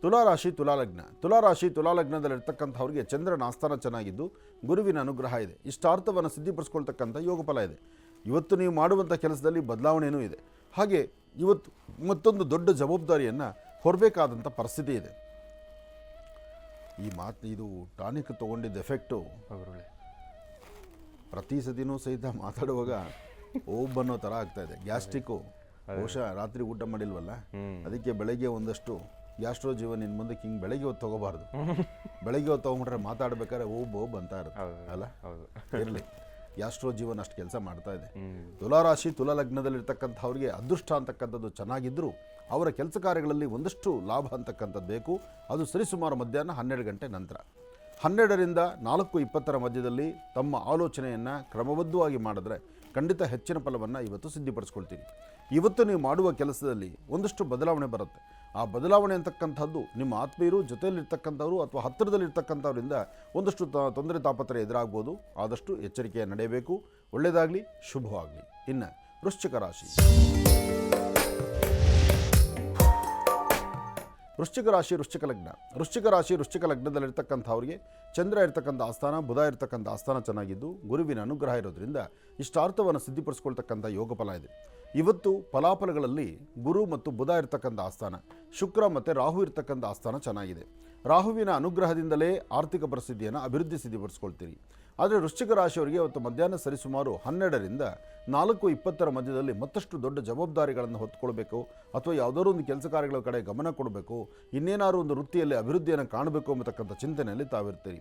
ತುಲಾರಾಶಿ ತುಲಾಲಗ್ನ. ತುಲಾರಾಶಿ ತುಲಾಲಗ್ನದಲ್ಲಿರ್ತಕ್ಕಂಥವ್ರಿಗೆ ಚಂದ್ರನ ಆಸ್ಥಾನ ಚೆನ್ನಾಗಿದ್ದು ಗುರುವಿನ ಅನುಗ್ರಹ ಇದೆ. ಇಷ್ಟಾರ್ಥವನ್ನು ಸಿದ್ಧಿಪಡಿಸ್ಕೊಳ್ತಕ್ಕಂಥ ಯೋಗ ಫಲ ಇದೆ. ಇವತ್ತು ನೀವು ಮಾಡುವಂಥ ಕೆಲಸದಲ್ಲಿ ಬದಲಾವಣೆಯೂ ಇದೆ. ಹಾಗೆ ಇವತ್ತು ಮತ್ತೊಂದು ದೊಡ್ಡ ಜವಾಬ್ದಾರಿಯನ್ನು ಹೊರಬೇಕಾದಂಥ ಪರಿಸ್ಥಿತಿ ಇದೆ. ಈ ಮಾತು ಇದು ಟಾನಿಕ್ ತೊಗೊಂಡಿದ್ದ ಎಫೆಕ್ಟು ಪ್ರತಿ ಸತಿನೂ ಸಹಿತ ಮಾತಾಡುವಾಗ ಅನ್ನೋ ಥರ ಆಗ್ತಾಯಿದೆ. ಗ್ಯಾಸ್ಟ್ರಿಕ್ಕು ಬಹುಶಃ ರಾತ್ರಿ ಊಟ ಮಾಡಿಲ್ವಲ್ಲ, ಅದಕ್ಕೆ ಬೆಳಗ್ಗೆ ಒಂದಷ್ಟು ಗ್ಯಾಸ್ಟ್ರೋ ಜೀವನ ಇನ್ನು ಮುಂದಕ್ಕೆ ಹಿಂಗೆ ಬೆಳಗ್ಗೆ ಹೊತ್ತು ತೊಗೋಬಾರ್ದು. ಬೆಳಗ್ಗೆ ಹೊತ್ತು ತೊಗೊಂಡ್ರೆ ಮಾತಾಡ್ಬೇಕಾದ್ರೆ ಓಬ್ ಅಂತ ಇರುತ್ತೆ ಅಲ್ಲ. ಇರಲಿ, ಗ್ಯಾಸ್ಟ್ರೋ ಜೀವನ ಅಷ್ಟು ಕೆಲಸ ಮಾಡ್ತಾ ಇದೆ. ತುಲಾರಾಶಿ ತುಲಾಲಗ್ನದಲ್ಲಿರ್ತಕ್ಕಂಥವ್ರಿಗೆ ಅದೃಷ್ಟ ಅಂತಕ್ಕಂಥದ್ದು ಚೆನ್ನಾಗಿದ್ದರೂ ಅವರ ಕೆಲಸ ಕಾರ್ಯಗಳಲ್ಲಿ ಒಂದಷ್ಟು ಲಾಭ ಅಂತಕ್ಕಂಥದ್ದು ಬೇಕು. ಅದು ಸರಿಸುಮಾರು ಮಧ್ಯಾಹ್ನ 12 ಗಂಟೆ ನಂತರ. 12ರಿಂದ 4:20 ಮಧ್ಯದಲ್ಲಿ ತಮ್ಮ ಆಲೋಚನೆಯನ್ನು ಕ್ರಮಬದ್ಧವಾಗಿ ಮಾಡಿದ್ರೆ ಖಂಡಿತ ಹೆಚ್ಚಿನ ಫಲವನ್ನು ಇವತ್ತು ಸಿದ್ಧಿಪಡಿಸ್ಕೊಳ್ತೀರಿ. ಇವತ್ತು ನೀವು ಮಾಡುವ ಕೆಲಸದಲ್ಲಿ ಒಂದಷ್ಟು ಬದಲಾವಣೆ ಬರುತ್ತೆ. ಆ ಬದಲಾವಣೆ ಅಂತಕ್ಕಂಥದ್ದು ನಿಮ್ಮ ಆತ್ಮೀಯರು, ಜೊತೆಯಲ್ಲಿರ್ತಕ್ಕಂಥವ್ರು ಅಥವಾ ಹತ್ತಿರದಲ್ಲಿರ್ತಕ್ಕಂಥವ್ರಿಂದ ಒಂದಷ್ಟು ತೊಂದರೆ ತಾಪತ್ರೆ ಎದುರಾಗ್ಬೋದು. ಆದಷ್ಟು ಎಚ್ಚರಿಕೆಯ ನಡೆಯಬೇಕು. ಒಳ್ಳೆಯದಾಗಲಿ, ಶುಭವಾಗಲಿ. ಇನ್ನು ವೃಶ್ಚಿಕ ರಾಶಿ. ವೃಶ್ಚಿಕ ರಾಶಿ ವೃಶ್ಚಿಕ ಲಗ್ನ. ವೃಶ್ಚಿಕ ರಾಶಿ ವೃಶ್ಚಿಕ ಲಗ್ನದಲ್ಲಿರ್ತಕ್ಕಂಥವ್ರಿಗೆ ಚಂದ್ರ ಇರ್ತಕ್ಕಂಥ ಆಸ್ಥಾನ, ಬುಧ ಇರ್ತಕ್ಕಂಥ ಆಸ್ಥಾನ ಚೆನ್ನಾಗಿದ್ದು ಗುರುವಿನ ಅನುಗ್ರಹ ಇರೋದ್ರಿಂದ ಇಷ್ಟಾರ್ಥವನ್ನು ಸಿದ್ಧಿಪಡಿಸ್ಕೊಳ್ತಕ್ಕಂಥ ಯೋಗ ಫಲ ಇದೆ. ಇವತ್ತು ಫಲಾಫಲಗಳಲ್ಲಿ ಗುರು ಮತ್ತು ಬುಧ ಇರ್ತಕ್ಕಂಥ ಆಸ್ಥಾನ, ಶುಕ್ರ ಮತ್ತು ರಾಹು ಇರ್ತಕ್ಕಂಥ ಆಸ್ಥಾನ ಚೆನ್ನಾಗಿದೆ. ರಾಹುವಿನ ಅನುಗ್ರಹದಿಂದಲೇ ಆರ್ಥಿಕ ಪರಿಸ್ಥಿತಿಯನ್ನು ಅಭಿವೃದ್ಧಿ ಸಿದ್ಧಿಪಡಿಸ್ಕೊಳ್ತೀರಿ. ಆದರೆ ವೃಶ್ಚಿಕ ರಾಶಿಯವರಿಗೆ ಇವತ್ತು ಮಧ್ಯಾಹ್ನ ಸರಿಸುಮಾರು 12ರಿಂದ 4:20 ಮಧ್ಯದಲ್ಲಿ ಮತ್ತಷ್ಟು ದೊಡ್ಡ ಜವಾಬ್ದಾರಿಗಳನ್ನು ಹೊತ್ತುಕೊಳ್ಬೇಕು ಅಥವಾ ಯಾವುದಾದ್ರು ಒಂದು ಕೆಲಸ ಕಾರ್ಯಗಳ ಕಡೆ ಗಮನ ಕೊಡಬೇಕು, ಇನ್ನೇನಾದ್ರು ಒಂದು ವೃತ್ತಿಯಲ್ಲಿ ಅಭಿವೃದ್ಧಿಯನ್ನು ಕಾಣಬೇಕು ಎಂಬತಕ್ಕಂಥ ಚಿಂತನೆಯಲ್ಲಿ ತಾವಿರ್ತೀರಿ.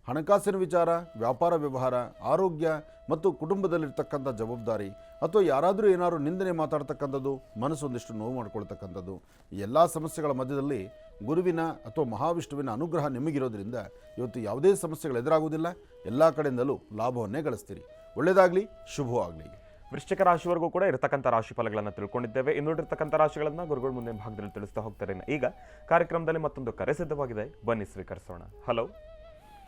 ಹಣಕಾಸಿನ ವಿಚಾರ, ವ್ಯಾಪಾರ ವ್ಯವಹಾರ, ಆರೋಗ್ಯ ಮತ್ತು ಕುಟುಂಬದಲ್ಲಿರ್ತಕ್ಕಂಥ ಜವಾಬ್ದಾರಿ ಅಥವಾ ಯಾರಾದರೂ ಏನಾದರೂ ನಿಂದನೆ ಮಾತಾಡ್ತಕ್ಕಂಥದ್ದು, ಮನಸ್ಸೊಂದಿಷ್ಟು ನೋವು ಮಾಡ್ಕೊಳ್ತಕ್ಕಂಥದ್ದು, ಎಲ್ಲ ಸಮಸ್ಯೆಗಳ ಮಧ್ಯದಲ್ಲಿ ಗುರುವಿನ ಅಥವಾ ಮಹಾವಿಷ್ಣುವಿನ ಅನುಗ್ರಹ ನಿಮಗಿರೋದ್ರಿಂದ ಇವತ್ತು ಯಾವುದೇ ಸಮಸ್ಯೆಗಳು ಎದುರಾಗುವುದಿಲ್ಲ. ಎಲ್ಲ ಕಡೆಯಿಂದಲೂ ಲಾಭವನ್ನೇ ಗಳಿಸ್ತೀರಿ. ಒಳ್ಳೆಯದಾಗಲಿ, ಶುಭವಾಗಲಿ. ವೃಶ್ಚಿಕ ರಾಶಿವರೆಗೂ ಕೂಡ ಇರತಕ್ಕಂಥ ರಾಶಿ ಫಲಗಳನ್ನು ತಿಳ್ಕೊಂಡಿದ್ದೇವೆ. ಇನ್ನುಳಿರ್ತಕ್ಕಂಥ ರಾಶಿಗಳನ್ನು ಗುರುಗಳು ಮುಂದಿನ ಭಾಗದಲ್ಲಿ ತಿಳಿಸ್ತಾ ಹೋಗ್ತಾರೆ. ಈಗ ಕಾರ್ಯಕ್ರಮದಲ್ಲಿ ಮತ್ತೊಂದು ಕರೆ ಸಿದ್ಧವಾಗಿದೆ, ಬನ್ನಿ ಸ್ವೀಕರಿಸೋಣ. ಹಲೋ.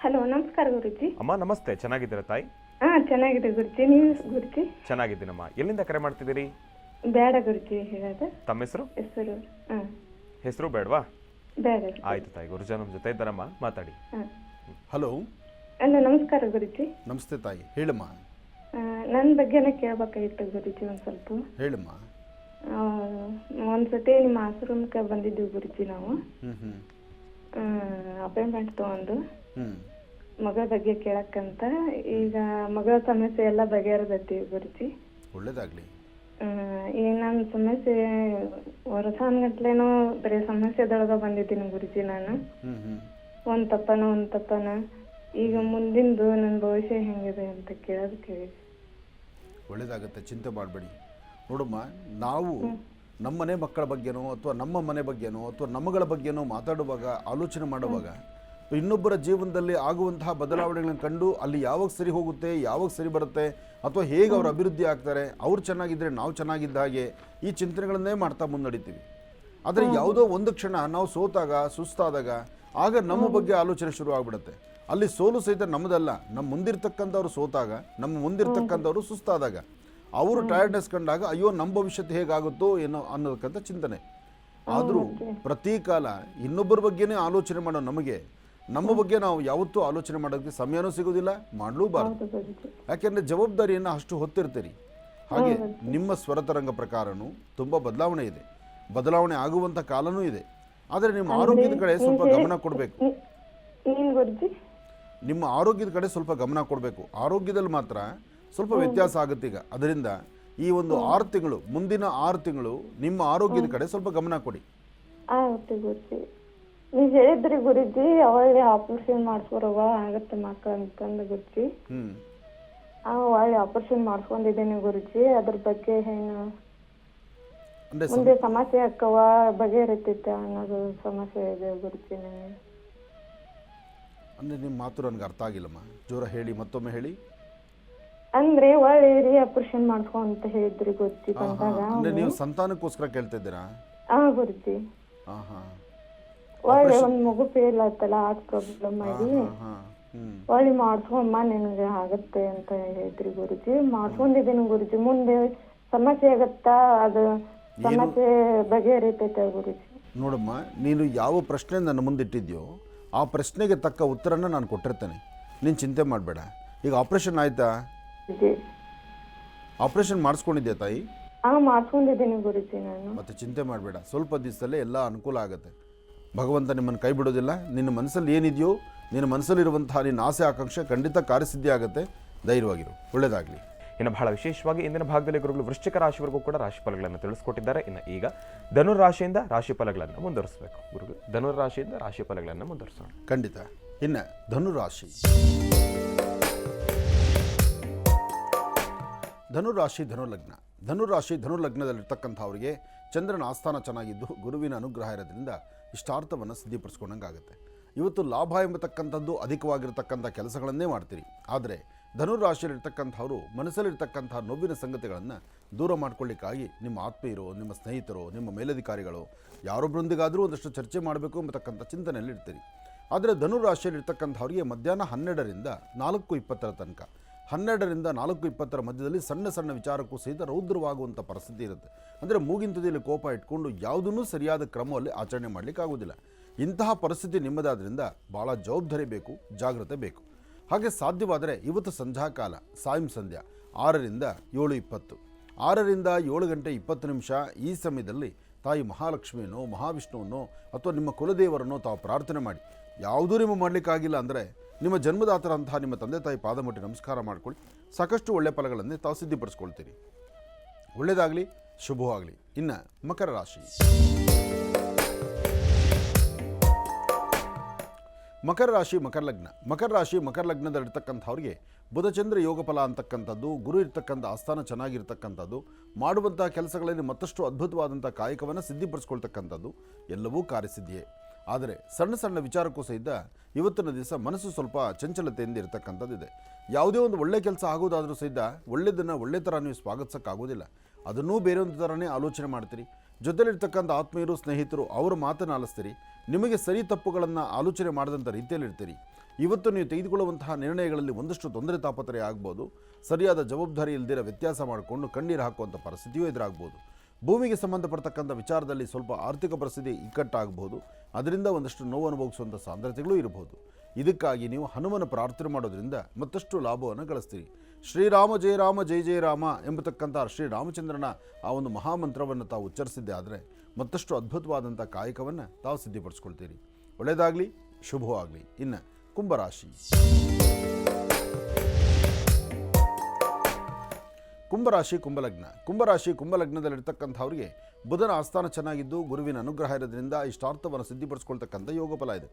ಹಲೋ, ನಮಸ್ಕಾರ ಗುರುಜಿ. ಅಮ್ಮ ನಮಸ್ತೆ, ಚೆನ್ನಾಗಿದ್ದೀರಾ ತಾಯಿ? ಹಾ, ಚೆನ್ನಾಗಿದೆ ಗುರುಜಿ. ನೀವು ಗುರುಜಿ? ಚೆನ್ನಾಗಿದ್ದೀನಮ್ಮ. ಎಲ್ಲಿಂದ ಕರೆ ಮಾಡ್ತಿದ್ದೀರಿ? ಬೇಡ ಗುರುಜಿ ಹೇಳೋದು. ತಮ್ಮ ಹೆಸರು? ಹೆಸರು ಬೇಡವಾ? ಬೇಡ. ಆಯ್ತು ತಾಯಿ, ಗುರುಜಿ ನಮ್ಮ ಜೊತೆ ಇದ್ದಾರಮ್ಮ, ಮಾತಾಡಿ. ಹಲೋ. ಅಲ್ಲ, ನಮಸ್ಕಾರ ಗುರುಜಿ. ನಮಸ್ತೆ ತಾಯಿ, ಹೇಳಮ್ಮ. ನನ್ನ ಬಗ್ಗೆನೇ ಕೇಳಬೇಕಾಗಿತ್ತು ಗುರುಜಿ. ಒಂದು ಸ್ವಲ್ಪ ಹೇಳಮ್ಮ. ಒಂದ್ಸತಿ ನಿಮ್ಮ ಆಶ್ರಮಕ್ಕೆ ಬಂದಿದ್ದೀವಿ ಗುರುಜಿ ನಾವು. ಅಪಾಯಿಂಟ್ಮೆಂಟ್ ತಗೊಂಡು ಹ್ಞೂ ಮಗಳ ಬಗ್ಗೆ ಕೇಳಕ್ಕಂತ. ಈಗ ಮಗಳ ಸಮಸ್ಯೆ ಎಲ್ಲ ಬಗೆಹರಿದೈತಿ ಗುರುಜಿ. ಒಳ್ಳೇದಾಗಲಿ. ಈಗ ನನ್ನ ಸಮಸ್ಯೆ ವರ್ಷಾನ್ಗಟ್ಲೆನೂ ಬರೀ ಸಮಸ್ಯೆದೊಳಗ ಬಂದಿದ್ದೀನಿ ಗುರುಜಿ ನಾನು. ಹ್ಞೂ ಹ್ಞೂ ಒಂದ್ ತಪ್ಪನ ಈಗ ಮುಂದಿಂದು ನನ್ನ ಭವಿಷ್ಯ ಹೆಂಗಿದೆ ಅಂತ ಕೇಳೋದಕ್ಕೆ. ಒಳ್ಳೇದಾಗುತ್ತೆ, ಚಿಂತೆ ಮಾಡಬೇಡಿ. ನೋಡಮ್ಮ, ನಾವು ನಮ್ಮನೆ ಮಕ್ಕಳ ಬಗ್ಗೆನೋ ಅಥವಾ ನಮ್ಮ ಮನೆ ಬಗ್ಗೆನೋ ಅಥವಾ ನಮ್ಮಗಳ ಬಗ್ಗೆನೋ ಮಾತಾಡುವಾಗ, ಆಲೋಚನೆ ಮಾಡುವಾಗ ಇನ್ನೊಬ್ಬರ ಜೀವನದಲ್ಲಿ ಆಗುವಂತಹ ಬದಲಾವಣೆಗಳನ್ನು ಕಂಡು ಅಲ್ಲಿ ಯಾವಾಗ ಸರಿ ಹೋಗುತ್ತೆ, ಯಾವಾಗ ಸರಿ ಬರುತ್ತೆ, ಅಥವಾ ಹೇಗೆ ಅವ್ರು ಅಭಿವೃದ್ಧಿ ಆಗ್ತಾರೆ, ಅವ್ರು ಚೆನ್ನಾಗಿದ್ದರೆ ನಾವು ಚೆನ್ನಾಗಿದ್ದ ಹಾಗೆ ಈ ಚಿಂತನೆಗಳನ್ನೇ ಮಾಡ್ತಾ ಮುನ್ನಡಿತೀವಿ. ಆದರೆ ಯಾವುದೋ ಒಂದು ಕ್ಷಣ ನಾವು ಸೋತಾಗ, ಸುಸ್ತಾದಾಗ ಆಗ ನಮ್ಮ ಬಗ್ಗೆ ಆಲೋಚನೆ ಶುರು ಆಗ್ಬಿಡುತ್ತೆ. ಅಲ್ಲಿ ಸೋಲು ಸಹಿತ ನಮ್ಮದಲ್ಲ, ನಮ್ಮ ಮುಂದಿರ್ತಕ್ಕಂಥವ್ರು ಸೋತಾಗ, ನಮ್ಮ ಮುಂದಿರ್ತಕ್ಕಂಥವ್ರು ಸುಸ್ತಾದಾಗ, ಅವರು ಟಯರ್ಡ್ನೆಸ್ ಕಂಡಾಗ ಅಯ್ಯೋ ನಮ್ಮ ಭವಿಷ್ಯತ್ತು ಹೇಗಾಗುತ್ತೋ ಏನೋ ಅನ್ನೋದಕ್ಕಂಥ ಚಿಂತನೆ. ಆದರೂ ಪ್ರತಿ ಕಾಲ ಇನ್ನೊಬ್ಬರ ಬಗ್ಗೆನೇ ಆಲೋಚನೆ ಮಾಡೋ ನಮಗೆ ನಮ್ಮ ಬಗ್ಗೆ ನಾವು ಯಾವತ್ತೂ ಆಲೋಚನೆ ಮಾಡೋದಕ್ಕೆ ಸಮಯನೂ ಸಿಗೋದಿಲ್ಲ, ಮಾಡಲೂಬಾರದು. ಯಾಕೆಂದರೆ ಜವಾಬ್ದಾರಿಯನ್ನು ಅಷ್ಟು ಹೊತ್ತಿರ್ತೀರಿ. ಹಾಗೆ ನಿಮ್ಮ ಸ್ವರತರಂಗ ಪ್ರಕಾರನೂ ತುಂಬ ಬದಲಾವಣೆ ಇದೆ, ಬದಲಾವಣೆ ಆಗುವಂಥ ಕಾಲನೂ ಇದೆ. ಆದರೆ ನಿಮ್ಮ ಆರೋಗ್ಯದ ಕಡೆ ಸ್ವಲ್ಪ ಗಮನ ಕೊಡಬೇಕು. ನಿಮ್ಮ ಆರೋಗ್ಯದ ಕಡೆ ಸ್ವಲ್ಪ ಗಮನ ಕೊಡಬೇಕು. ಆರೋಗ್ಯದಲ್ಲಿ ಮಾತ್ರ ಸ್ವಲ್ಪ ವ್ಯತ್ಯಾಸ ಆಗುತ್ತೆ ಈಗ. ಅದರಿಂದ ಈ ಒಂದು 6 ತಿಂಗಳು, ಮುಂದಿನ 6 ತಿಂಗಳು ನಿಮ್ಮ ಆರೋಗ್ಯದ ಕಡೆ ಸ್ವಲ್ಪ ಗಮನ ಕೊಡಿ. ಆಗುತ್ತೆ ಗುರುಜಿ. ನೀವು ಹೇಳಿದ್ರಿ ಗುರುಜಿ, ಅವಳಿಗೆ ಆಪರೇಷನ್ ಮಾಡಿಸ್ಕೊರವ ಆಗತ್ತೆ ಮಕ್ಕಳು ಅಂತಂದು ಗುರುಜಿ. ಒಳ್ಳೆ ಆಪರೇಷನ್ ಮಾಡಿಸ್ಕೊಂಡಿದ್ದೇನೆ ಗುರುಜಿ. ಅದ್ರ ಬಗ್ಗೆ ಏನು ಮುಂದೆ ಸಮಸ್ಯೆ ಅಕ್ಕವ ಬಗೆಹರಿತೈತೆ ಅನ್ನೋದು ಸಮಸ್ಯೆ ಇದೆ ಗುರುಜಿ ನನಗೆ. ಅಂದರೆ ನಿಮ್ಮ ಮಾತು ನನಗೆ ಅರ್ಥ ಆಗಿಲ್ಲಮ್ಮ, ಜೋರ ಹೇಳಿ, ಮತ್ತೊಮ್ಮೆ ಹೇಳಿ. ಅಂದ್ರೆ ಒಳ್ಳೆ ಆಪರೇಷನ್ ಮಾಡಿಸ್ಕೊ ಅಂತ ಹೇಳಿದ್ರಿ ಗುರುಜಿ ಬಂದಾಗ. ಅಂದರೆ ನೀವು ಸಂತಾನಕ್ಕೋಸ್ಕರ ಕೇಳ್ತಾ ಇದ್ದೀರಾ? ಗುರುಜಿ. ಒಳ್ಳೆ ಒಂದ್ ಮಗು ಫೇಲ್ ಆಯ್ತಲ್ಲ, ಆ ಪ್ರಾಬ್ಲಮ್ ಆಗಿ ಒಳ್ಳೆ ಮಾಡಿಸ್ಕೊಂಬ ನಿನ್ಗೆ ಆಗತ್ತೆ ಅಂತ ಹೇಳಿದ್ರಿ ಗುರುಜಿ. ಮಾಡಿಸ್ಕೊಂಡಿದ್ದೀನಿ ಗುರುಜಿ. ಮುಂದೆ ಸಮಸ್ಯೆ ಆಗತ್ತಾ, ಅದು ಸಮಸ್ಯೆ ಬಗೆಹರಿತೈತೆ ಗುರುಜಿ. ನೋಡಮ್ಮ, ನೀನು ಯಾವ ಪ್ರಶ್ನೆ ನನ್ನ ಮುಂದಿಟ್ಟಿದ್ಯೋ ಆ ಪ್ರಶ್ನೆಗೆ ತಕ್ಕ ಉತ್ತರನ ನಾನು ಕೊಟ್ಟಿರ್ತೇನೆ, ನೀನು ಚಿಂತೆ ಮಾಡಬೇಡ. ಈಗ ಆಪರೇಷನ್ ಆಯ್ತಾ? ಆಪರೇಷನ್ ಮಾಡಿಸ್ಕೊಂಡಿದ್ಯಾ ತಾಯಿ? ಮಾಡಿಸ್ಕೊಂಡಿದ್ದೀನಿ ಗುರುಜಿ ನಾನು. ಮತ್ತೆ ಚಿಂತೆ ಮಾಡಬೇಡ, ಸ್ವಲ್ಪ ದಿವಸದಲ್ಲೇ ಎಲ್ಲ ಅನುಕೂಲ ಆಗುತ್ತೆ. ಭಗವಂತ ನಿಮ್ಮನ್ನು ಕೈ ಬಿಡೋದಿಲ್ಲ. ನಿನ್ನ ಮನಸ್ಸಲ್ಲಿ ಏನಿದೆಯೋ, ನಿನ್ನ ಮನಸ್ಸಲ್ಲಿರುವಂತಹ ನಿನ್ನ ಆಸೆ ಆಕಾಂಕ್ಷೆ ಖಂಡಿತ ಕಾರ್ಯಸಿದ್ಧಿ ಆಗುತ್ತೆ. ಧೈರ್ಯವಾಗಿರು, ಒಳ್ಳೆಯದಾಗಲಿ. ಇನ್ನು ಬಹಳ ವಿಶೇಷವಾಗಿ ಇಂದಿನ ಭಾಗದಲ್ಲಿ ಗುರುಗಳು ವೃಶ್ಚಿಕ ರಾಶಿವರೆಗೂ ಕೂಡ ರಾಶಿಫಲಗಳನ್ನು ತಿಳಿಸ್ಕೊಟ್ಟಿದ್ದಾರೆ. ಇನ್ನು ಈಗ ಧನುರ್ ರಾಶಿಯಿಂದ ರಾಶಿಫಲಗಳನ್ನು ಮುಂದುವರಿಸಬೇಕು. ಗುರುಗಳು ಧನುರ್ ರಾಶಿಯಿಂದ ರಾಶಿಫಲಗಳನ್ನು ಮುಂದುವರಿಸೋಣ. ಖಂಡಿತ. ಇನ್ನು ಧನುರಾಶಿ, ಧನುರಾಶಿ ಧನುಲಗ್ನ. ಧನುರಾಶಿ ಧನುಲಗ್ನದಲ್ಲಿರ್ತಕ್ಕಂಥವ್ರಿಗೆ ಚಂದ್ರನ ಆಸ್ಥಾನ ಚೆನ್ನಾಗಿದ್ದು ಗುರುವಿನ ಅನುಗ್ರಹ ಇರೋದ್ರಿಂದ ಇಷ್ಟಾರ್ಥವನ್ನು ಸಿದ್ಧಿಪಡಿಸ್ಕೊಂಡಂಗೆ ಆಗುತ್ತೆ. ಇವತ್ತು ಲಾಭ ಎಂಬತಕ್ಕಂಥದ್ದು ಅಧಿಕವಾಗಿರ್ತಕ್ಕಂಥ ಕೆಲಸಗಳನ್ನೇ ಮಾಡ್ತೀರಿ. ಆದರೆ ಧನುರಾಶಿಯಲ್ಲಿರ್ತಕ್ಕಂಥವರು ಮನಸ್ಸಲ್ಲಿರ್ತಕ್ಕಂಥ ನೋವಿನ ಸಂಗತಿಗಳನ್ನು ದೂರ ಮಾಡ್ಕೊಳ್ಳಿಕ್ಕಾಗಿ ನಿಮ್ಮ ಆತ್ಮೀಯರು, ನಿಮ್ಮ ಸ್ನೇಹಿತರು, ನಿಮ್ಮ ಮೇಲಧಿಕಾರಿಗಳು ಯಾರೊಬ್ಬರೊಂದಿಗಾದರೂ ಒಂದಷ್ಟು ಚರ್ಚೆ ಮಾಡಬೇಕು ಎಂಬತಕ್ಕಂಥ ಚಿಂತನೆಯಲ್ಲಿ ಇರ್ತೀರಿ. ಆದರೆ ಧನುರಾಶಿಯಲ್ಲಿರ್ತಕ್ಕಂಥವ್ರಿಗೆ ಮಧ್ಯಾಹ್ನ 12ರಿಂದ 4:20 ತನಕ, 12ರಿಂದ 4:20 ಮಧ್ಯದಲ್ಲಿ ಸಣ್ಣ ಸಣ್ಣ ವಿಚಾರಕ್ಕೂ ಸಹಿತ ರೌದ್ರವಾಗುವಂಥ ಪರಿಸ್ಥಿತಿ ಇರುತ್ತೆ. ಅಂದರೆ ಮೂಗಿನ ತುದಿಯಲ್ಲಿ ಕೋಪ ಇಟ್ಕೊಂಡು ಯಾವುದನ್ನೂ ಸರಿಯಾದ ಕ್ರಮದಲ್ಲಿ ಆಚರಣೆ ಮಾಡಲಿಕ್ಕಾಗೋದಿಲ್ಲ. ಇಂತಹ ಪರಿಸ್ಥಿತಿ ನಿಮ್ಮದಾದ್ರಿಂದ ಭಾಳ ಜವಾಬ್ದಾರಿ ಬೇಕು, ಜಾಗ್ರತೆ ಬೇಕು. ಹಾಗೆ ಸಾಧ್ಯವಾದರೆ ಇವತ್ತು ಸಂಧ್ಯಾಕಾಲ, ಸಾಯಂ ಸಂಧ್ಯಾ 6ರಿಂದ 7:20, 6ರಿಂದ 7:20 ಈ ಸಮಯದಲ್ಲಿ ತಾಯಿ ಮಹಾಲಕ್ಷ್ಮಿಯನ್ನೋ, ಮಹಾವಿಷ್ಣುವನ್ನೋ ಅಥವಾ ನಿಮ್ಮ ಕುಲದೇವರನ್ನೋ ತಾವು ಪ್ರಾರ್ಥನೆ ಮಾಡಿ. ಯಾವುದೂ ನಿಮ್ಮ ಮಾಡಲಿಕ್ಕಾಗಿಲ್ಲ ಅಂದರೆ ನಿಮ್ಮ ಜನ್ಮದಾತರಂತಹ ನಿಮ್ಮ ತಂದೆ ತಾಯಿ ಪಾದ ಮುಟ್ಟಿ ನಮಸ್ಕಾರ ಮಾಡಿಕೊಳ್ಳಿ. ಸಾಕಷ್ಟು ಒಳ್ಳೆಯ ಫಲಗಳನ್ನೇ ತಾವು ಸಿದ್ಧಿಪಡಿಸ್ಕೊಳ್ತೀರಿ. ಒಳ್ಳೆಯದಾಗಲಿ, ಶುಭವಾಗಲಿ. ಇನ್ನು ಮಕರ ರಾಶಿ. ಮಕರ ರಾಶಿ ಮಕರ ಲಗ್ನ. ಮಕರ ರಾಶಿ ಮಕರ ಲಗ್ನದಲ್ಲಿರ್ತಕ್ಕಂಥವ್ರಿಗೆ ಬುಧಚಂದ್ರ ಯೋಗ ಫಲ ಅಂತಕ್ಕಂಥದ್ದು, ಗುರು ಇರ್ತಕ್ಕಂಥ ಆಸ್ಥಾನ ಚೆನ್ನಾಗಿರ್ತಕ್ಕಂಥದ್ದು, ಮಾಡುವಂಥ ಕೆಲಸಗಳಲ್ಲಿ ಮತ್ತಷ್ಟು ಅದ್ಭುತವಾದಂಥ ಕಾಯಕವನ್ನು ಸಿದ್ಧಿಪಡಿಸ್ಕೊಳ್ತಕ್ಕಂಥದ್ದು ಎಲ್ಲವೂ ಕಾರ್ಯಸಿದ್ಧಿಯೇ. ಆದರೆ ಸಣ್ಣ ಸಣ್ಣ ವಿಚಾರಕ್ಕೂ ಸಹಿತ ಇವತ್ತಿನ ದಿವಸ ಮನಸ್ಸು ಸ್ವಲ್ಪ ಚಂಚಲತೆಯಿಂದ ಇರತಕ್ಕಂಥದ್ದಿದೆ. ಯಾವುದೇ ಒಂದು ಒಳ್ಳೆ ಕೆಲಸ ಆಗೋದಾದರೂ ಸಹಿತ ಒಳ್ಳೆಯದನ್ನು ಒಳ್ಳೆ ಥರ ನೀವು ಸ್ವಾಗತಿಸೋಕ್ಕಾಗೋದಿಲ್ಲ. ಅದನ್ನೂ ಬೇರೊಂದು ಥರನೇ ಆಲೋಚನೆ ಮಾಡ್ತೀರಿ. ಜೊತೆಲಿರ್ತಕ್ಕಂಥ ಆತ್ಮೀಯರು, ಸ್ನೇಹಿತರು ಅವರ ಮಾತನ್ನು ಆಲಿಸ್ತೀರಿ. ನಿಮಗೆ ಸರಿ ತಪ್ಪುಗಳನ್ನು ಆಲೋಚನೆ ಮಾಡಿದಂಥ ರೀತಿಯಲ್ಲಿರ್ತೀರಿ. ಇವತ್ತು ನೀವು ತೆಗೆದುಕೊಳ್ಳುವಂತಹ ನಿರ್ಣಯಗಳಲ್ಲಿ ಒಂದಷ್ಟು ತೊಂದರೆ ತಾಪತ್ರೆ ಆಗ್ಬೋದು. ಸರಿಯಾದ ಜವಾಬ್ದಾರಿ ಇಲ್ದಿರ ವ್ಯತ್ಯಾಸ ಮಾಡಿಕೊಂಡು ಕಣ್ಣೀರು ಹಾಕುವಂಥ ಪರಿಸ್ಥಿತಿಯೂ ಎದುರಾಗ್ಬೋದು. ಭೂಮಿಗೆ ಸಂಬಂಧಪಡ್ತಕ್ಕಂಥ ವಿಚಾರದಲ್ಲಿ ಸ್ವಲ್ಪ ಆರ್ಥಿಕ ಪರಿಸ್ಥಿತಿ ಇಕ್ಕಟ್ಟಾಗಬಹುದು. ಅದರಿಂದ ಒಂದಷ್ಟು ನೋವು ಅನುಭವಿಸುವಂಥ ಸಾಂದ್ರತೆಗಳು ಇರಬಹುದು. ಇದಕ್ಕಾಗಿ ನೀವು ಹನುಮನ ಪ್ರಾರ್ಥನೆ ಮಾಡೋದ್ರಿಂದ ಮತ್ತಷ್ಟು ಲಾಭವನ್ನು ಗಳಿಸ್ತೀರಿ. ಶ್ರೀರಾಮ ಜಯ ರಾಮ ಜಯ ಜಯ ರಾಮ ಎಂಬತಕ್ಕಂಥ ಶ್ರೀರಾಮಚಂದ್ರನ ಆ ಒಂದು ಮಹಾಮಂತ್ರವನ್ನು ತಾವು ಉಚ್ಚರಿಸಿದ್ದೆ ಆದರೆ ಮತ್ತಷ್ಟು ಅದ್ಭುತವಾದಂಥ ಕಾಯಕವನ್ನು ತಾವು ಸಿದ್ಧಿಪಡಿಸ್ಕೊಳ್ತೀರಿ. ಒಳ್ಳೆಯದಾಗಲಿ, ಶುಭವಾಗಲಿ. ಇನ್ನು ಕುಂಭರಾಶಿ. ಕುಂಭಲಗ್ನದಲ್ಲಿರ್ತಕ್ಕಂಥವ್ರಿಗೆ ಬುಧನ ಆಸ್ಥಾನ ಚೆನ್ನಾಗಿದ್ದು ಗುರುವಿನ ಅನುಗ್ರಹ ಇರೋದ್ರಿಂದ ಇಷ್ಟಾರ್ಥವನ್ನು ಸಿದ್ಧಿಪಡಿಸ್ಕೊಳ್ತಕ್ಕಂಥ ಯೋಗ ಫಲ ಇದೆ.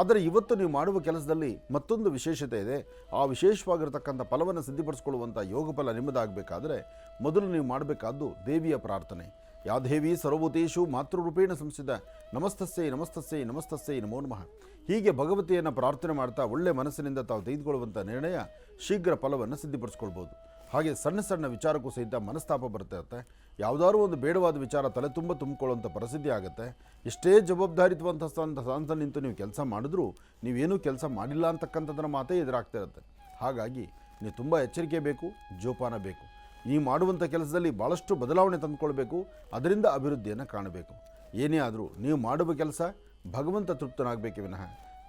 ಆದರೆ ಇವತ್ತು ನೀವು ಮಾಡುವ ಕೆಲಸದಲ್ಲಿ ಮತ್ತೊಂದು ವಿಶೇಷತೆ ಇದೆ. ಆ ವಿಶೇಷವಾಗಿರ್ತಕ್ಕಂಥ ಫಲವನ್ನು ಸಿದ್ಧಿಪಡಿಸ್ಕೊಳ್ಳುವಂಥ ಯೋಗ ಫಲ ನಿಮ್ಮದಾಗಬೇಕಾದ್ರೆ ಮೊದಲು ನೀವು ಮಾಡಬೇಕಾದ್ದು ದೇವಿಯ ಪ್ರಾರ್ಥನೆ. ಯಾ ದೇವಿ ಸರ್ವಭೂತೇಷು ಮಾತೃರೂಪೇಣ ಸಂಸ್ಥಿತ ನಮಸ್ತಸ್ಸೈ ನಮಸ್ತಸ್ಸೈ ನಮಸ್ತಸ್ಸೈ ನಮೋ ನಮಃ. ಹೀಗೆ ಭಗವತಿಯನ್ನು ಪ್ರಾರ್ಥನೆ ಮಾಡ್ತಾ ಒಳ್ಳೆ ಮನಸ್ಸಿನಿಂದ ತಾವು ತೆಗೆದುಕೊಳ್ಳುವಂಥ ನಿರ್ಣಯ ಶೀಘ್ರ ಫಲವನ್ನು ಸಿದ್ಧಿಪಡಿಸ್ಕೊಳ್ಬೋದು. ಹಾಗೆ ಸಣ್ಣ ಸಣ್ಣ ವಿಚಾರಕ್ಕೂ ಸಹಿತ ಮನಸ್ತಾಪ ಬರ್ತಿರುತ್ತೆ. ಯಾವುದಾದ್ರೂ ಒಂದು ಬೇಡವಾದ ವಿಚಾರ ತಲೆ ತುಂಬಿಕೊಳ್ಳುವಂಥ ಪರಿಸ್ಥಿತಿ ಆಗುತ್ತೆ. ಎಷ್ಟೇ ಜವಾಬ್ದಾರಿತ್ವಂಥ ಸ್ಥಾನ ನಿಂತು ನೀವು ಕೆಲಸ ಮಾಡಿದ್ರೂ ನೀವೇನೂ ಕೆಲಸ ಮಾಡಿಲ್ಲ ಅಂತಕ್ಕಂಥದ್ದರ ಮಾತೇ ಎದುರಾಗ್ತಿರುತ್ತೆ. ಹಾಗಾಗಿ ನೀವು ತುಂಬ ಎಚ್ಚರಿಕೆ ಬೇಕು, ಜೋಪಾನ ಬೇಕು. ನೀವು ಮಾಡುವಂಥ ಕೆಲಸದಲ್ಲಿ ಭಾಳಷ್ಟು ಬದಲಾವಣೆ ತಂದುಕೊಳ್ಬೇಕು, ಅದರಿಂದ ಅಭಿವೃದ್ಧಿಯನ್ನು ಕಾಣಬೇಕು. ಏನೇ ಆದರೂ ನೀವು ಮಾಡುವ ಕೆಲಸ ಭಗವಂತ ತೃಪ್ತನಾಗಬೇಕೇ ವಿನಃ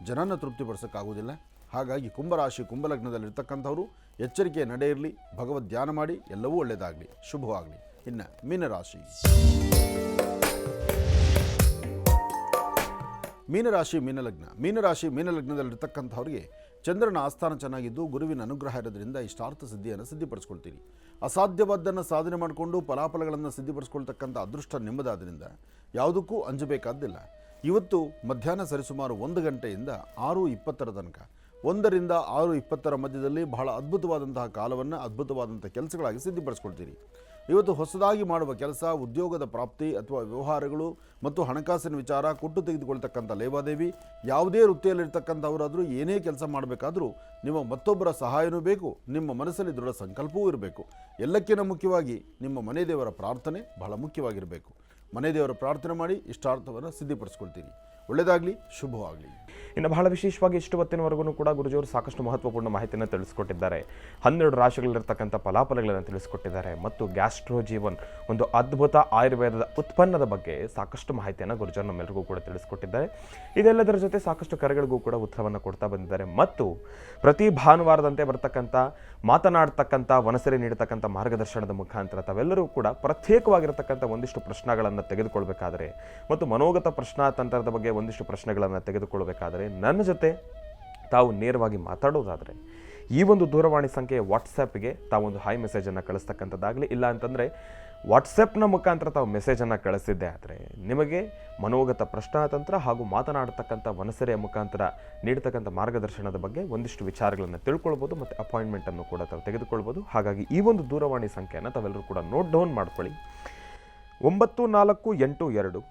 ಜನನ ತೃಪ್ತಿಪಡಿಸೋಕ್ಕಾಗೋದಿಲ್ಲ. ಹಾಗಾಗಿ ಕುಂಭಲಗ್ನದಲ್ಲಿರ್ತಕ್ಕಂಥವರು ಎಚ್ಚರಿಕೆಯ ನಡೆ ಇರಲಿ, ಭಗವದ್ ಧ್ಯಾನ ಮಾಡಿ, ಎಲ್ಲವೂ ಒಳ್ಳೆಯದಾಗಲಿ, ಶುಭವಾಗಲಿ. ಇನ್ನು ಮೀನರಾಶಿ. ಮೀನಲಗ್ನದಲ್ಲಿರ್ತಕ್ಕಂಥವ್ರಿಗೆ ಚಂದ್ರನ ಆಸ್ಥಾನ ಚೆನ್ನಾಗಿದ್ದು ಗುರುವಿನ ಅನುಗ್ರಹ ಇರೋದ್ರಿಂದ ಇಷ್ಟಾರ್ಥ ಸಿದ್ಧಿಯನ್ನು ಸಿದ್ಧಿಪಡಿಸ್ಕೊಳ್ತೀರಿ. ಅಸಾಧ್ಯವಾದ್ದನ್ನು ಸಾಧನೆ ಮಾಡಿಕೊಂಡು ಫಲಾಫಲಗಳನ್ನು ಸಿದ್ಧಿಪಡಿಸ್ಕೊಳ್ತಕ್ಕಂಥ ಅದೃಷ್ಟ ನಿಮ್ಮದಾದ್ರಿಂದ ಯಾವುದಕ್ಕೂ ಅಂಜಬೇಕಾದ್ದಿಲ್ಲ. ಇವತ್ತು ಮಧ್ಯಾಹ್ನ ಸರಿಸುಮಾರು 1 ಗಂಟೆಯಿಂದ 6:20 ತನಕ, 1 ರಿಂದ 6:20 ಮಧ್ಯದಲ್ಲಿ ಬಹಳ ಅದ್ಭುತವಾದಂತಹ ಕಾಲವನ್ನು ಅದ್ಭುತವಾದಂಥ ಕೆಲಸಗಳಾಗಿ ಸಿದ್ಧಿಪಡಿಸ್ಕೊಳ್ತೀರಿ. ಇವತ್ತು ಹೊಸದಾಗಿ ಮಾಡುವ ಕೆಲಸ, ಉದ್ಯೋಗದ ಪ್ರಾಪ್ತಿ ಅಥವಾ ವ್ಯವಹಾರಗಳು ಮತ್ತು ಹಣಕಾಸಿನ ವಿಚಾರ, ಕೊಟ್ಟು ತೆಗೆದುಕೊಳ್ತಕ್ಕಂಥ ಲೇವಾದೇವಿ, ಯಾವುದೇ ವೃತ್ತಿಯಲ್ಲಿರ್ತಕ್ಕಂಥವರಾದರೂ ಏನೇ ಕೆಲಸ ಮಾಡಬೇಕಾದ್ರೂ ನಿಮ್ಮ ಮತ್ತೊಬ್ಬರ ಸಹಾಯನೂ ಬೇಕು, ನಿಮ್ಮ ಮನಸ್ಸಲ್ಲಿ ದೃಢ ಸಂಕಲ್ಪವೂ ಇರಬೇಕು. ಎಲ್ಲಕ್ಕಿಂತ ಮುಖ್ಯವಾಗಿ ನಿಮ್ಮ ಮನೆ ದೇವರ ಪ್ರಾರ್ಥನೆ ಬಹಳ ಮುಖ್ಯವಾಗಿರಬೇಕು. ಮನೆ ದೇವರ ಪ್ರಾರ್ಥನೆ ಮಾಡಿ ಇಷ್ಟಾರ್ಥವನ್ನು ಸಿದ್ಧಿಪಡಿಸ್ಕೊಳ್ತೀರಿ. ಒಳ್ಳೆಯದಾಗಲಿ, ಶುಭವಾಗಲಿ. ಇನ್ನು ಬಹಳ ವಿಶೇಷವಾಗಿ ಇಷ್ಟು ಹೊತ್ತಿನವರೆಗೂ ಕೂಡ ಗುರುಜಿಯವರು ಸಾಕಷ್ಟು ಮಹತ್ವಪೂರ್ಣ ಮಾಹಿತಿಯನ್ನು ತಿಳಿಸ್ಕೊಟ್ಟಿದ್ದಾರೆ. 12 ರಾಶಿಗಳಿರ್ತಕ್ಕಂಥ ಫಲಾಫಲಗಳನ್ನು ತಿಳಿಸ್ಕೊಟ್ಟಿದ್ದಾರೆ ಮತ್ತು ಗ್ಯಾಸ್ಟ್ರೋ ಜೀವನ್ ಒಂದು ಅದ್ಭುತ ಆಯುರ್ವೇದದ ಉತ್ಪನ್ನದ ಬಗ್ಗೆ ಸಾಕಷ್ಟು ಮಾಹಿತಿಯನ್ನು ಗುರುಜಿಯವರು ನಮ್ಮೆಲ್ಲರಿಗೂ ಕೂಡ ತಿಳಿಸ್ಕೊಟ್ಟಿದ್ದಾರೆ. ಇದೆಲ್ಲದರ ಜೊತೆ ಸಾಕಷ್ಟು ಕರೆಗಳಿಗೂ ಕೂಡ ಉತ್ತರವನ್ನು ಕೊಡ್ತಾ ಬಂದಿದ್ದಾರೆ ಮತ್ತು ಪ್ರತಿ ಭಾನುವಾರದಂತೆ ಬರ್ತಕ್ಕಂಥ ಮಾತನಾಡ್ತಕ್ಕಂಥ ವನಸರಿ ನೀಡತಕ್ಕಂಥ ಮಾರ್ಗದರ್ಶನದ ಮುಖಾಂತರ ತಾವೆಲ್ಲರೂ ಕೂಡ ಪ್ರತ್ಯೇಕವಾಗಿರತಕ್ಕಂಥ ಒಂದಿಷ್ಟು ಪ್ರಶ್ನೆಗಳನ್ನು ತೆಗೆದುಕೊಳ್ಬೇಕಾದ್ರೆ ಮತ್ತು ಮನೋಗತ ಪ್ರಶ್ನಾತಂತ್ರದ ಬಗ್ಗೆ ಒಂದಿಷ್ಟು ಪ್ರಶ್ನೆಗಳನ್ನು ತೆಗೆದುಕೊಳ್ಬೇಕಾದ್ರೆ ನನ್ನ ಜೊತೆ ತಾವು ನೇರವಾಗಿ ಮಾತಾಡೋದಾದರೆ ಈ ಒಂದು ದೂರವಾಣಿ ಸಂಖ್ಯೆಯ ವಾಟ್ಸಪ್ಗೆ ತಾವೊಂದು ಹಾಯ್ ಮೆಸೇಜನ್ನು ಕಳಿಸ್ತಕ್ಕಂಥದ್ದಾಗಲಿ, ಇಲ್ಲ ಅಂತಂದರೆ ವಾಟ್ಸಪ್ನ ಮುಖಾಂತರ ತಾವು ಮೆಸೇಜನ್ನು ಕಳಿಸಿದ್ದೆ ಆದರೆ ನಿಮಗೆ ಮನೋಗತ ಪ್ರಶ್ನಾತಂತ್ರ ಹಾಗೂ ಮಾತನಾಡತಕ್ಕಂಥ ವನಸರಿಯ ಮುಖಾಂತರ ನೀಡತಕ್ಕಂಥ ಮಾರ್ಗದರ್ಶನದ ಬಗ್ಗೆ ಒಂದಿಷ್ಟು ವಿಚಾರಗಳನ್ನು ತಿಳ್ಕೊಳ್ಬೋದು ಮತ್ತು ಅಪಾಯಿಂಟ್ಮೆಂಟನ್ನು ಕೂಡ ತಾವು ತೆಗೆದುಕೊಳ್ಬೋದು. ಹಾಗಾಗಿ ಈ ಒಂದು ದೂರವಾಣಿ ಸಂಖ್ಯೆಯನ್ನು ತಾವೆಲ್ಲರೂ ಕೂಡ ನೋಟ್ ಡೌನ್ ಮಾಡ್ಕೊಳ್ಳಿ. 9482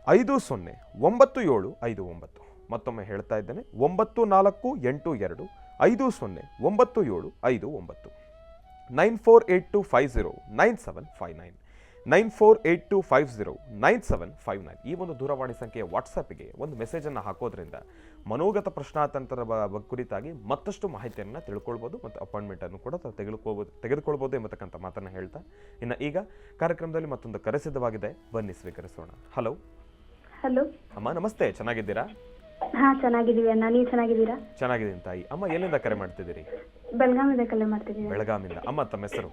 509759. ಮತ್ತೊಮ್ಮೆ ಹೇಳ್ತಾ ಇದ್ದೇನೆ, 9482 509759. 9482509759. 9482509759. ಈ ಒಂದು ದೂರವಾಣಿ ಸಂಖ್ಯೆಯ ವಾಟ್ಸಪ್ಗೆ ಒಂದು ಮೆಸೇಜನ್ನು ಹಾಕೋದ್ರಿಂದ ಮನೋಗತ ಪ್ರಶ್ನಾತಂತ್ರದ ಕುರಿತಾಗಿ ಮತ್ತಷ್ಟು ಮಾಹಿತಿಯನ್ನು ತಿಳ್ಕೊಳ್ಬೋದು ಮತ್ತು ಅಪಾಯಿಂಟ್ಮೆಂಟನ್ನು ಕೂಡ ತೆಗೆದುಕೊಳ್ಬೋದು ಎಂಬತಕ್ಕಂಥ ಮಾತನ್ನು ಹೇಳ್ತಾ ಇನ್ನು ಈಗ ಕಾರ್ಯಕ್ರಮದಲ್ಲಿ ಮತ್ತೊಂದು ಕರೆ ಸಿದ್ಧವಾಗಿದೆ, ಬನ್ನಿ ಸ್ವೀಕರಿಸೋಣ. ಹಲೋ ಹಲೋ ಅಮ್ಮ, ನಮಸ್ತೆ. ಚೆನ್ನಾಗಿದ್ದೀರಾ? ಹಾ ಚೆನ್ನಾಗಿದ್ದೀವಿ ಅಣ್ಣ, ನೀವು ಚೆನ್ನಾಗಿದ್ದೀರಾ? ಚೆನ್ನಾಗಿದ್ದೀನಿ ತಾಯಿ. ಅಮ್ಮ, ಎಲ್ಲಿಂದ ಕರೆ ಮಾಡ್ತಿದ್ದೀರಿ? ಬೆಳಗಾವಿಂದ ಕರೆ ಮಾಡ್ತಿದ್ದೀವಿ. ಬೆಳಗಾವಿಂದ. ಅಮ್ಮ, ತಮ್ಮ ಹೆಸರು?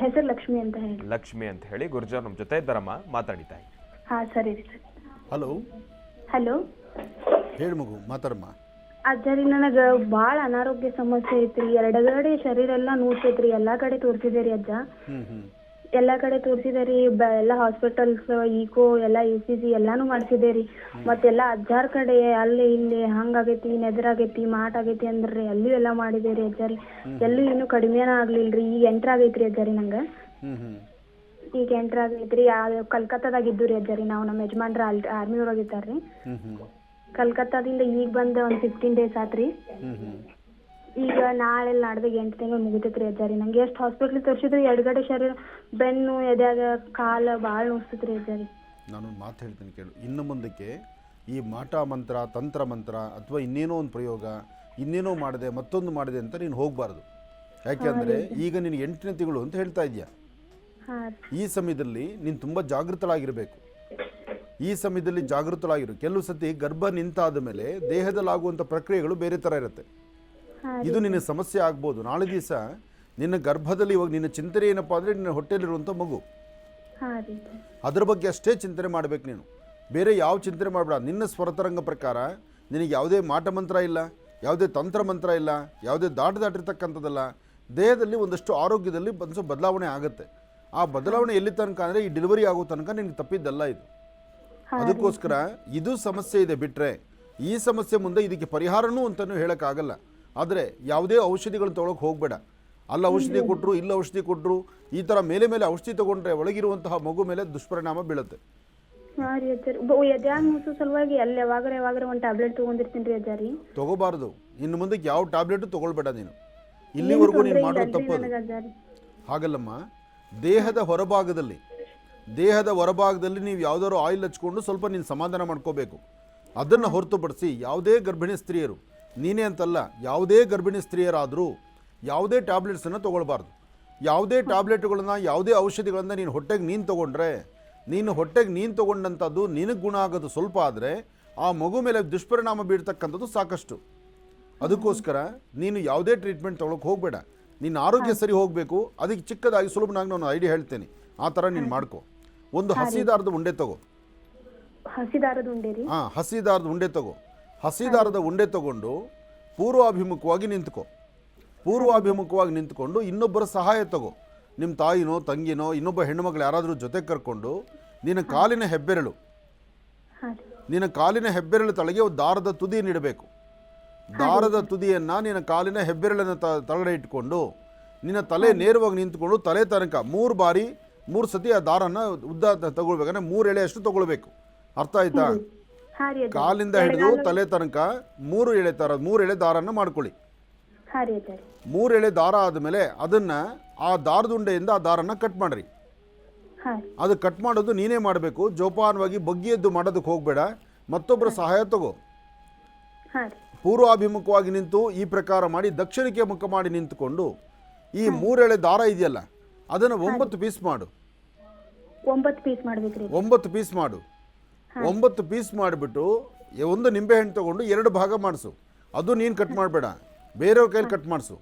ಹೆಸರು ಲಕ್ಷ್ಮಿ ಅಂತ ಹೇಳಿ. ಲಕ್ಷ್ಮಿ ಅಂತ ಹೇಳಿ. ಗುರುಜಾರ್ ನಮ್ಮ ಜೊತೆ ಇದ್ದಾರಮ್ಮ, ಮಾತಾಡಿ ತಾಯಿ. ಹಾ ಸರಿ ರೀ. ಹಲೋ ಹಲೋ, ಹೇಳಿ ಮಗು, ಮಾತಾಡಮ್ಮ. ಅಜ್ಜರಿ, ನನಗೆ ಭಾಳ ಅನಾರೋಗ್ಯ ಸಮಸ್ಯೆ ಐತ್ರಿ. ಎರಡಗಡೆ ಶರೀರ ಎಲ್ಲ ನೋಡ್ತೈತ್ರಿ. ಎಲ್ಲಾ ಕಡೆ ತೋರಿಸಿದೇರಿ ಅಜ್ಜ, ಎಲ್ಲಾ ಕಡೆ ತೋರಿಸಿದೇರಿ. ಎಲ್ಲ ಹಾಸ್ಪಿಟಲ್ಸ್, ಈಕೋ ಎಲ್ಲ ECG ಎಲ್ಲಾನು ಮಾಡಿಸಿದೇರಿ. ಮತ್ತೆಲ್ಲ ಅಜ್ಜಾರ್ ಕಡೆ ಅಲ್ಲಿ ಇಲ್ಲಿ ಹಂಗಾಗೈತಿ, ನೆದರಾಗೈತಿ, ಮಾಟ್ ಆಗೈತಿ ಅಂದ್ರಿ ಅಲ್ಲೂ ಎಲ್ಲ ಮಾಡಿದೇರಿ ಅಜ್ಜಾರಿ. ಎಲ್ಲೂ ಏನು ಕಡಿಮೆನ ಆಗ್ಲಿಲ್ರಿ. ಈಗ ಎಂಟ್ರ್ ಆಗೈತ್ರಿ ಅಜ್ಜಾರಿ. ನಂಗೆ ಈಗ ಎಂಟ್ರ್ ಆಗೈತ್ರಿ. ಕಲ್ಕತ್ತಾದಾಗ ಇದ್ದು ರೀ ಅಜ್ಜಾರಿ. ನಾವು ನಮ್ಮ ಯಜಮಾನ್ರ ಆರ್ಮಿ ಒಳಗಿದ್ದಾರ್ರಿ. ಕಲ್ಕತ್ತಾದಿಂದ ಈಗ ಬಂದ ಒಂದು 15 days ಆತ್ರಿ. ಈಗ ನಾಳೆ ನಾಡ್ದಾಗ 8 ತಿಂಗಳು ಮುಗಿತೈತ್ರಿ ಅಜ್ಜಾರಿ. ನಂಗೆ ಎಷ್ಟು ಹಾಸ್ಪಿಟ್ಲ್ ತೋರಿಸಿದ್ರಿ, ಎಡಗಡೆ ಶರೀರ, ಬೆನ್ನು, ಎದ್ಯಾಗ, ಕಾಲ ಭಾಳ ನೋಡ್ತೈತ್ರಿ ಅಜ್ಜಾರಿ. ನಾನೊಂದು ಮಾತು ಹೇಳ್ತೀನಿ ಕೇಳು. ಇನ್ನು ಮುಂದಕ್ಕೆ ಈ ಮಾಟ ಮಂತ್ರ, ತಂತ್ರ ಮಂತ್ರ ಅಥವಾ ಇನ್ನೇನೋ ಒಂದು ಪ್ರಯೋಗ, ಇನ್ನೇನೋ ಮಾಡಿದೆ ಮತ್ತೊಂದು ಮಾಡಿದೆ ಅಂತ ನೀನು ಹೋಗಬಾರ್ದು. ಯಾಕೆಂದರೆ ಈಗ ನೀನು 8ನೇ ತಿಂಗಳು ಅಂತ ಹೇಳ್ತಾ ಇದೆಯಾ. ಈ ಸಮಯದಲ್ಲಿ ನೀನು ತುಂಬ ಜಾಗೃತಳಾಗಿರಬೇಕು. ಈ ಸಮಯದಲ್ಲಿ ಜಾಗೃತಳಾಗಿರು. ಕೆಲವು ಸತಿ ಗರ್ಭ ನಿಂತಾದ ಮೇಲೆ ದೇಹದಲ್ಲಾಗುವಂಥ ಪ್ರಕ್ರಿಯೆಗಳು ಬೇರೆ ಥರ ಇರುತ್ತೆ. ಇದು ನಿನ್ನ ಸಮಸ್ಯೆ ಆಗ್ಬೋದು. ನಾಳೆ ದಿವಸ ನಿನ್ನ ಗರ್ಭದಲ್ಲಿ ಇವಾಗ ನಿನ್ನ ಚಿಂತನೆ ಏನಪ್ಪ ಅಂದರೆ ನಿನ್ನ ಹೊಟ್ಟೆಯಲ್ಲಿರುವಂಥ ಮಗು, ಅದ್ರ ಬಗ್ಗೆ ಅಷ್ಟೇ ಚಿಂತನೆ ಮಾಡಬೇಕು ನೀನು. ಬೇರೆ ಯಾವ ಚಿಂತನೆ ಮಾಡಬೇಡ. ನಿನ್ನ ಸ್ವರತರಂಗ ಪ್ರಕಾರ ನಿನಗೆ ಯಾವುದೇ ಮಾಟ ಮಂತ್ರ ಇಲ್ಲ, ಯಾವುದೇ ತಂತ್ರ ಮಂತ್ರ ಇಲ್ಲ, ಯಾವುದೇ ದಾಟಿರ್ತಕ್ಕಂಥದ್ದಲ್ಲ. ದೇಹದಲ್ಲಿ ಒಂದಷ್ಟು ಆರೋಗ್ಯದಲ್ಲಿ ಒಂದು ಬದಲಾವಣೆ ಆಗುತ್ತೆ. ಆ ಬದಲಾವಣೆ ಎಲ್ಲಿ ತನಕ ಅಂದರೆ ಈ ಡೆಲಿವರಿ ಆಗೋ ತನಕ ನಿನಗೆ ತಪ್ಪಿದ್ದಲ್ಲ ಇದು. ಅದಕ್ಕೋಸ್ಕರ ಇದು ಸಮಸ್ಯೆ ಇದೆ ಬಿಟ್ಟರೆ ಈ ಸಮಸ್ಯೆ ಮುಂದೆ ಇದಕ್ಕೆ ಪರಿಹಾರನೂ ಅಂತಲೂ ಹೇಳೋಕ್ಕಾಗಲ್ಲ. ಆದರೆ ಯಾವುದೇ ಔಷಧಿಗಳನ್ನ ತೊಗೊಳಕ್ಕೆ ಹೋಗಬೇಡ. ಅಲ್ಲಿ ಔಷಧಿ ಕೊಟ್ಟರು, ಇಲ್ಲ ಔಷಧಿ ಕೊಟ್ಟರು, ಈ ಥರ ಮೇಲೆ ಮೇಲೆ ಔಷಧಿ ತೊಗೊಂಡ್ರೆ ಒಳಗಿರುವಂತಹ ಮಗು ಮೇಲೆ ದುಷ್ಪರಿಣಾಮ ಬೀಳುತ್ತೆ. ಹಾಂ ರೀ ಅಜ್ಜಾರಿ. ಎದ್ಯಾಗ ಮುಸು ಸಲುವಾಗಿ ಅಲ್ಲಿ ಯಾವಾಗರ ಒಂದು ಟ್ಯಾಬ್ಲೆಟ್ ತೊಗೊಂಡಿರ್ತೀನಿ ರೀ ಅಜ್ಜಾರಿ. ತೊಗೋಬಾರ್ದು. ಇನ್ನು ಮುಂದಕ್ಕೆ ಯಾವ ಟ್ಯಾಬ್ಲೆಟು ತೊಗೊಳ್ಬೇಡ ನೀನು. ಇಲ್ಲಿವರೆಗೂ ನೀನು ಮಾಡೋದು ತಪ್ಪದು. ಹಾಗಲ್ಲಮ್ಮ, ದೇಹದ ಹೊರಭಾಗದಲ್ಲಿ ನೀವು ಯಾವುದಾದ್ರು ಆಯಿಲ್ ಹಚ್ಕೊಂಡು ಸ್ವಲ್ಪ ನೀನು ಸಮಾಧಾನ ಮಾಡ್ಕೋಬೇಕು. ಅದನ್ನು ಹೊರತುಪಡಿಸಿ ಯಾವುದೇ ಗರ್ಭಿಣಿ ಸ್ತ್ರೀಯರು, ನೀನೇ ಅಂತಲ್ಲ, ಯಾವುದೇ ಗರ್ಭಿಣಿ ಸ್ತ್ರೀಯರಾದರೂ ಯಾವುದೇ ಟ್ಯಾಬ್ಲೆಟ್ಸನ್ನು ತೊಗೊಳ್ಬಾರ್ದು. ಯಾವುದೇ ಟ್ಯಾಬ್ಲೆಟ್ಗಳನ್ನು, ಯಾವುದೇ ಔಷಧಿಗಳನ್ನು ನೀನು ಹೊಟ್ಟೆಗೆ ನೀನು ತೊಗೊಂಡ್ರೆ, ನೀನು ಹೊಟ್ಟೆಗೆ ನೀನು ತೊಗೊಂಡಂಥದ್ದು ನಿನಗೆ ಗುಣ ಆಗೋದು ಸ್ವಲ್ಪ ಆದರೆ ಆ ಮಗು ಮೇಲೆ ದುಷ್ಪರಿಣಾಮ ಬೀಳ್ತಕ್ಕಂಥದ್ದು ಸಾಕಷ್ಟು. ಅದಕ್ಕೋಸ್ಕರ ನೀನು ಯಾವುದೇ ಟ್ರೀಟ್ಮೆಂಟ್ ತೊಗೊಳಕ್ಕೆ ಹೋಗಬೇಡ. ನಿನ್ನ ಆರೋಗ್ಯ ಸರಿ ಹೋಗಬೇಕು. ಅದಕ್ಕೆ ಚಿಕ್ಕದಾಗಿ ಸುಲಭನಾಗಿ ನಾನು ಐಡಿಯಾ ಹೇಳ್ತೇನೆ, ಆ ಥರ ನೀನು ಮಾಡ್ಕೊ. ಒಂದು ಹಸಿದಾರದ ಉಂಡೆ ತಗೋ. ಹಸಿದಾರದ ಉಂಡೆ ರೀ? ಹಾಂ, ಹಸಿದಾರದ ಉಂಡೆ ತಗೋ. ಹಸಿದಾರದ ಉಂಡೆ ತಗೊಂಡು ಪೂರ್ವಾಭಿಮುಖವಾಗಿ ನಿಂತ್ಕೊ. ಪೂರ್ವಾಭಿಮುಖವಾಗಿ ನಿಂತ್ಕೊಂಡು ಇನ್ನೊಬ್ಬರ ಸಹಾಯ ತಗೋ. ನಿಮ್ಮ ತಾಯಿನೋ ತಂಗಿನೋ ಇನ್ನೊಬ್ಬ ಹೆಣ್ಣುಮಗಳು ಯಾರಾದರೂ ಜೊತೆ ಕರ್ಕೊಂಡು ನಿನ್ನ ಕಾಲಿನ ಹೆಬ್ಬೆರಳು ತಳಗೆ ಒಂದು ದಾರದ ತುದಿ ನೀಡಬೇಕು. ದಾರದ ತುದಿಯನ್ನು ನಿನ್ನ ಕಾಲಿನ ಹೆಬ್ಬೆರಳನ್ನು ತಳಗಡೆ ಇಟ್ಕೊಂಡು ನಿನ್ನ ತಲೆ ನೇರವಾಗಿ ನಿಂತ್ಕೊಂಡು ತಲೆ ತನಕ 3 ಸತಿ ಆ ದಾರನ ಉದ್ದ ತಗೊಳ್ಬೇಕಂದ್ರೆ 3 ಎಳೆಯಷ್ಟು ತಗೊಳ್ಬೇಕು. ಅರ್ಥ ಆಯ್ತಾ? ಕಾಲಿಂದ ಹಿಡಿದು ತಲೆ ತನಕ 3 ಎಳೆ ದಾರನ ಮಾಡ್ಕೊಳ್ಳಿ. 3 ಎಳೆ ದಾರ ಆದಮೇಲೆ ಅದನ್ನು ಆ ದಾರದ ಉಂಡೆಯಿಂದ ಆ ದಾರನ ಕಟ್ ಮಾಡಿರಿ. ಅದು ಕಟ್ ಮಾಡೋದು ನೀನೇ ಮಾಡಬೇಕು. ಜೋಪಾನವಾಗಿ ಬಗ್ಗಿ ಎದ್ದು ಮಾಡೋದಕ್ಕೆ ಹೋಗಬೇಡ. ಮತ್ತೊಬ್ಬರ ಸಹಾಯ ತಗೋ. ಪೂರ್ವಾಭಿಮುಖವಾಗಿ ನಿಂತು ಈ ಪ್ರಕಾರ ಮಾಡಿ ದಕ್ಷಿಣಕ್ಕೆ ಮುಖ ಮಾಡಿ ನಿಂತುಕೊಂಡು ಈ 3 ಎಳೆ ದಾರ ಇದೆಯಲ್ಲ ಅದನ್ನು 9 ಪೀಸ್ ಮಾಡು. 9 ಪೀಸ್ ಮಾಡಬೇಕ್ರಿ? 9 ಪೀಸ್ ಮಾಡು. 9 ಪೀಸ್ ಮಾಡಿಬಿಟ್ಟು ಒಂದು ನಿಂಬೆಹಣ್ಣು ತಗೊಂಡು 2 ಭಾಗ ಮಾಡಿಸು. ಅದು ನೀನು ಕಟ್ ಮಾಡಬೇಡ, ಬೇರೆಯವ್ರ ಕೈಲಿ ಕಟ್ ಮಾಡಿಸು.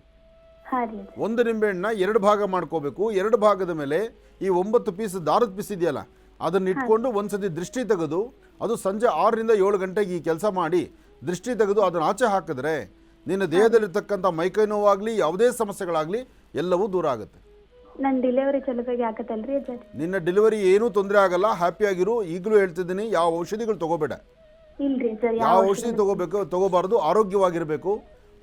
ಒಂದು ನಿಂಬೆಹಣ್ಣನ್ನ 2 ಭಾಗ ಮಾಡ್ಕೋಬೇಕು. 2 ಭಾಗದ ಮೇಲೆ ಈ 9 ಪೀಸ್ ದಾರದ ಪೀಸ್ ಇದೆಯಲ್ಲ ಅದನ್ನ ಇಟ್ಕೊಂಡು ಒಂದ್ಸತಿ ದೃಷ್ಟಿ ತೆಗೆದು, ಅದು ಸಂಜೆ 6 ರಿಂದ 7 ಗಂಟೆಗೆ ಈ ಕೆಲಸ ಮಾಡಿ ದೃಷ್ಟಿ ತೆಗೆದು ಅದನ್ನು ಆಚೆ ಹಾಕಿದ್ರೆ ನಿನ್ನ ದೇಹದಲ್ಲಿರ್ತಕ್ಕಂಥ ಮೈಕೈ ನೋವಾಗಲಿ ಯಾವುದೇ ಸಮಸ್ಯೆಗಳಾಗಲಿ ಎಲ್ಲವೂ ದೂರ ಆಗುತ್ತೆ. ನನ್ನ ಡೆಲಿವರಿ ಚಲೋವಾಗಿ ಆಗತ್ತಲ್ರಿ ಅಜ್ಜಾರಿ? ನಿನ್ನ ಡೆಲಿವರಿ ಏನೂ ತೊಂದರೆ ಆಗಲ್ಲ. ಹ್ಯಾಪಿಯಾಗಿರು. ಈಗಲೂ ಹೇಳ್ತಿದ್ದೀನಿ, ಯಾವ ಔಷಧಿಗಳು ತಗೋಬೇಡ. ಇಲ್ರಿ ಸರ್, ಯಾವ ಔಷಧಿ ತಗೋಬಾರ್ದು. ಆರೋಗ್ಯವಾಗಿರಬೇಕು.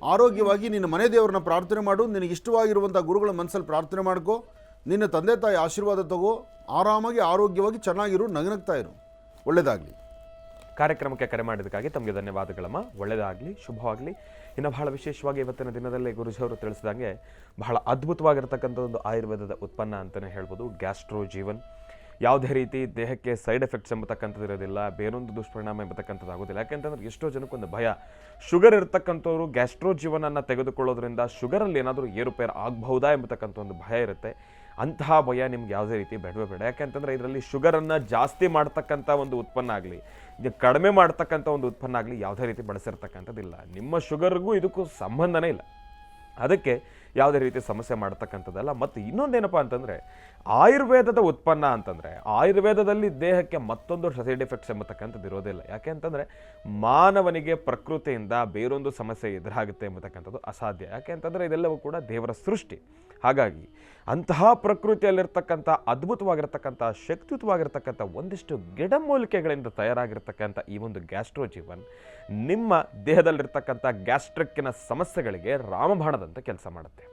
ಆರೋಗ್ಯವಾಗಿ ನಿನ್ನ ಮನೆ ದೇವರನ್ನ ಪ್ರಾರ್ಥನೆ ಮಾಡು. ನಿನಗೆ ಇಷ್ಟವಾಗಿರುವಂಥ ಗುರುಗಳ ಮನಸ್ಸಲ್ಲಿ ಪ್ರಾರ್ಥನೆ ಮಾಡ್ಕೋ. ನಿನ್ನ ತಂದೆ ತಾಯಿ ಆಶೀರ್ವಾದ ತಗೋ. ಆರಾಮಾಗಿ ಆರೋಗ್ಯವಾಗಿ ಚೆನ್ನಾಗಿರು, ನಗನಗ್ತಾ ಇರು. ಒಳ್ಳೆಯದಾಗಲಿ. ಕಾರ್ಯಕ್ರಮಕ್ಕೆ ಕರೆ ಮಾಡಿದ್ದಕ್ಕಾಗಿ ತಮಗೆ ಧನ್ಯವಾದಗಳಮ್ಮ. ಒಳ್ಳೆಯದಾಗಲಿ, ಶುಭವಾಗಲಿ. ಇನ್ನು ಬಹಳ ವಿಶೇಷವಾಗಿ ಇವತ್ತಿನ ದಿನದಲ್ಲಿ ಗುರುಜಿಯವರು ತಿಳಿಸಿದಂಗೆ ಬಹಳ ಅದ್ಭುತವಾಗಿರ್ತಕ್ಕಂಥ ಒಂದು ಆಯುರ್ವೇದದ ಉತ್ಪನ್ನ ಅಂತಲೇ ಹೇಳ್ಬೋದು ಗ್ಯಾಸ್ಟ್ರೋ ಜೀವನ್. ಯಾವುದೇ ರೀತಿ ದೇಹಕ್ಕೆ ಸೈಡ್ ಎಫೆಕ್ಟ್ಸ್ ಎಂಬತಕ್ಕಂಥದ್ದು ಇರೋದಿಲ್ಲ, ಬೇರೊಂದು ದುಷ್ಪರಿಣಾಮ ಎಂಬತಕ್ಕಂಥದ್ದು ಆಗೋದಿಲ್ಲ. ಯಾಕೆಂತಂದ್ರೆ ಎಷ್ಟೋ ಜನಕ್ಕೊಂದು ಭಯ, ಶುಗರ್ ಇರ್ತಕ್ಕಂಥವ್ರು ಗ್ಯಾಸ್ಟ್ರೋ ಜೀವನನ್ನು ತೆಗೆದುಕೊಳ್ಳೋದ್ರಿಂದ ಶುಗರಲ್ಲಿ ಏನಾದರೂ ಏರುಪೇರು ಆಗಬಹುದಾ ಎಂಬತಕ್ಕಂಥ ಒಂದು ಭಯ ಇರುತ್ತೆ. ಅಂತಹ ಭಯ ನಿಮ್ಗೆ ಯಾವುದೇ ರೀತಿ ಬೇಡವೇ ಬೇಡ. ಯಾಕೆಂತಂದರೆ ಇದರಲ್ಲಿ ಶುಗರನ್ನು ಜಾಸ್ತಿ ಮಾಡ್ತಕ್ಕಂಥ ಒಂದು ಉತ್ಪನ್ನ ಆಗಲಿ, ಕಡಿಮೆ ಮಾಡ್ತಕ್ಕಂಥ ಒಂದು ಉತ್ಪನ್ನ ಆಗಲಿ ಯಾವುದೇ ರೀತಿ ಬಳಸಿರ್ತಕ್ಕಂಥದ್ದಿಲ್ಲ. ನಿಮ್ಮ ಶುಗರ್ಗೂ ಇದಕ್ಕೂ ಸಂಬಂಧನೇ ಇಲ್ಲ. ಅದಕ್ಕೆ ಯಾವುದೇ ರೀತಿ ಸಮಸ್ಯೆ ಮಾಡ್ತಕ್ಕಂಥದ್ದಲ್ಲ. ಮತ್ತು ಇನ್ನೊಂದೇನಪ್ಪ ಅಂತಂದರೆ ಆಯುರ್ವೇದದ ಉತ್ಪನ್ನ ಅಂತಂದರೆ ಆಯುರ್ವೇದದಲ್ಲಿ ದೇಹಕ್ಕೆ ಮತ್ತೊಂದು ಸೈಡ್ ಎಫೆಕ್ಟ್ಸ್ ಎಂಬತಕ್ಕಂಥದ್ದು ಇರೋದಿಲ್ಲ. ಯಾಕೆ ಅಂತಂದರೆ ಮಾನವನಿಗೆ ಪ್ರಕೃತಿಯಿಂದ ಬೇರೊಂದು ಸಮಸ್ಯೆ ಎದುರಾಗುತ್ತೆ ಎಂಬತಕ್ಕಂಥದ್ದು ಅಸಾಧ್ಯ. ಯಾಕೆ ಅಂತಂದರೆ ಇದೆಲ್ಲವೂ ಕೂಡ ದೇವರ ಸೃಷ್ಟಿ. ಹಾಗಾಗಿ ಅಂತಹ ಪ್ರಕೃತಿಯಲ್ಲಿರ್ತಕ್ಕಂಥ ಅದ್ಭುತವಾಗಿರ್ತಕ್ಕಂಥ ಶಕ್ತಿಯುತವಾಗಿರ್ತಕ್ಕಂಥ ಒಂದಿಷ್ಟು ಗಿಡಮೂಲಿಕೆಗಳಿಂದ ತಯಾರಾಗಿರ್ತಕ್ಕಂಥ ಈ ಒಂದು ಗ್ಯಾಸ್ಟ್ರೋ ಜೀವನ್ ನಿಮ್ಮ ದೇಹದಲ್ಲಿರ್ತಕ್ಕಂಥ ಗ್ಯಾಸ್ಟ್ರಿಕ್ಕಿನ ಸಮಸ್ಯೆಗಳಿಗೆ ರಾಮಬಾಣದಂತೆ ಕೆಲಸ ಮಾಡುತ್ತೆ.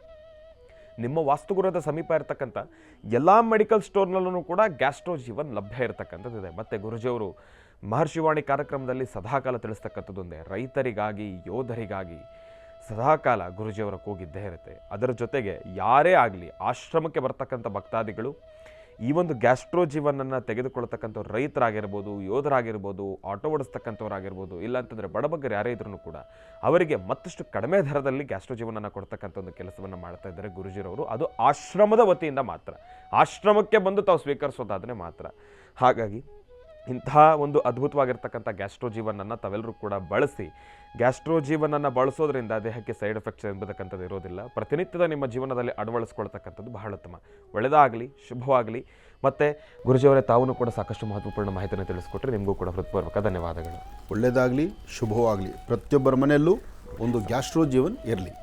ನಿಮ್ಮ ವಾಸ್ತುಗೃಹದ ಸಮೀಪ ಇರತಕ್ಕಂಥ ಎಲ್ಲ ಮೆಡಿಕಲ್ ಸ್ಟೋರ್ನಲ್ಲೂ ಕೂಡ ಗ್ಯಾಸ್ಟ್ರೋ ಜೀವನ್ ಲಭ್ಯ ಇರತಕ್ಕಂಥದ್ದಿದೆ. ಮತ್ತು ಗುರುಜಿಯವರು ಮಹರ್ಷಿವಾಣಿ ಕಾರ್ಯಕ್ರಮದಲ್ಲಿ ಸದಾಕಾಲ ತಿಳಿಸ್ತಕ್ಕಂಥದ್ದೊಂದೇ, ರೈತರಿಗಾಗಿ, ಯೋಧರಿಗಾಗಿ ಸದಾಕಾಲ ಗುರುಜಿಯವರ ಕೂಗಿದ್ದೇ ಇರುತ್ತೆ. ಅದರ ಜೊತೆಗೆ ಯಾರೇ ಆಗಲಿ ಆಶ್ರಮಕ್ಕೆ ಬರ್ತಕ್ಕಂಥ ಭಕ್ತಾದಿಗಳು ಈ ಒಂದು ಗ್ಯಾಸ್ಟ್ರೋ ಜೀವನನ್ನು ತೆಗೆದುಕೊಳ್ತಕ್ಕಂಥವ್ರು ರೈತರಾಗಿರ್ಬೋದು, ಯೋಧರಾಗಿರ್ಬೋದು, ಆಟೋ ಓಡಿಸ್ತಕ್ಕಂಥವ್ರಾಗಿರ್ಬೋದು, ಇಲ್ಲಾಂತಂದರೆ ಬಡಬಗ್ಗರು ಯಾರೇ ಇದ್ರೂ ಕೂಡ ಅವರಿಗೆ ಮತ್ತಷ್ಟು ಕಡಿಮೆ ದರದಲ್ಲಿ ಗ್ಯಾಸ್ಟ್ರೋ ಜೀವನನ್ನು ಕೊಡ್ತಕ್ಕಂಥ ಒಂದು ಕೆಲಸವನ್ನು ಮಾಡ್ತಾ ಇದ್ದಾರೆ ಗುರುಜಿರವರು. ಅದು ಆಶ್ರಮದ ವತಿಯಿಂದ ಮಾತ್ರ, ಆಶ್ರಮಕ್ಕೆ ಬಂದು ತಾವು ಸ್ವೀಕರಿಸೋದಾದರೆ ಮಾತ್ರ. ಹಾಗಾಗಿ ಇಂತಹ ಒಂದು ಅದ್ಭುತವಾಗಿರ್ತಕ್ಕಂಥ ಗ್ಯಾಸ್ಟ್ರೋಜೀವನನ್ನು ತಾವೆಲ್ಲರೂ ಕೂಡ ಬಳಸಿ. ಗ್ಯಾಸ್ಟ್ರೋಜೀವನನ್ನು ಬಳಸೋದ್ರಿಂದ ದೇಹಕ್ಕೆ ಸೈಡ್ ಎಫೆಕ್ಟ್ಸ್ ಎಂಬತಕ್ಕಂಥದ್ದು ಇರೋದಿಲ್ಲ. ಪ್ರತಿನಿತ್ಯದ ನಿಮ್ಮ ಜೀವನದಲ್ಲಿ ಅಳವಡಿಸ್ಕೊಳ್ತಕ್ಕಂಥದ್ದು ಬಹಳ ಉತ್ತಮ. ಒಳ್ಳೆಯದಾಗಲಿ, ಶುಭವಾಗಲಿ. ಮತ್ತು ಗುರುಜಿಯವರೇ, ತಾವು ಕೂಡ ಸಾಕಷ್ಟು ಮಹತ್ವಪೂರ್ಣ ಮಾಹಿತಿಯನ್ನು ತಿಳಿಸ್ಕೊಟ್ರೆ ನಿಮಗೂ ಕೂಡ ಹೃತ್ಪೂರ್ವಕ ಧನ್ಯವಾದಗಳು. ಒಳ್ಳೆಯದಾಗಲಿ, ಶುಭವಾಗಲಿ. ಪ್ರತಿಯೊಬ್ಬರ ಮನೆಯಲ್ಲೂ ಒಂದು ಗ್ಯಾಸ್ಟ್ರೋ ಜೀವನ್ ಇರಲಿ.